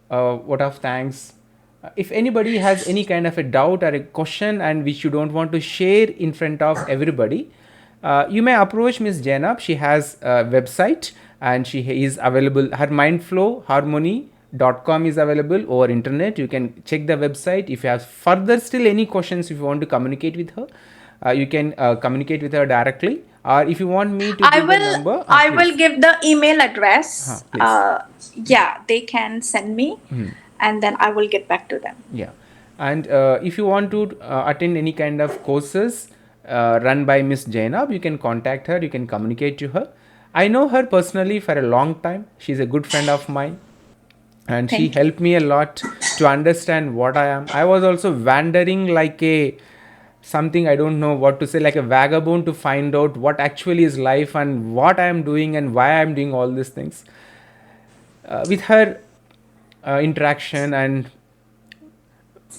Speaker 1: vote of thanks, if anybody has any kind of a doubt or a question and which you don't want to share in front of everybody, you may approach Miss Jainab. She has a website and she is available. Her mindflowharmony.com is available over internet. You can check the website. If you have further still any questions, if you want to communicate with her, you can communicate with her directly, or if you want me to
Speaker 4: I
Speaker 1: give the
Speaker 4: will
Speaker 1: number,
Speaker 4: I will
Speaker 1: please.
Speaker 4: give the email address.
Speaker 1: Please.
Speaker 4: Yeah, they can send me and then I will get back to them.
Speaker 1: Yeah, and if you want to attend any kind of courses run by Miss Jainab, you can contact her, you can communicate to her. I know her personally for a long time. She's a good friend of mine and she
Speaker 4: Thank you.
Speaker 1: helped me a lot to understand what I am. I was also wandering like a something, I don't know what to say, like a vagabond, to find out what actually is life and what I am doing and why I am doing all these things. With her interaction, and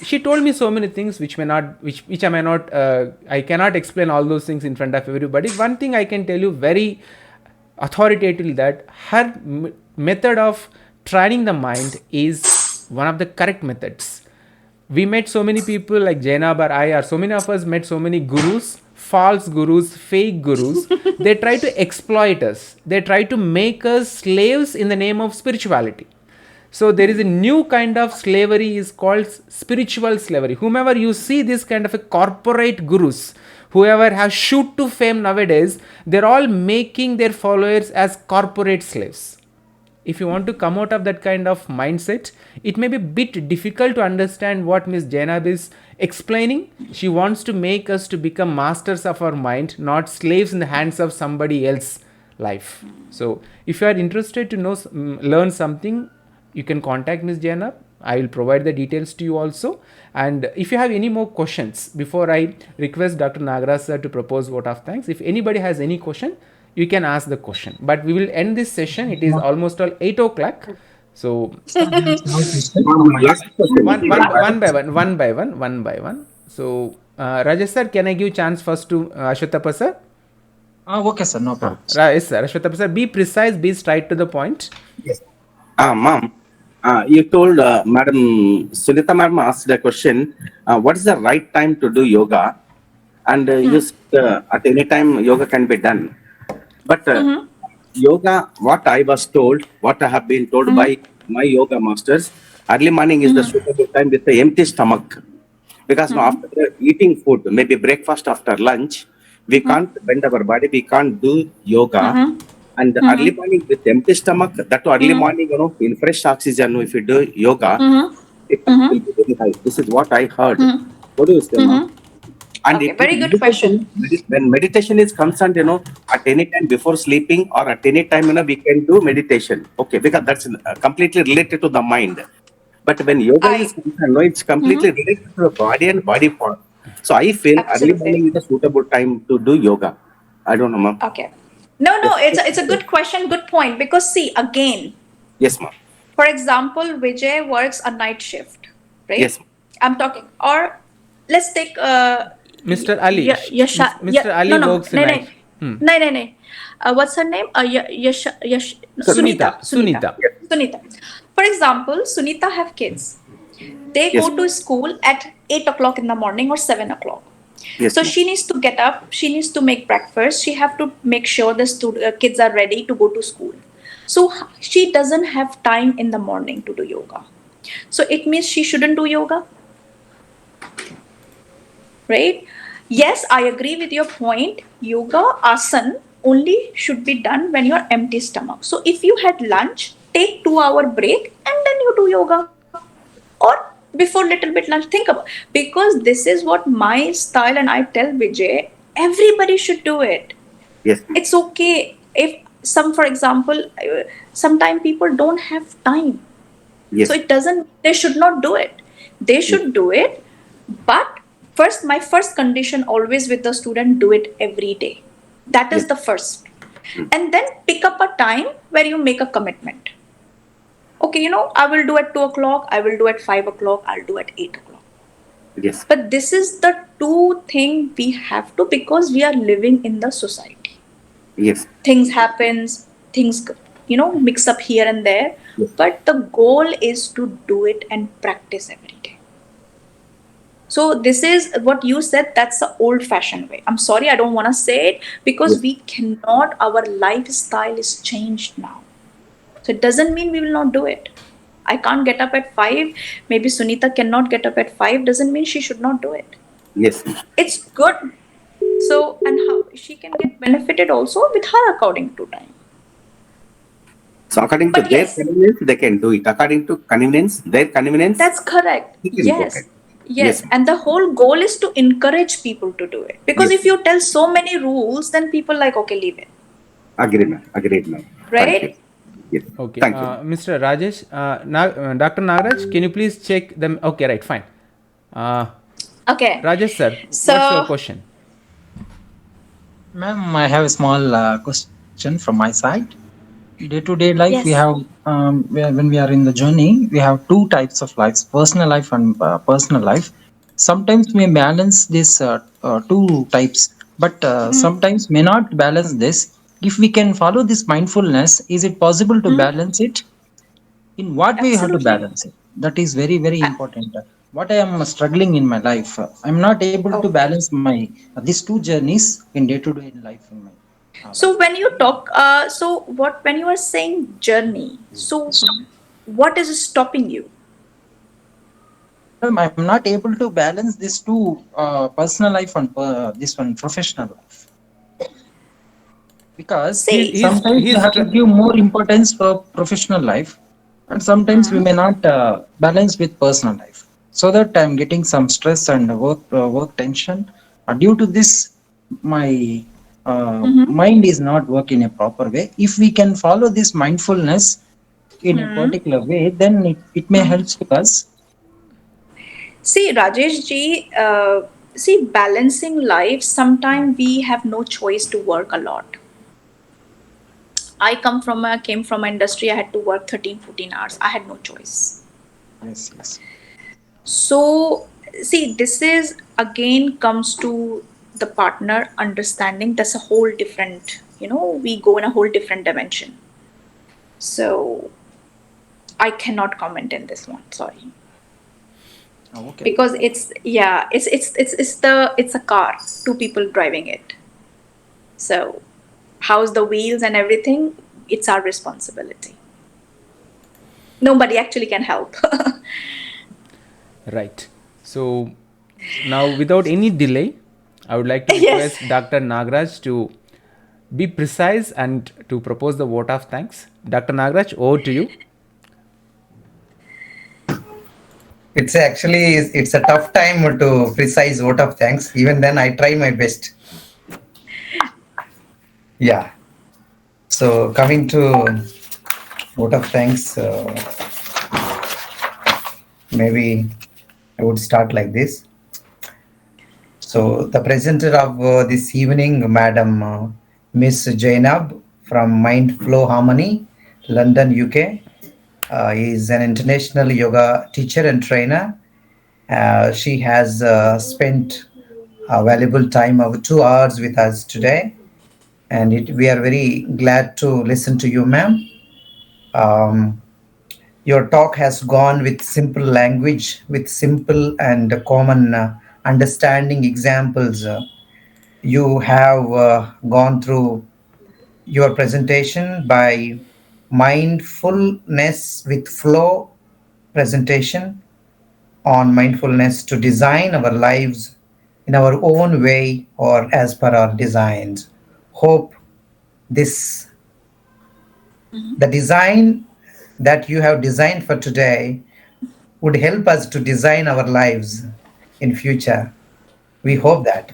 Speaker 1: she told me so many things which may not, which I may not, I cannot explain all those things in front of everybody. One thing I can tell you very authoritatively, that her method of training the mind is one of the correct methods. We met so many people like Jainab or I, or so many of us met so many gurus, false gurus, fake gurus. They try to exploit us, they try to make us slaves in the name of spirituality. So there is a new kind of slavery is called spiritual slavery. Whomever you see this kind of a corporate gurus, whoever has shoot to fame nowadays, they're all making their followers as corporate slaves. If you want to come out of that kind of mindset, it may be a bit difficult to understand what Miss Jainab is explaining. She wants to make us to become masters of our mind, not slaves in the hands of somebody else life. So if you are interested to know, learn something, you can contact Miss Jainab. I will provide the details to you also. And if you have any more questions, before I request Dr. Nagaraj sir to propose vote of thanks, if anybody has any question, you can ask the question. But we will end this session. It is almost all 8 o'clock. So
Speaker 3: Last question.
Speaker 1: one by one. So Rajesh sir, can I give chance first to Ashwatthapa sir?
Speaker 7: Okay, sir, no problem.
Speaker 1: Yes, sir. Ashwatthapa sir, be precise, be straight to the point.
Speaker 2: Yes.
Speaker 3: Ma'am, you told Madam Sunita Madam asked a question. What is the right time to do yoga? And you said at any time yoga can be done. But yoga, what I was told, what I have been told by my yoga masters, early morning is the suitable time with the empty stomach. Because now after eating food, maybe breakfast after lunch, we can't bend our body, we can't do yoga. And the early morning with empty stomach, that early morning, in fresh oxygen, if you do yoga, it will be very high. This is what I heard. What do you say, ma'am? And
Speaker 4: Okay,
Speaker 3: it is
Speaker 4: very good
Speaker 3: meditation.
Speaker 4: question.
Speaker 3: When meditation is concerned, at any time before sleeping or at any time, we can do meditation. Okay, because that's completely related to the mind. But when yoga is
Speaker 4: I
Speaker 3: concerned, no, it's completely related to the body and body part. So I feel early
Speaker 4: Absolutely.
Speaker 3: morning is a suitable time to do yoga. I don't know, ma'am.
Speaker 4: Okay. No,
Speaker 3: Yes.
Speaker 4: no, it's a good question, good point. Because see, again,
Speaker 3: Yes, ma'am.
Speaker 4: for example, Vijay works a night shift, right?
Speaker 3: Yes.
Speaker 4: I'm talking, or let's take
Speaker 1: Mr. Ali,
Speaker 4: Yasha.
Speaker 1: Mr. Ali
Speaker 4: No, no,
Speaker 1: works
Speaker 4: no, no,
Speaker 1: night. Hmm.
Speaker 4: no, no, no. What's her name? No,
Speaker 1: Sunita,
Speaker 4: Sunita.
Speaker 1: Sunita.
Speaker 4: Sunita. For example, Sunita have kids. They
Speaker 3: Yes.
Speaker 4: go to school at 8 o'clock in the morning or 7 o'clock.
Speaker 3: Yes,
Speaker 4: So
Speaker 3: ma'am.
Speaker 4: she needs to get up. She needs to make breakfast. She have to make sure the kids are ready to go to school. So she doesn't have time in the morning to do yoga. So it means she shouldn't do yoga, right? Yes, I agree with your point. Yoga asan only should be done when you're empty stomach. So if you had lunch, take 2 hour break and then you do yoga. Or before little bit lunch, think about, because this is what my style, and I tell Vijay, everybody should do it.
Speaker 3: Yes, ma'am.
Speaker 4: It's okay if some, for example, sometimes people don't have time, so
Speaker 3: Yes.
Speaker 4: it doesn't, they should not do it. They
Speaker 3: Yes.
Speaker 4: should do it, but first, my first condition always with the student, do it every day. That
Speaker 3: Yes.
Speaker 4: is the first. And then pick up a time where you make a commitment. Okay, I will do at 2 o'clock, I will do at 5 o'clock, I'll do at 8 o'clock.
Speaker 3: Yes.
Speaker 4: But this is the two thing we have to, because we are living in the society.
Speaker 3: Yes.
Speaker 4: Things happens, things mix up here and there,
Speaker 3: Yes.
Speaker 4: but the goal is to do it and practice every day. So this is what you said, that's the old fashioned way. I'm sorry, I don't want to say it, because
Speaker 3: Yes.
Speaker 4: we cannot, our lifestyle is changed now. So it doesn't mean we will not do it. I can't get up at 5. Maybe Sunita cannot get up at 5. Doesn't mean she should not do it.
Speaker 3: Yes.
Speaker 4: It's good. So, and how she can get benefited also with her according to time.
Speaker 3: So according to
Speaker 4: But
Speaker 3: their
Speaker 4: yes,
Speaker 3: convenience, they can do it. According to convenience, their convenience,
Speaker 4: that's correct.
Speaker 3: they can do it.
Speaker 4: Yes.
Speaker 3: Yes.
Speaker 4: Yes. And the whole goal is to encourage people to do it. Because
Speaker 3: Yes.
Speaker 4: if you tell so many rules, then people like, okay, leave it.
Speaker 3: Agree, ma'am. Agreed, ma'am. Thank you.
Speaker 4: Right?
Speaker 3: Yes.
Speaker 1: Okay,
Speaker 3: Thank you.
Speaker 1: Mr. Rajesh, Dr. Nagaraj, can you please check them? Okay, right, fine. Uh,
Speaker 4: Okay.
Speaker 1: Rajesh sir, what's your
Speaker 4: So,
Speaker 1: question?
Speaker 7: Ma'am, I have a small question from my side. Day to day life, we
Speaker 4: yes.
Speaker 7: have when we are in the journey, we have two types of lives: personal life and personal life. Sometimes we balance these two types, but sometimes may not balance this. If we can follow this mindfulness, is it possible to balance it? In what way you have to
Speaker 4: Absolutely.
Speaker 7: balance it? That is very very important. What I am struggling in my life, I'm not able to
Speaker 4: Oh.
Speaker 7: balance my these two journeys in day to day life in my life.
Speaker 4: So when you talk, so what, when you are saying journey, so what is stopping you?
Speaker 7: Madam, I'm not able to balance these two personal life and this one professional life, because
Speaker 1: He's,
Speaker 4: See,
Speaker 1: he's,
Speaker 7: sometimes we
Speaker 1: he's,
Speaker 7: have to
Speaker 1: tr-
Speaker 7: give more importance for professional life, and sometimes we may not balance with personal life. So that I'm getting some stress and work tension. Due to this, my mind is not working in a proper way. If we can follow this mindfulness in a particular way, then it may help us.
Speaker 4: see, Rajesh ji, see, balancing life, sometimes we have no choice to work a lot. I came from an industry, I had to work 13, 14 hours. I had no choice.
Speaker 7: Yes, yes.
Speaker 4: So, see, this is again comes to the partner understanding. That's a whole different, we go in a whole different dimension. So, I cannot comment in this one. Sorry.
Speaker 7: Oh, okay.
Speaker 4: Because it's a car, two people driving it. So, how's the wheels and everything? It's our responsibility. Nobody actually can help.
Speaker 1: right. So now, without any delay, I would like to
Speaker 4: Yes.
Speaker 1: request Dr. Nagaraj to be precise and to propose the vote of thanks. Dr. Nagaraj, over to you.
Speaker 2: It's a tough time to precise vote of thanks. Even then, I try my best. Yeah. So coming to vote of thanks, maybe I would start like this. So the presenter of this evening, Madam Miss Jainab from Mind Flow Harmony, London, UK. Is an international yoga teacher and trainer. She has spent a valuable time of 2 hours with us today, and we are very glad to listen to you, ma'am. Um, your talk has gone with simple language, with simple and common understanding examples. You have gone through your presentation by mindfulness with flow presentation on mindfulness to design our lives in our own way or as per our designs. Hope this the design that you have designed for today would help us to design our lives in future. We hope that.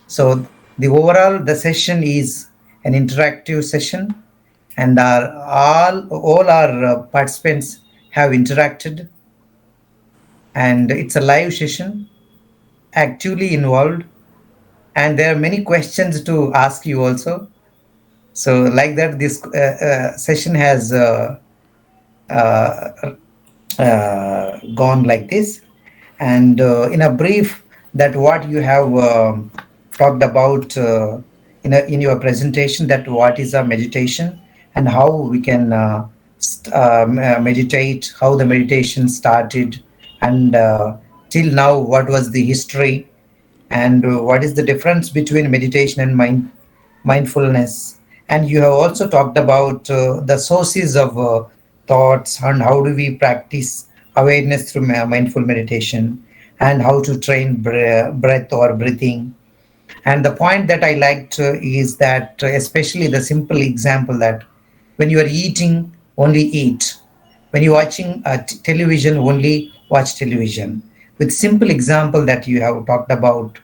Speaker 2: So the session is an interactive session, and all our participants have interacted, and it's a live session, actively involved, and there are many questions to ask you also. So like that, this session has uh, gone like this. And in a brief, that what you have talked about in your presentation, that what is a meditation and how we can meditate, how the meditation started, and till now what was the history, and what is the difference between meditation and mindfulness. And you have also talked about the sources of thoughts and how do we practice awareness through mindful meditation, and how to train breath or breathing. And the point that I liked is that, especially the simple example that when you are eating, only eat. When you're watching television, only watch television. With simple example that you have talked about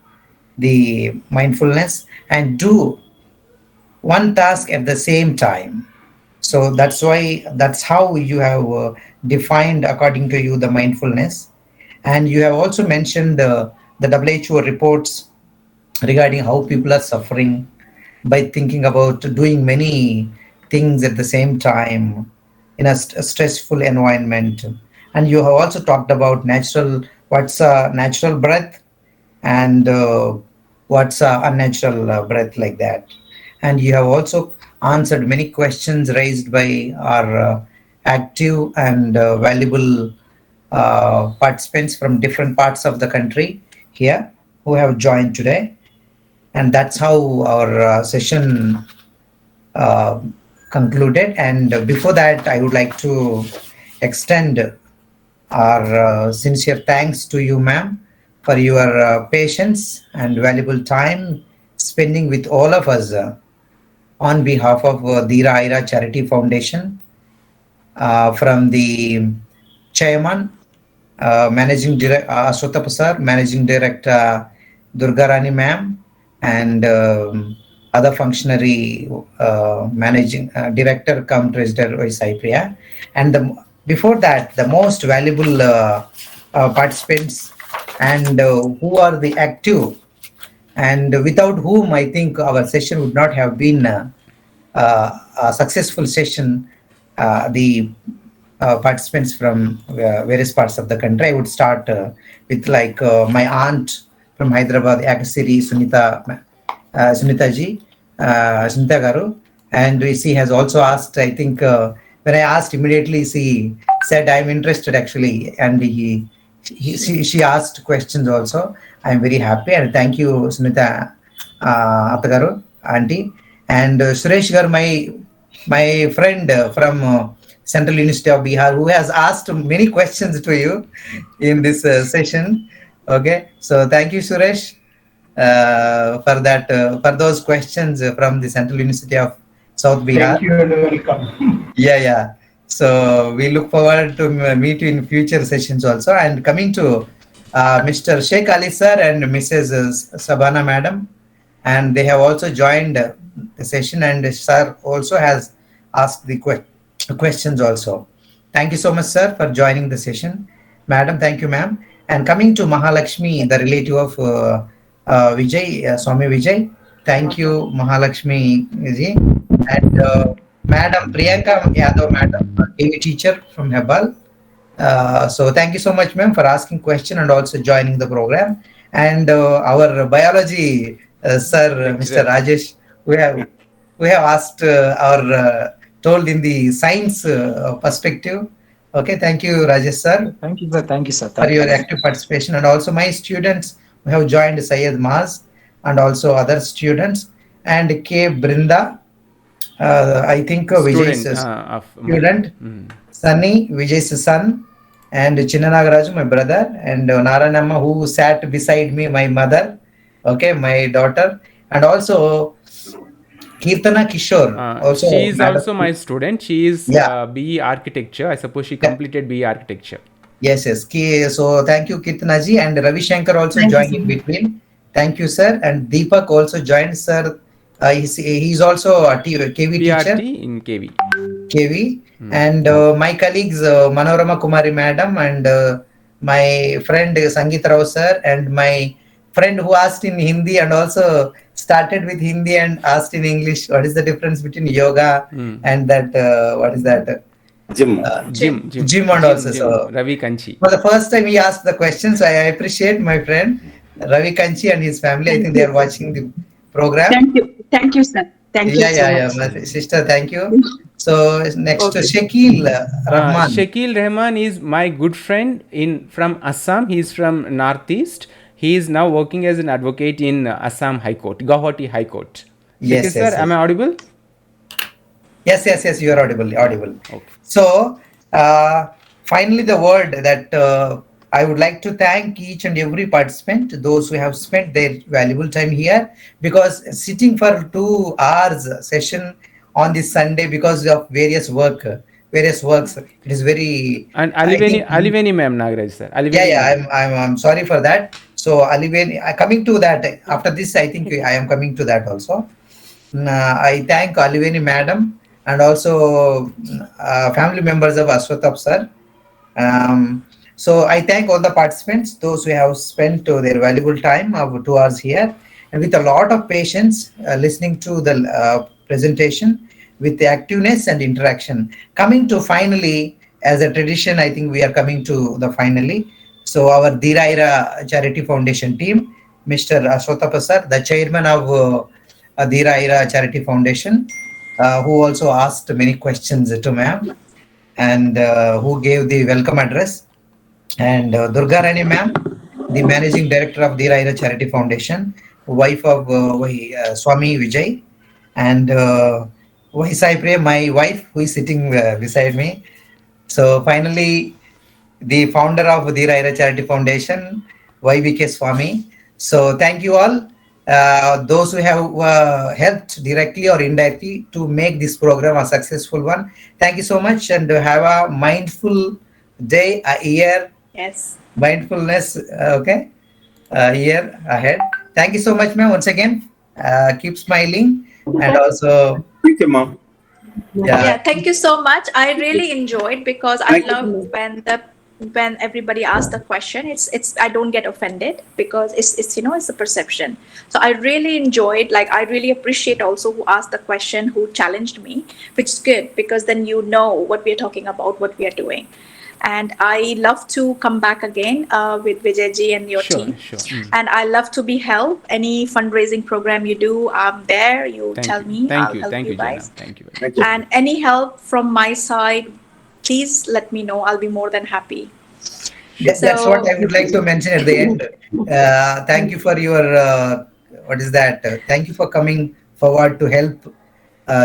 Speaker 2: the mindfulness and do one task at the same time. So that's how you have defined, according to you, the mindfulness. And you have also mentioned the WHO reports regarding how people are suffering by thinking about doing many things at the same time in a stressful environment. And you have also talked about what's a natural breath, and what's a unnatural breath, like that. And you have also answered many questions raised by our active and valuable participants from different parts of the country here who have joined today. And that's how our session uh, concluded. And before that, I would like to extend our sincere thanks to you, ma'am, for your patience and valuable time spending with all of us on behalf of Dheeraira Charity Foundation, from the chairman, managing director Aswatthappa sir, managing director Durga Rani ma'am, and other functionary managing director cum treasurer Sai Priya. And before that, the most valuable participants, and who are the active, and without whom I think our session would not have been a successful session. The participants from various parts of the country. I would start with like my aunt from Hyderabad, Akasiri Sunita ji, Sunita Garu, and she has also asked. I think when I asked immediately, she said, "I'm interested actually," and she asked questions also. I'm very happy, and thank you, Sunita Attagaru, auntie. And Suresh Gar, my friend from Central University of Bihar, who has asked many questions to you in this session. Okay, so thank you, Suresh, for those questions from the Central University of South Bihar.
Speaker 5: Thank you and welcome.
Speaker 2: Yeah, yeah. So we look forward to meet you in future sessions also. And coming to Mr. Sheikh Ali sir and Mrs. Sabana madam, and they have also joined the session, and sir also has asked the questions also. Thank you so much, sir, for joining the session. Madam, thank you, ma'am. And coming to Mahalakshmi, the relative of Vijay, Swami Vijay. Thank you, Mahalakshmi ji. And Madam Priyanka Yadav, Madam, TV teacher from Hebal. So thank you so much, ma'am, for asking question and also joining the program. And our biology sir, Mr.
Speaker 1: Lecturer.
Speaker 2: Rajesh, we have we have asked our told in the science perspective. Okay, thank you, Rajesh sir,
Speaker 7: Thank you, sir. Thank you, sir.
Speaker 2: for
Speaker 7: Thank
Speaker 2: your
Speaker 7: you.
Speaker 2: active participation, and also my students who have joined Syed Maz and also other students and K. Brinda. I think Vijay's
Speaker 1: Student of mine.
Speaker 2: student, Sunny, Vijay's son, and Chinnanagaraju, my brother, and Naranamma, who sat beside me, my mother, okay, my daughter, and also Kirtana Kishore,
Speaker 1: She
Speaker 2: also
Speaker 1: is
Speaker 2: madam.
Speaker 1: also my student. She is
Speaker 2: Yeah,
Speaker 1: BE Architecture. I suppose she
Speaker 2: yeah.
Speaker 1: completed BE Architecture.
Speaker 2: Yes, yes. So thank you, Kirtanaji, and Ravi Shankar also
Speaker 8: Thank you
Speaker 2: joined
Speaker 8: so
Speaker 2: in
Speaker 8: much.
Speaker 2: between. Thank you, sir. And Deepak also joined, sir. He's also a KV teacher,
Speaker 1: PRT in KV.
Speaker 2: KV. And my colleagues, Manorama Kumari madam, and my friend Sangeet Rao sir, and my friend who asked in Hindi and also started with Hindi and asked in English. What is the difference between yoga and that? What is that?
Speaker 3: Jim.
Speaker 2: Gym and also. So
Speaker 1: Ravi Kanchi.
Speaker 2: for the first time he asked the questions. I appreciate my friend Ravi Kanchi and his family. I think
Speaker 11: Thank
Speaker 2: they
Speaker 11: you.
Speaker 2: are watching the program.
Speaker 11: Thank you. Thank you, sir. Thank you
Speaker 2: Yeah,
Speaker 11: so
Speaker 2: yeah,
Speaker 11: much.
Speaker 2: yeah. My sister, thank you. So next to
Speaker 11: Okay.
Speaker 2: Shakil Rahman.
Speaker 1: Shakil Rahman is my good friend in from Assam. He is from Northeast. He is now working as an advocate in Assam High Court, Guwahati High Court. Shakil
Speaker 2: Yes,
Speaker 1: sir,
Speaker 2: yes,
Speaker 1: am
Speaker 2: yes.
Speaker 1: I audible?
Speaker 2: Yes, yes, yes, you are audible, audible.
Speaker 1: Okay.
Speaker 2: So, finally, the word that I would like to thank each and every participant, those who have spent their valuable time here, because sitting for 2 hours session on this Sunday because of various works, it is very,
Speaker 1: And
Speaker 2: I think,
Speaker 1: Aliveni ma'am, Nagaraj sir.
Speaker 2: yeah,
Speaker 1: Aliveni
Speaker 2: yeah,
Speaker 1: ma'am.
Speaker 2: I'm sorry for that. So, Aliven, coming to that, after this, I think I am coming to that also. I thank Aliveni madam and also family members of Aswathap sir. Um, so I thank all the participants, those who have spent their valuable time of 2 hours here, and with a lot of patience listening to the presentation with the activeness and interaction. Coming to finally, as a tradition, I think we are coming to the finally. So our Dheeraira Charity Foundation team, Mr. Aswathapa sir, the chairman of Dheeraira Charity Foundation, who also asked many questions to ma'am and who gave the welcome address, and Durga Rani ma'am, the managing director of Dheeraira Charity Foundation, wife of Swami Vijay, and Sai Priya, my wife, who is sitting beside me. So finally, the founder of Dheeraira Charity Foundation, YBK Swami. So thank you all, those who have helped directly or indirectly to make this program a successful one. Thank you so much, and have a mindful day, a year,
Speaker 4: Yes.
Speaker 2: mindfulness, okay, year ahead. Thank you so much, ma'am, once again. Keep smiling, and also,
Speaker 3: Thank you, ma'am.
Speaker 2: yeah,
Speaker 4: Yeah, thank you so much. I really enjoyed because I
Speaker 3: Thank you.
Speaker 4: love when everybody asks the question. It's I don't get offended because it's it's a perception. So I really enjoyed, like I really appreciate also who asked the question, who challenged me, which is good because then you know what we are talking about, what we are doing. And I love to come back again with Vijayji and your
Speaker 1: Sure,
Speaker 4: team.
Speaker 1: sure.
Speaker 4: And I love to be help. Any fundraising program you do, I'm there. You tell me, I'll help
Speaker 1: Thank
Speaker 4: you
Speaker 1: you, Jaina.
Speaker 4: guys.
Speaker 1: Thank you very
Speaker 3: Thank
Speaker 1: much.
Speaker 3: you.
Speaker 4: And any help from my side, please let me know. I'll be more than happy.
Speaker 1: Sure.
Speaker 2: That's what
Speaker 4: So
Speaker 2: I would like to mention at the end. Thank you for your what is that? Thank you for coming forward to help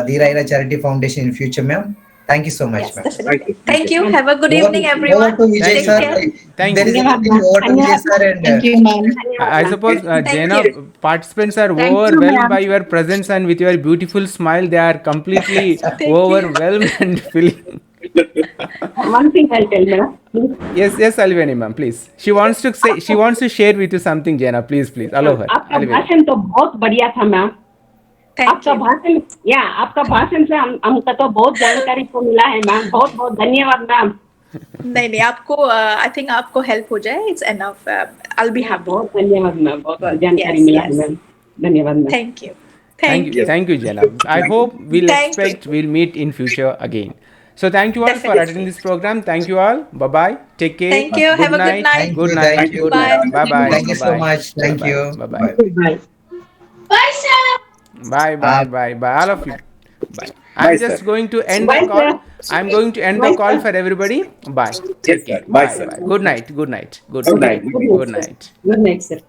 Speaker 2: the Raira Charity Foundation in future, ma'am. Thank you so much,
Speaker 4: yes,
Speaker 2: ma'am.
Speaker 3: Thank
Speaker 4: definitely.
Speaker 3: you. Thank
Speaker 4: Thank
Speaker 3: you.
Speaker 4: you. Have a good
Speaker 2: Over,
Speaker 4: evening,
Speaker 2: over
Speaker 4: everyone.
Speaker 2: to Vijay
Speaker 1: Thank you,
Speaker 4: Take
Speaker 2: sir.
Speaker 4: care.
Speaker 1: Jaina.
Speaker 2: If
Speaker 1: Thank
Speaker 2: there
Speaker 1: you.
Speaker 2: is
Speaker 11: Dhanyavad,
Speaker 2: anything,
Speaker 11: ma'am.
Speaker 2: over to Vijay
Speaker 11: Dhanyavad,
Speaker 2: sir.
Speaker 11: ma'am.
Speaker 2: And
Speaker 8: Thank you, ma'am.
Speaker 11: Dhanyavad,
Speaker 1: I
Speaker 11: ma'am.
Speaker 1: suppose
Speaker 4: Thank
Speaker 1: Jaina,
Speaker 4: you.
Speaker 1: participants are
Speaker 11: Thank you,
Speaker 1: overwhelmed
Speaker 11: ma'am.
Speaker 1: by your presence and with your beautiful smile. They are completely
Speaker 4: Thank you.
Speaker 1: overwhelmed and feeling.
Speaker 11: One thing I'll tell, ma'am. Please,
Speaker 1: Yes, yes, Aliveni ma'am, please. She wants to share with you something, Jaina. Please, please, allow
Speaker 11: ma'am,
Speaker 1: her.
Speaker 11: आपका
Speaker 1: Aliveni.
Speaker 11: भाषण तो बहुत बढ़िया था, ma'am.
Speaker 4: Thank
Speaker 11: आपका
Speaker 4: you.
Speaker 11: भाषण, या आपका भाषण से हमको तो बहुत जानकारी को मिला है, मैम. बहुत बहुत धन्यवाद, मैम.
Speaker 4: नहीं नहीं आपको आई थिंक आपको हेल्प हो जाए. It's enough. I'll be
Speaker 11: या
Speaker 4: happy.
Speaker 11: बहुत धन्यवाद, मैम. बहुत जानकारी
Speaker 4: Yes,
Speaker 11: मिला है,
Speaker 4: yes.
Speaker 11: मैम. धन्यवाद, ma'am.
Speaker 4: Thank you.
Speaker 1: Thank you.
Speaker 4: Thank you.
Speaker 1: Thank you, Janab. I hope we'll
Speaker 4: Thank you.
Speaker 1: expect we'll meet in future again. So thank you all for attending
Speaker 4: Definitely.
Speaker 1: this program. Thank you all. Bye bye. Take care.
Speaker 4: Thank you.
Speaker 1: Good
Speaker 4: Have a good
Speaker 1: night.
Speaker 4: night.
Speaker 2: Thank
Speaker 1: Good
Speaker 2: you,
Speaker 1: night.
Speaker 2: thank
Speaker 3: Thank
Speaker 2: you,
Speaker 3: you.
Speaker 1: Good
Speaker 4: Bye.
Speaker 1: night. Bye bye.
Speaker 2: thank
Speaker 1: Bye
Speaker 2: you so
Speaker 1: bye.
Speaker 2: much.
Speaker 1: Bye
Speaker 2: Thank
Speaker 1: bye.
Speaker 2: you.
Speaker 1: Bye bye.
Speaker 2: Bye.
Speaker 11: Bye.
Speaker 1: Bye bye
Speaker 2: Uh,
Speaker 1: bye bye. All of you. Bye.
Speaker 3: Bye,
Speaker 1: I'm
Speaker 3: sir.
Speaker 1: just going to end the
Speaker 11: Bye,
Speaker 1: call.
Speaker 11: sir.
Speaker 1: I'm going to end the
Speaker 11: Bye,
Speaker 1: call
Speaker 11: sir.
Speaker 1: for everybody. Bye.
Speaker 3: Yes,
Speaker 1: Take
Speaker 3: sir.
Speaker 1: care.
Speaker 3: Bye,
Speaker 1: Bye
Speaker 3: sir.
Speaker 1: bye. Good night. Good night. Good
Speaker 3: Good
Speaker 1: night.
Speaker 3: night.
Speaker 11: Good
Speaker 3: Good
Speaker 11: night,
Speaker 1: Good
Speaker 11: sir.
Speaker 1: night.
Speaker 11: Good night, sir.